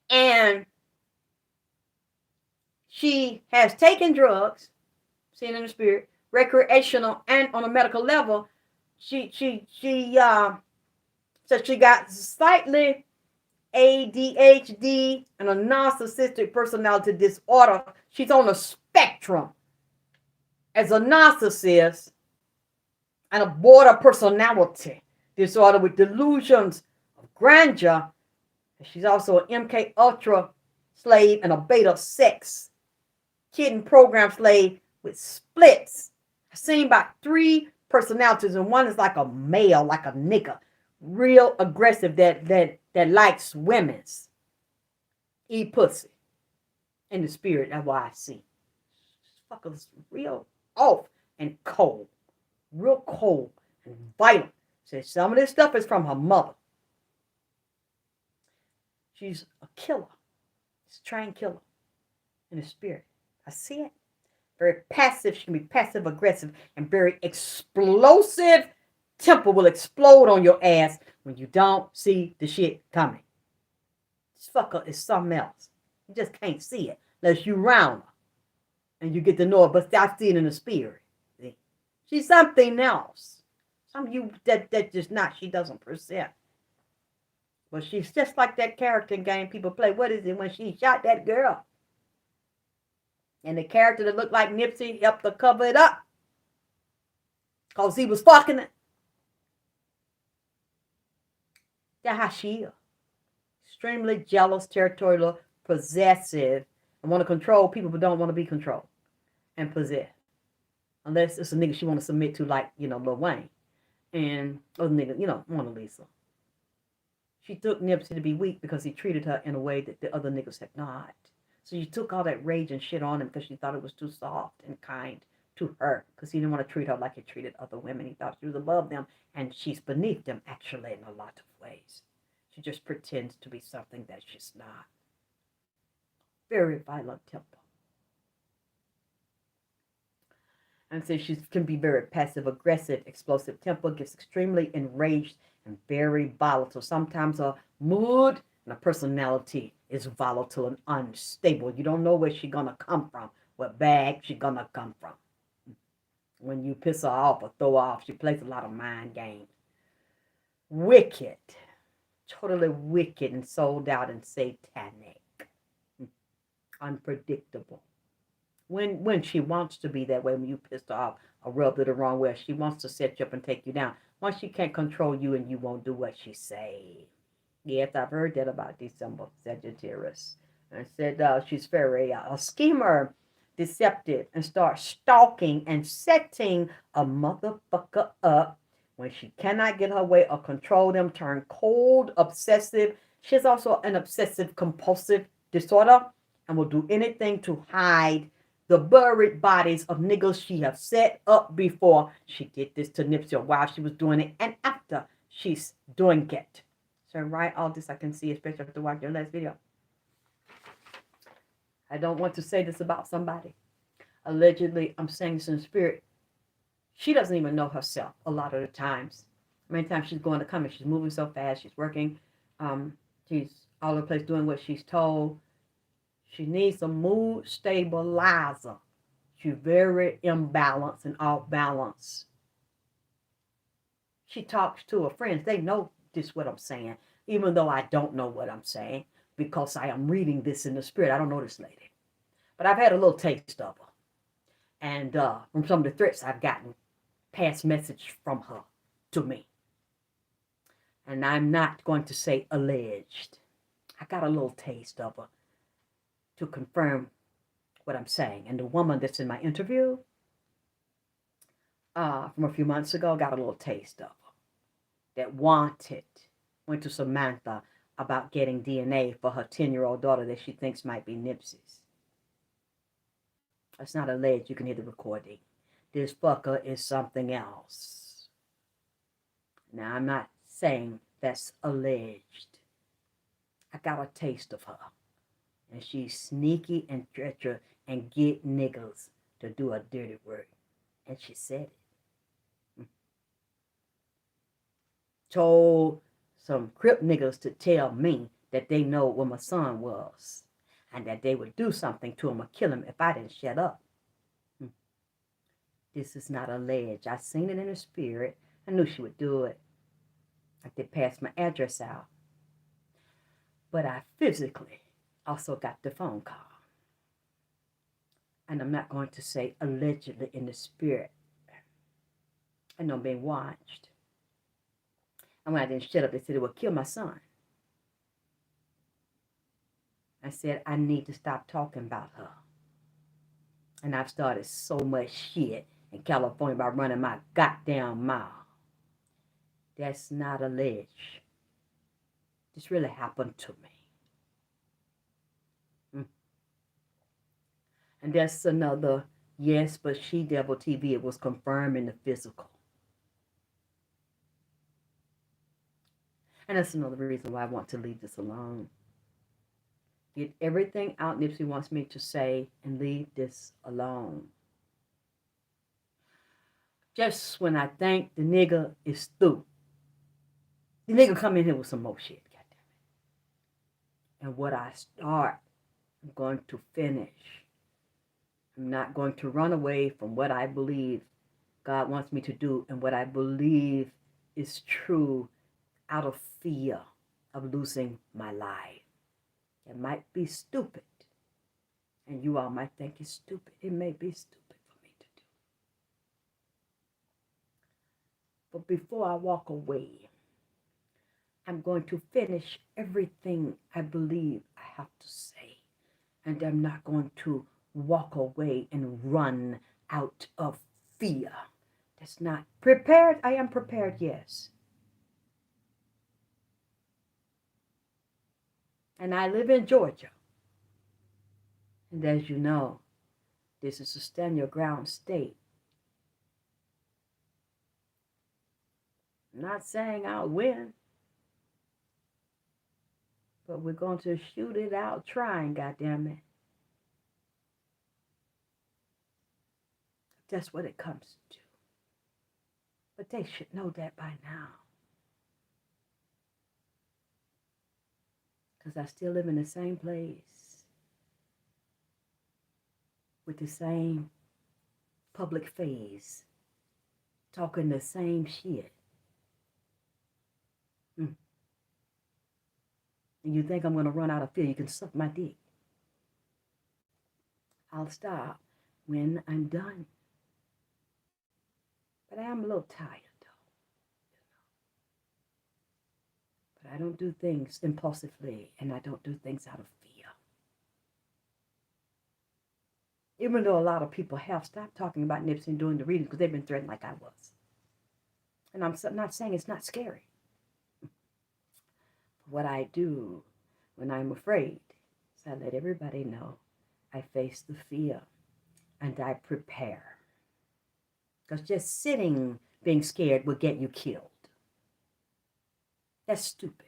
And she has taken drugs, seen in the spirit, recreational and on a medical level. She said she got slightly ADHD and a narcissistic personality disorder. She's on a spectrum as a narcissist and a border personality disorder with delusions of grandeur. She's also an MK Ultra slave and a beta sex kitten program slave with splits. I've seen about 3 personalities, and one is like a male, like a nigga, real aggressive that likes women's. Eat pussy in the spirit. That's why I see. This fucker's real off and cold, real cold and violent. Says some of this stuff is from her mother. She's a killer. She's a trained killer in the spirit. I see it. Very passive. She can be passive aggressive and very explosive. Temper will explode on your ass when you don't see the shit coming. This fucker is something else. You just can't see it unless you round her and you get to know it. But I see it in the spirit. See? She's something else. Some of you that just not. She doesn't present. But she's just like that character game people play. What is it when she shot that girl? And the character that looked like Nipsey helped her cover it up. Because he was fucking it. That's how she is. Extremely jealous, territorial, possessive, and want to control people but don't want to be controlled and possessed. Unless it's a nigga she want to submit to, like, Lil Wayne. And other nigga, Mona Lisa. She took Nipsey to be weak because he treated her in a way that the other niggas had not. So she took all that rage and shit on him because she thought it was too soft and kind to her. Because he didn't want to treat her like he treated other women. He thought she was above them. And she's beneath them, actually, in a lot of ways. She just pretends to be something that she's not. Very violent temper. And so she can be very passive aggressive, explosive temper, gets extremely enraged and very volatile. Sometimes her mood and her personality is volatile and unstable. You don't know where she's gonna come from, what bag she's gonna come from. When you piss her off or throw her off, she plays a lot of mind games. Wicked, totally wicked and sold out and satanic, unpredictable. When she wants to be that way, when you pissed her off or rubbed her the wrong way, she wants to set you up and take you down. Once she can't control you and you won't do what she say. Yes, I've heard that about December Sagittarius. I said she's very a schemer, deceptive, and starts stalking and setting a motherfucker up when she cannot get her way or control them, turn cold, obsessive. She has also an obsessive compulsive disorder and will do anything to hide the buried bodies of niggas she have set up before. She did this to Nipsey while she was doing it and after she's doing it. So write all this I can see, especially after watching your last video. I don't want to say this about somebody. Allegedly, I'm saying this in the spirit. She doesn't even know herself a lot of the times. Many times she's going to come and she's moving so fast. She's working. She's all over the place doing what she's told. She needs a mood stabilizer. She's very imbalanced and off balance. She talks to her friends. They know this what I'm saying, even though I don't know what I'm saying, because I am reading this in the spirit. I don't know this lady. But I've had a little taste of her. And from some of the threats I've gotten, past message from her to me. And I'm not going to say alleged. I got a little taste of her to confirm what I'm saying. And the woman that's in my interview from a few months ago got a little taste of her. That went to Samantha about getting DNA for her 10-year-old daughter that she thinks might be Nipsey's. It's not alleged. You can hear the recording. This fucker is something else. Now, I'm not saying that's alleged. I got a taste of her. And she's sneaky and treacherous and get niggas to do a dirty work. And she said it. Told some Crip niggas to tell me that they know where my son was. And that they would do something to him or kill him if I didn't shut up. This is not alleged. I seen it in the spirit. I knew she would do it. I did pass my address out. But I physically also got the phone call. And I'm not going to say allegedly in the spirit. I know I'm being watched. And when I didn't shut up, they said it would kill my son. I said, I need to stop talking about her. And I've started so much shit in California by running my goddamn mouth. That's not alleged. This really happened to me. And that's another, yes, but she devil TV. It was confirmed in the physical. And that's another reason why I want to leave this alone. Get everything out Nipsey wants me to say and leave this alone. Just when I think the nigga is through, the nigga come in here with some more shit, goddammit. And what I start, I'm going to finish. I'm not going to run away from what I believe God wants me to do and what I believe is true out of fear of losing my life. It might be stupid. And you all might think it's stupid. It may be stupid for me to do. But before I walk away, I'm going to finish everything I believe I have to say. And I'm not going to walk away and run out of fear. That's not prepared. I am prepared, yes. And I live in Georgia. And as you know, this is a stand your ground state. I'm not saying I'll win. But we're going to shoot it out trying, goddammit. That's what it comes to. But they should know that by now. Because I still live in the same place with the same public phase, talking the same shit. And you think I'm going to run out of fear? You can suck my dick. I'll stop when I'm done. But I am a little tired, though. But I don't do things impulsively, and I don't do things out of fear. Even though a lot of people have stopped talking about Nipsey and doing the readings because they've been threatened like I was. And I'm not saying it's not scary. What I do when I'm afraid is I let everybody know I face the fear and I prepare. Because just sitting being scared will get you killed. That's stupid.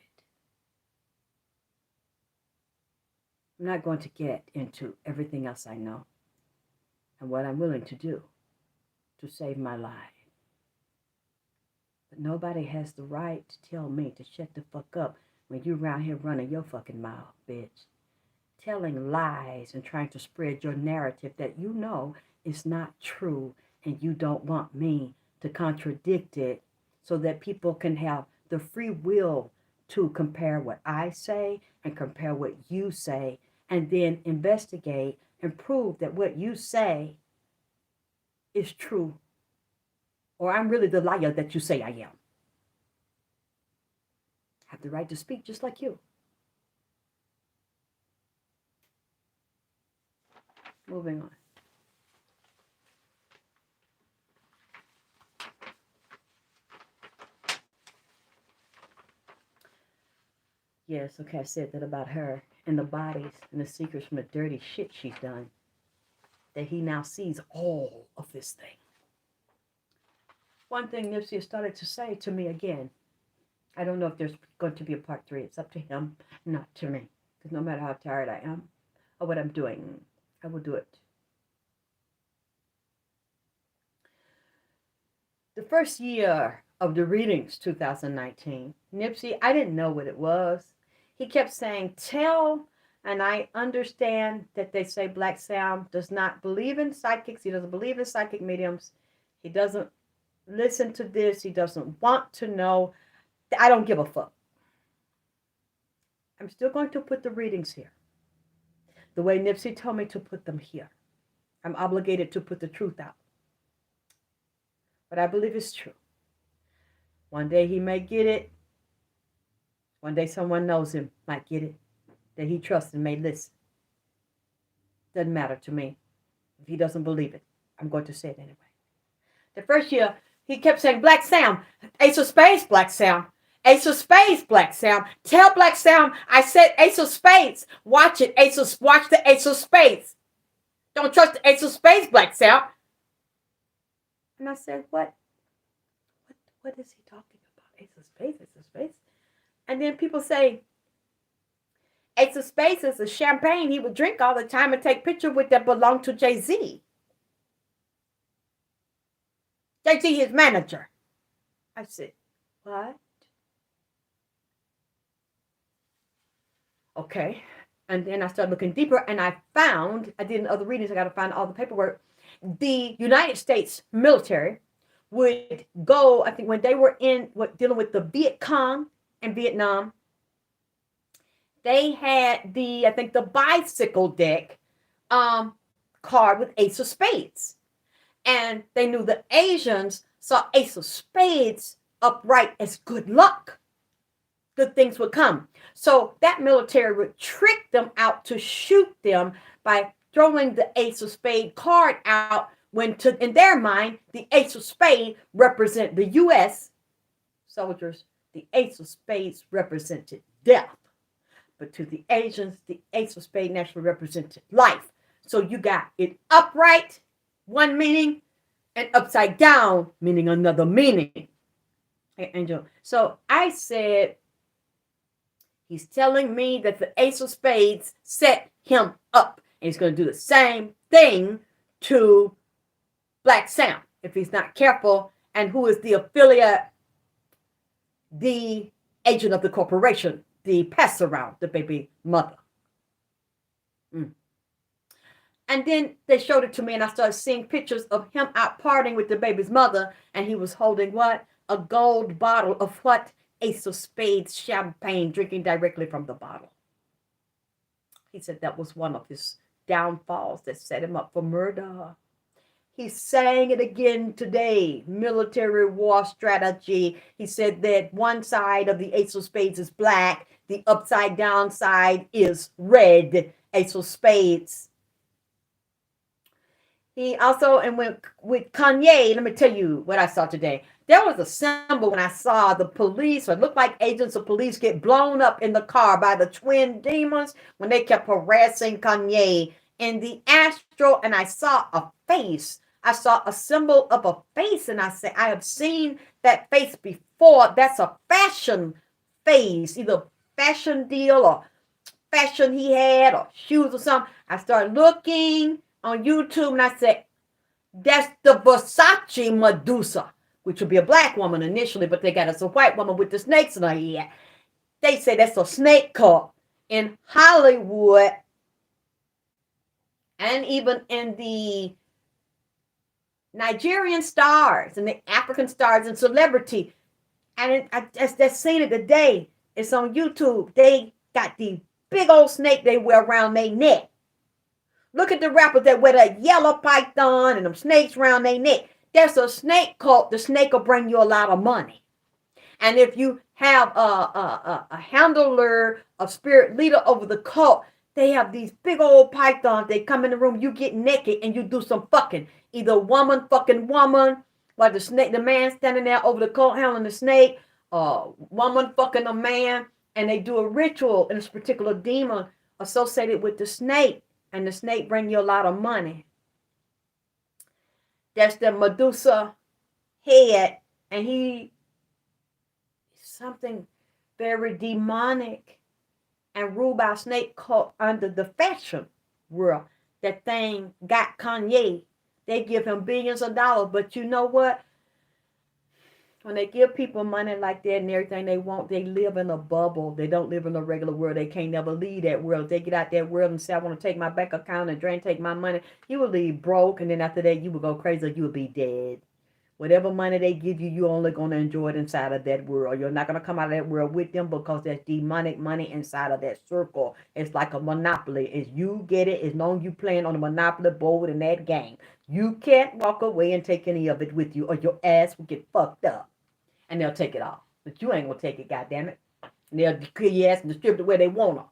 I'm not going to get into everything else I know and what I'm willing to do to save my life. But nobody has the right to tell me to shut the fuck up when you around here running your fucking mouth, bitch. Telling lies and trying to spread your narrative that you know is not true, and you don't want me to contradict it so that people can have the free will to compare what I say and compare what you say and then investigate and prove that what you say is true, or I'm really the liar that you say I am. I have the right to speak just like you. Moving on. Yes, okay, I said that about her and the bodies and the secrets from the dirty shit she's done. That he now sees all of this thing. One thing Nipsey has started to say to me again, I don't know if there's going to be a part 3. It's up to him, not to me. Because no matter how tired I am or what I'm doing, I will do it. The first year of the readings, 2019, Nipsey, I didn't know what it was. He kept saying, tell, and I understand that they say Black Sam does not believe in psychics. He doesn't believe in psychic mediums. He doesn't listen to this. He doesn't want to know. I don't give a fuck. I'm still going to put the readings here the way Nipsey told me to put them here. I'm obligated to put the truth out. But I believe it's true. One day he may get it. One day someone knows him might get it, that he trusts and may listen. Doesn't matter to me. If he doesn't believe it, I'm going to say it anyway. The first year, he kept saying, Black Sam, Ace of Spades, Black Sam. Ace of Spades, Black Sam. Tell Black Sam I said Ace of Spades. Watch it. Watch the Ace of Spades. Don't trust the Ace of Spades, Black Sam. And I said, what is he talking about? Ace of Spades, Ace of Spades. And then people say, Ace of Spades is a champagne he would drink all the time and take pictures with that belonged to Jay-Z. Jay-Z, his manager. I said, what? Okay. And then I started looking deeper, and I found, I did in other readings, I got to find all the paperwork. The United States military would go, I think when they were dealing with the Viet Cong in Vietnam, they had the bicycle deck card with Ace of Spades. And they knew the Asians saw Ace of Spades upright as good luck. Good things would come. So that military would trick them out to shoot them by throwing the Ace of Spades card out when in their mind, the Ace of Spades represent the U.S. soldiers. The Ace of Spades represented death. But to the Asians, the Ace of Spades naturally represented life. So you got it upright, one meaning, and upside down, meaning another meaning. Hey, Angel. So I said, he's telling me that the Ace of Spades set him up. And he's going to do the same thing to Black Sam if he's not careful, and who is the affiliate, the agent of the corporation, the pass around, the baby mother. Mm. And then they showed it to me, and I started seeing pictures of him out partying with the baby's mother, and he was holding what? A gold bottle of what? Ace of Spades champagne, drinking directly from the bottle. He said that was one of his downfalls that set him up for murder. He's saying it again today. Military war strategy. He said that one side of the Ace of Spades is black. The upside down side is red. Ace of Spades. He also, and with Kanye, let me tell you what I saw today. There was a symbol when I saw the police, or it looked like agents of police, get blown up in the car by the twin demons when they kept harassing Kanye in the astral, and I saw a face. I saw a symbol of a face, and I said, I have seen that face before. That's a fashion face, either fashion deal or fashion he had or shoes or something. I started looking on YouTube, and I said, that's the Versace Medusa, which would be a black woman initially, but they got us a white woman with the snakes in her head. They say that's a snake cult in Hollywood, and even in the Nigerian stars and the African stars and celebrity. And I just seen it today. It's on YouTube. They got the big old snake they wear around their neck. Look at the rappers that wear that yellow python and them snakes around their neck. There's a snake cult. The snake will bring you a lot of money. And if you have a handler, a spirit leader over the cult, they have these big old pythons. They come in the room, you get naked, and you do some fucking. Either woman fucking woman, like the man standing there over the cult handling the snake, woman fucking a man, and they do a ritual in this particular demon associated with the snake, and the snake bring you a lot of money. That's the Medusa head, and he something very demonic and ruled by a snake cult under the fashion world. That thing got Kanye. They give him billions of dollars, but you know what? When they give people money like that and everything they want, they live in a bubble. They don't live in a regular world. They can't never leave that world. If they get out that world and say, I want to take my bank account and take my money, you will leave broke, and then after that, you will go crazy, or you will be dead. Whatever money they give you, you're only going to enjoy it inside of that world. You're not going to come out of that world with them, because there's demonic money inside of that circle. It's like a monopoly. It's you get it as long as you playing on the monopoly board in that game. You can't walk away and take any of it with you, or your ass will get fucked up. And they'll take it off. But you ain't going to take it, goddammit. And they'll clear your ass and distribute it where they want them.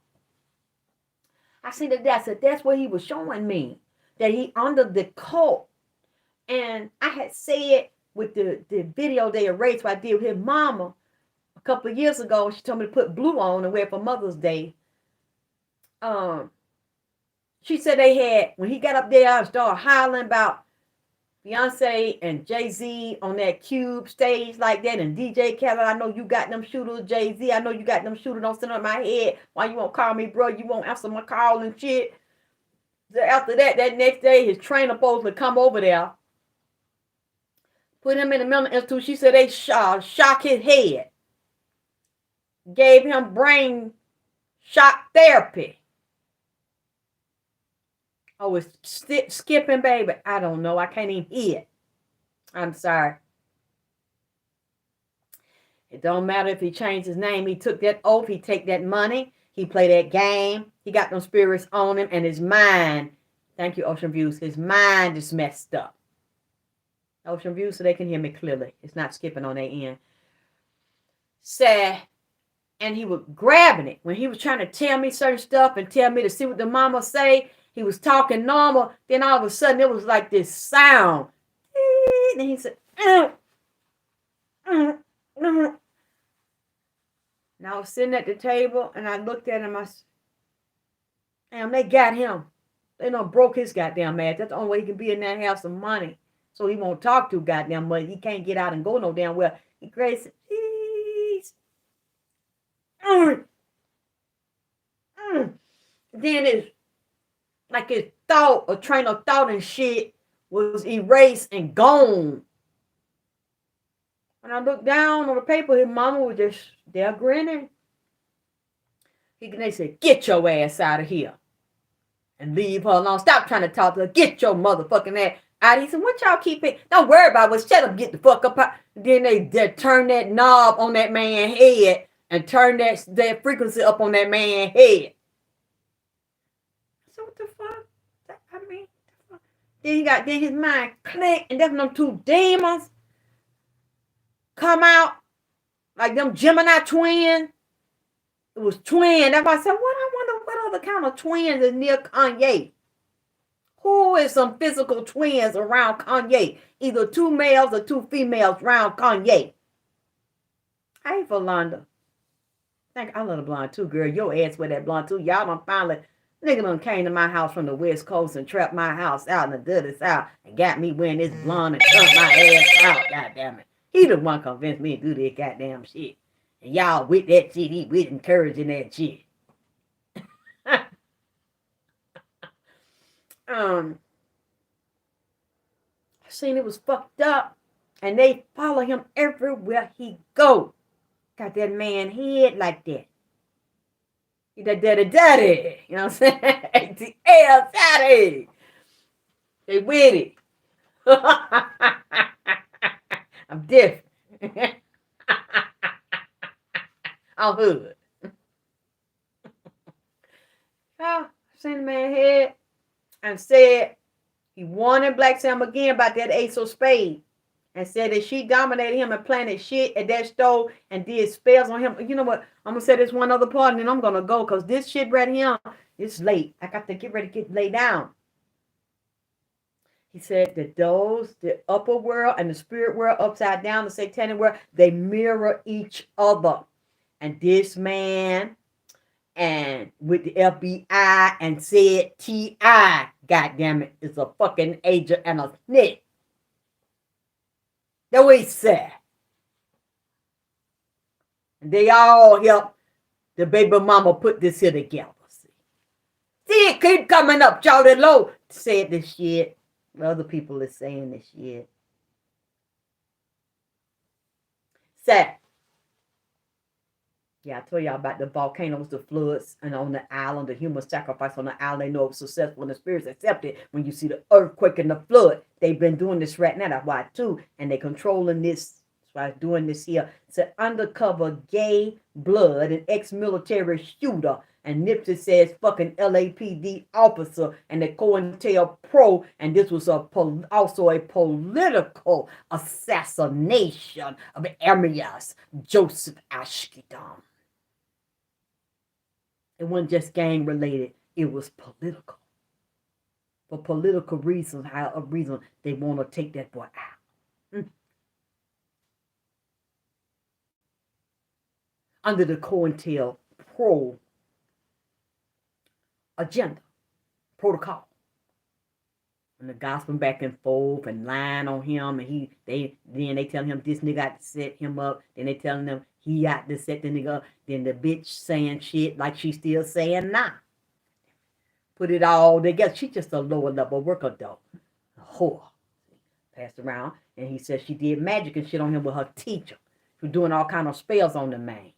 I seen that. I said, that's what he was showing me. That he under the cult. And I had said with the video they erased what I did with his mama a couple of years ago. She told me to put blue on and wear it for Mother's Day. She said they had, when he got up there and started hollering about Beyonce and Jay-Z on that Cube stage like that, and DJ Khaled, I know you got them shooters, Jay-Z, I know you got them shooters, don't sit on my head. Why you won't call me, bro? You won't answer my call and shit. So after that next day, his trainer supposed to come over there, put him in the mental institute. She said they shock his head, gave him brain shock therapy. Oh, it's skipping, baby. I don't know. I can't even hear it. I'm sorry. It don't matter if he changed his name. He took that oath. He take that money. He play that game. He got them spirits on him, and his mind. Thank you, Ocean Views. His mind is messed up. Ocean Views, so they can hear me clearly. It's not skipping on their end. Sad. And he was grabbing it when he was trying to tell me certain stuff and tell me to see what the mama say. He was talking normal. Then all of a sudden, it was like this sound. And he said, and I was sitting at the table, and I looked at him. I said, damn, they got him. They done broke his goddamn ass. That's the only way he can be in there and have some money. So he won't talk to goddamn money. He can't get out and go no damn well. He crazy. Then it's like his thought, a train of thought and shit was erased and gone. When I looked down on the paper, his mama was just there grinning. They said, get your ass out of here and leave her alone. Stop trying to talk to her. Get your motherfucking ass out. He said, what y'all keep it? Don't worry about it. Shut up, get the fuck up. Then they turn that knob on that man's head and turn that frequency up on that man's head. So what the fuck? I mean, then his mind clicked, and that's when them two demons come out like them Gemini twins. It was twin. That's why I said, I wonder what other kind of twins is near Kanye. Who is some physical twins around Kanye? Either two males or two females around Kanye. Hey, Valanda. I love the blonde too, girl. Your ass with that blonde too. Y'all done finally, nigga done came to my house from the West Coast and trapped my house out in the dirty South and got me wearing this blonde and turned my ass out. God damn it. He the one convinced me to do this goddamn shit. And y'all with that shit, he with encouraging that shit. I seen it was fucked up. And they follow him everywhere he go. Got that man head like that. He that daddy. You know what I'm saying? ATL daddy. They with it. I'm different. I'm hood. I seen the man head and said he wanted Black Sam again about that Ace of Spades. And said that she dominated him and planted shit at that stove and did spells on him. You know what? I'm going to say this one other part and then I'm going to go because this shit right here, it's late. I got to get ready to get laid down. He said that the upper world and the spirit world, upside down, the satanic world, they mirror each other. And this man and with the FBI and said T.I., goddammit, is a fucking agent and a snitch. That's what he said. And they all helped the baby mama put this here together. See, it keep coming up. Charlie Lowe said this shit. Other people are saying this shit. Sad. Yeah, I told y'all about the volcanoes, the floods, and on the island, the human sacrifice on the island. They know it was successful and the spirits accepted. When you see the earthquake and the flood, they've been doing this right now. That's why too, and they're controlling this. That's why it's doing this here. It's an undercover gay blood, an ex-military shooter, and Nipsey says fucking LAPD officer, and the COINTELPRO, and this was also a political assassination of Amias Joseph Ashkedon. It wasn't just gang related, it was political. For political reasons, they want to take that boy out. Under the COINTELPRO agenda, protocol. And the gospel back and forth and lying on him, and they tell him this nigga got to set him up. Then they telling them he got to set the nigga up. Then the bitch saying shit like she still saying nah. Put it all together. She's just a lower level worker though. A whore. Passed around, and he said she did magic and shit on him with her teacher. She was doing all kind of spells on the man.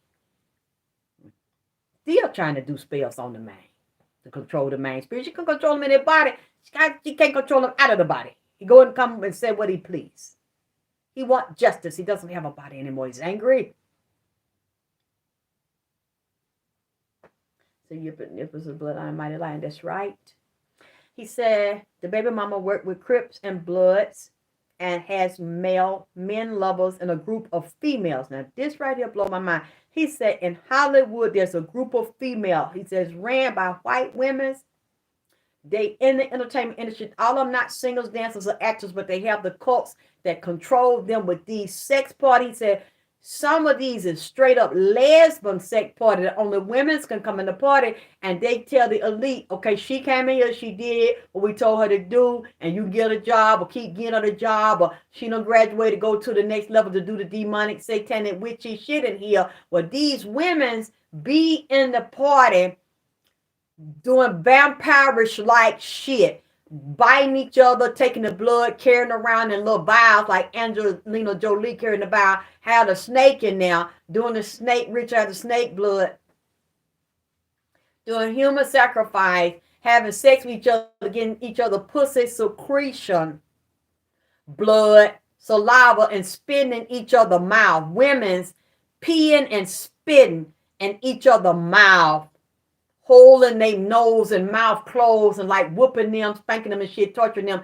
Still trying to do spells on the man to control the man spirit. She can control him in their body. She can't control him out of the body. He go and come and say what he please. He want justice. He doesn't have a body anymore. He's angry. So you put nipples of blood on a mighty lion. That's right. He said the baby mama worked with Crips and Bloods and has male men lovers and a group of females. Now this right here blow my mind. He said in Hollywood there's a group of female. He says ran by white women. They in the entertainment industry. All of them not singers, dancers, or actors, but they have the cults that control them with these sex parties. He said some of these is straight up lesbian sex party that only women can come in the party, and they tell the elite, okay, she came in here, she did what we told her to do, and you get a job or keep getting her a job, or she don't graduate to go to the next level to do the demonic, satanic, witchy shit in here. Well, these women's be in the party doing vampirish like shit, biting each other, taking the blood, carrying around in little vials like Angelina Jolie carrying the vial, had a snake in there, doing the snake ritual, the snake blood, doing human sacrifice, having sex with each other, getting each other pussy secretion, blood, saliva, and spitting in each other's mouth. Women's peeing and spitting in each other's mouth, holding their nose and mouth closed and like whooping them, spanking them and shit, torturing them,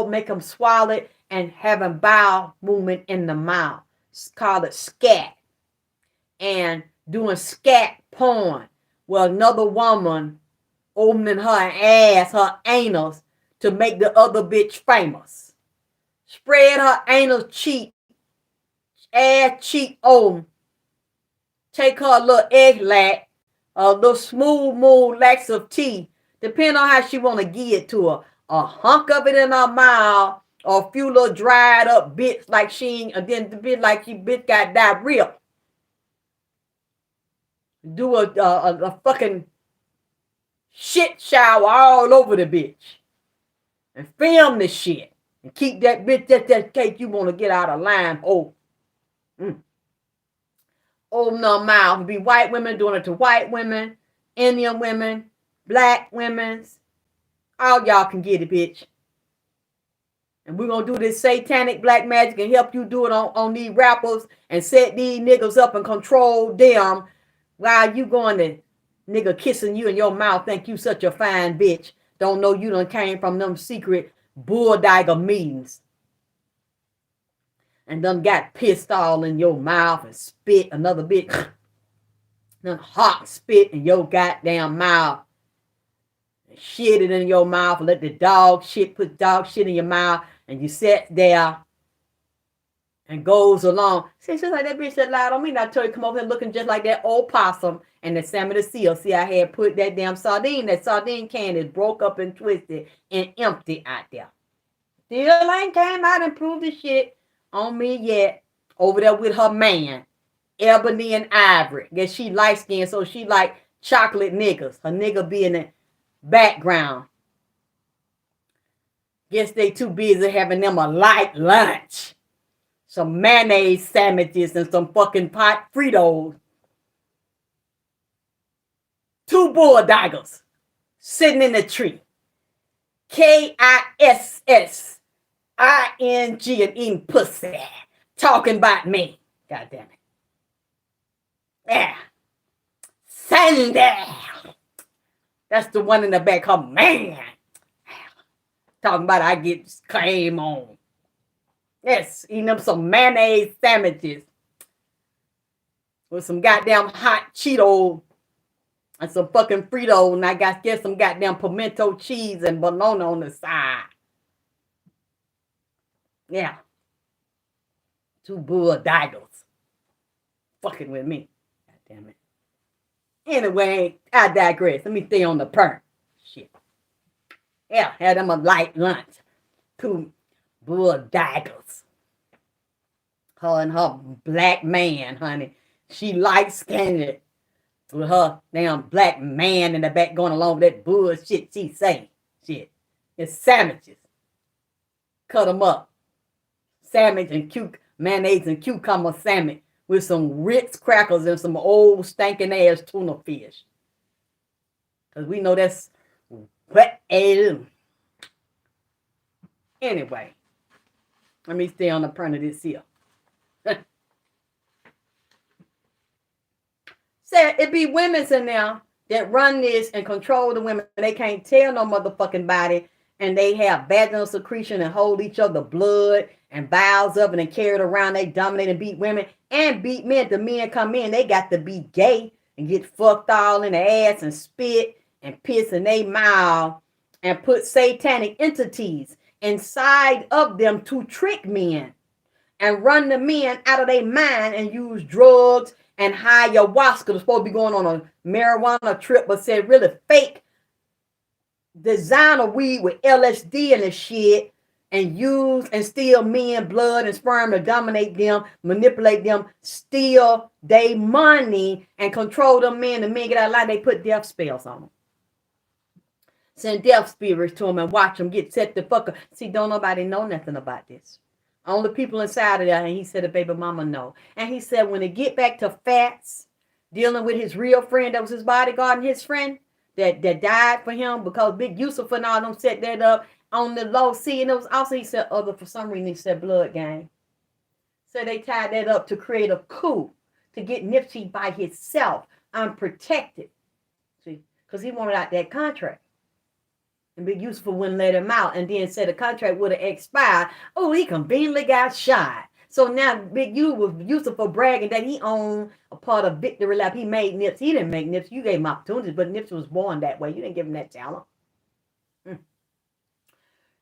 make them swallow it, and having bowel movement in the mouth. It's called it scat. And doing scat porn. Well, another woman opening her ass, her anus, to make the other bitch famous. Spread her anal cheek, ass cheek open. Take her little egg lac, a little smooth laxative tea, depending on how she want to give it to her. A hunk of it in her mouth, or a few little dried up bits like she, and then the bit like she bitch got diarrhea. Do a fucking shit shower all over the bitch. And film the shit. And keep that bitch that cake you want to get out of line whole. Open her mouth. Be white women doing it to white women, Indian women, black women. All y'all can get it, bitch. And we're going to do this satanic black magic and help you do it on these rappers and set these niggas up and control them while you going to nigga kissing you in your mouth, think you such a fine bitch. Don't know you done came from them secret bulldogger meetings. And done got pissed all in your mouth and spit another bit. Done hot spit in your goddamn mouth. And shit it in your mouth. And let the dog shit, put dog shit in your mouth. And you sit there. And goes along. See, just like that bitch that lied on me. I told you come over here looking just like that old possum and the Sammy the Seal. See, I had put that damn sardine. That sardine can is broke up and twisted and empty out there. Still ain't came out and proved the shit on me yet. Over there with her man, Ebony and Ivory. Guess she light skinned, so she like chocolate niggas. Her nigga be in the background. Guess they too busy having them a light lunch. Some mayonnaise sandwiches and some fucking pot Fritos. 2 bulldoggers sitting in the tree. KISSING and eating pussy. Talking about me. God damn it. Yeah. Sandy. That's the one in the back. Her man. Talking about I get claim on. Yes, eating them some mayonnaise sandwiches with some goddamn hot Cheetos and some fucking Fritos, and I got get some goddamn pimento cheese and bologna on the side. Yeah. 2 bulldoggers fucking with me. God damn it. Anyway, I digress. Let me stay on the perm. Shit. Yeah, had them a light lunch. 2 bulldoggers. Her and her black man, honey. She light skinned with her damn black man in the back going along with that bullshit she say. Shit. It's sandwiches. Cut them up. Sandwich and mayonnaise and cucumber sandwich with some Ritz crackers and some old stinking ass tuna fish. Because we know that's what anyway. Let me stay on the front of this here. Said it be women's in there that run this and control the women. They can't tell no motherfucking body. And they have vaginal secretion and hold each other blood and vials of it and carry it around. They dominate and beat women and beat men. The men come in, they got to be gay and get fucked all in the ass and spit and piss in their mouth and put satanic entities inside of them to trick men and run the men out of their mind and use drugs and ayahuasca. They're supposed to be going on a marijuana trip, but said really fake designer weed with LSD and the shit and use and steal men blood and sperm to dominate them, manipulate them, steal their money and control them men. The men get out of line, they put death spells on them. Send death spirits to him and watch him get set the fuck up. See, don't nobody know nothing about this. Only people inside of there, and he said the baby mama know. And he said when it get back to Fats, dealing with his real friend that was his bodyguard and his friend that died for him because Big Yusuf and all them set that up on the low. See, and it was also, he said, other for some reason he said blood gang. So they tied that up to create a coup to get Nipsey by himself unprotected. See, because he wanted out that contract. And Big Yusuf wouldn't let him out, and then said the contract would have expired. Oh, he conveniently got shot. So now Big U was Yusuf for bragging that he owned a part of Victory Lap. He made Nipsey. He didn't make Nipsey. You gave him opportunities, but Nipsey was born that way. You didn't give him that talent. You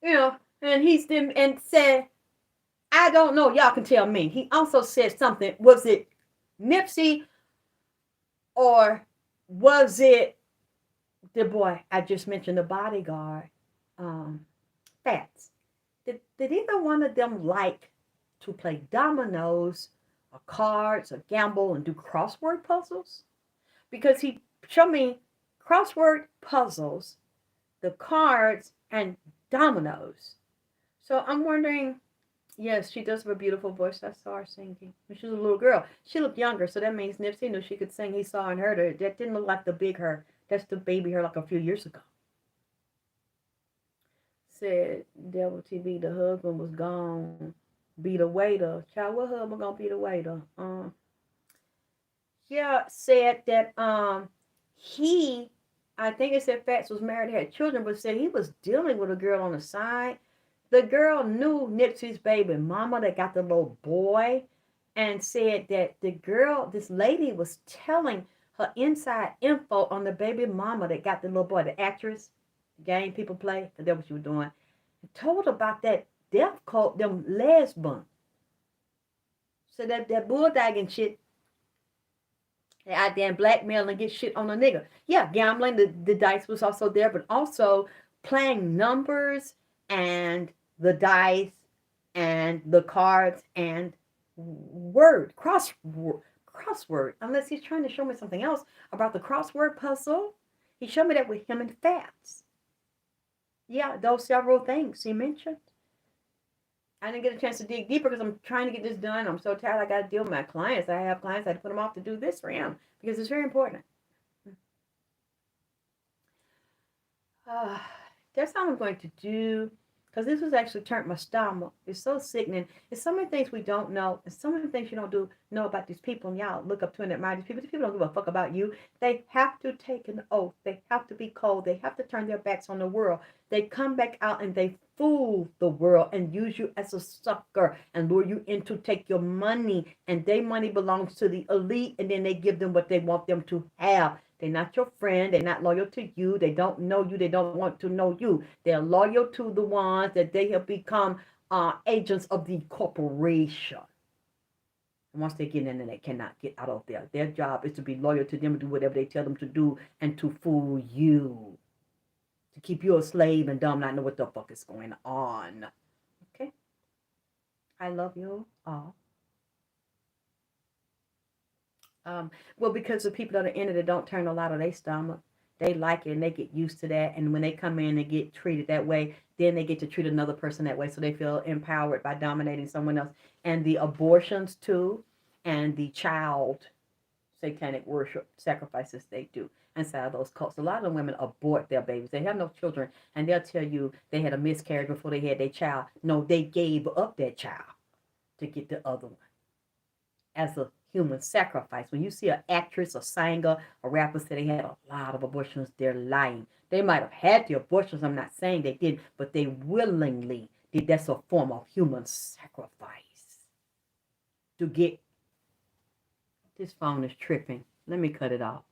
know, and he said, I don't know. Y'all can tell me. He also said something. Was it Nipsey or was it the boy I just mentioned, the bodyguard, Fats? Did either one of them like to play dominoes or cards or gamble and do crossword puzzles? Because he showed me crossword puzzles, the cards, and dominoes. So I'm wondering, yes, she does have a beautiful voice. I saw her singing when she was a little girl. She looked younger, so that means Nipsey knew she could sing. He saw and heard her. That didn't look like the big her. That's the baby her like a few years ago. Said Devil TV, the husband was gone. Be the waiter. Child, what husband gonna be the waiter? Yeah, said that he, I think it said Fats was married, had children, but said he was dealing with a girl on the side. The girl knew Nipsey's baby mama that got the little boy, and said that the girl, this lady, was telling her inside info on the baby mama that got the little boy, the actress, game people play, that's what she was doing. Told about that death cult, them lesbians. So that bulldogging shit, they out there and blackmail and get shit on a nigga. Yeah, gambling, the dice was also there, but also playing numbers and the dice and the cards and crossword. Unless he's trying to show me something else about the crossword puzzle. He showed me that with him and Fats. Yeah, those several things he mentioned. I didn't get a chance to dig deeper because I'm trying to get this done. I'm so tired. I got to deal with my clients. I have clients. I had to put them off to do this for him because it's very important. That's how I'm going to do, because this was actually turned my stomach. It's so sickening. It's so many things we don't know. It's so many things you don't know about these people. And y'all look up to and admire these people. These people don't give a fuck about you. They have to take an oath. They have to be cold. They have to turn their backs on the world. They come back out and they fool the world and use you as a sucker and lure you in to take your money. And their money belongs to the elite, and then they give them what they want them to have. They're not your friend. They're not loyal to you. They don't know you. They don't want to know you. They're loyal to the ones that they have become agents of the corporation. And once they get in there, they cannot get out of there. Their job is to be loyal to them and do whatever they tell them to do and to fool you. To keep you a slave and dumb, not know what the fuck is going on. Okay? I love you all. Well, because the people that are in it, don't turn a lot of their stomach. They like it and they get used to that. And when they come in and get treated that way, then they get to treat another person that way. So they feel empowered by dominating someone else. And the abortions too, and the child satanic worship sacrifices they do inside of those cults. A lot of them women abort their babies. They have no children, and they'll tell you they had a miscarriage before they had their child. No, they gave up that child to get the other one as a human sacrifice. When you see an actress, a singer, a rapper say they had a lot of abortions, they're lying. They might have had the abortions. I'm not saying they did, but they willingly did. That's a form of human sacrifice. To get, this phone is tripping. Let me cut it off.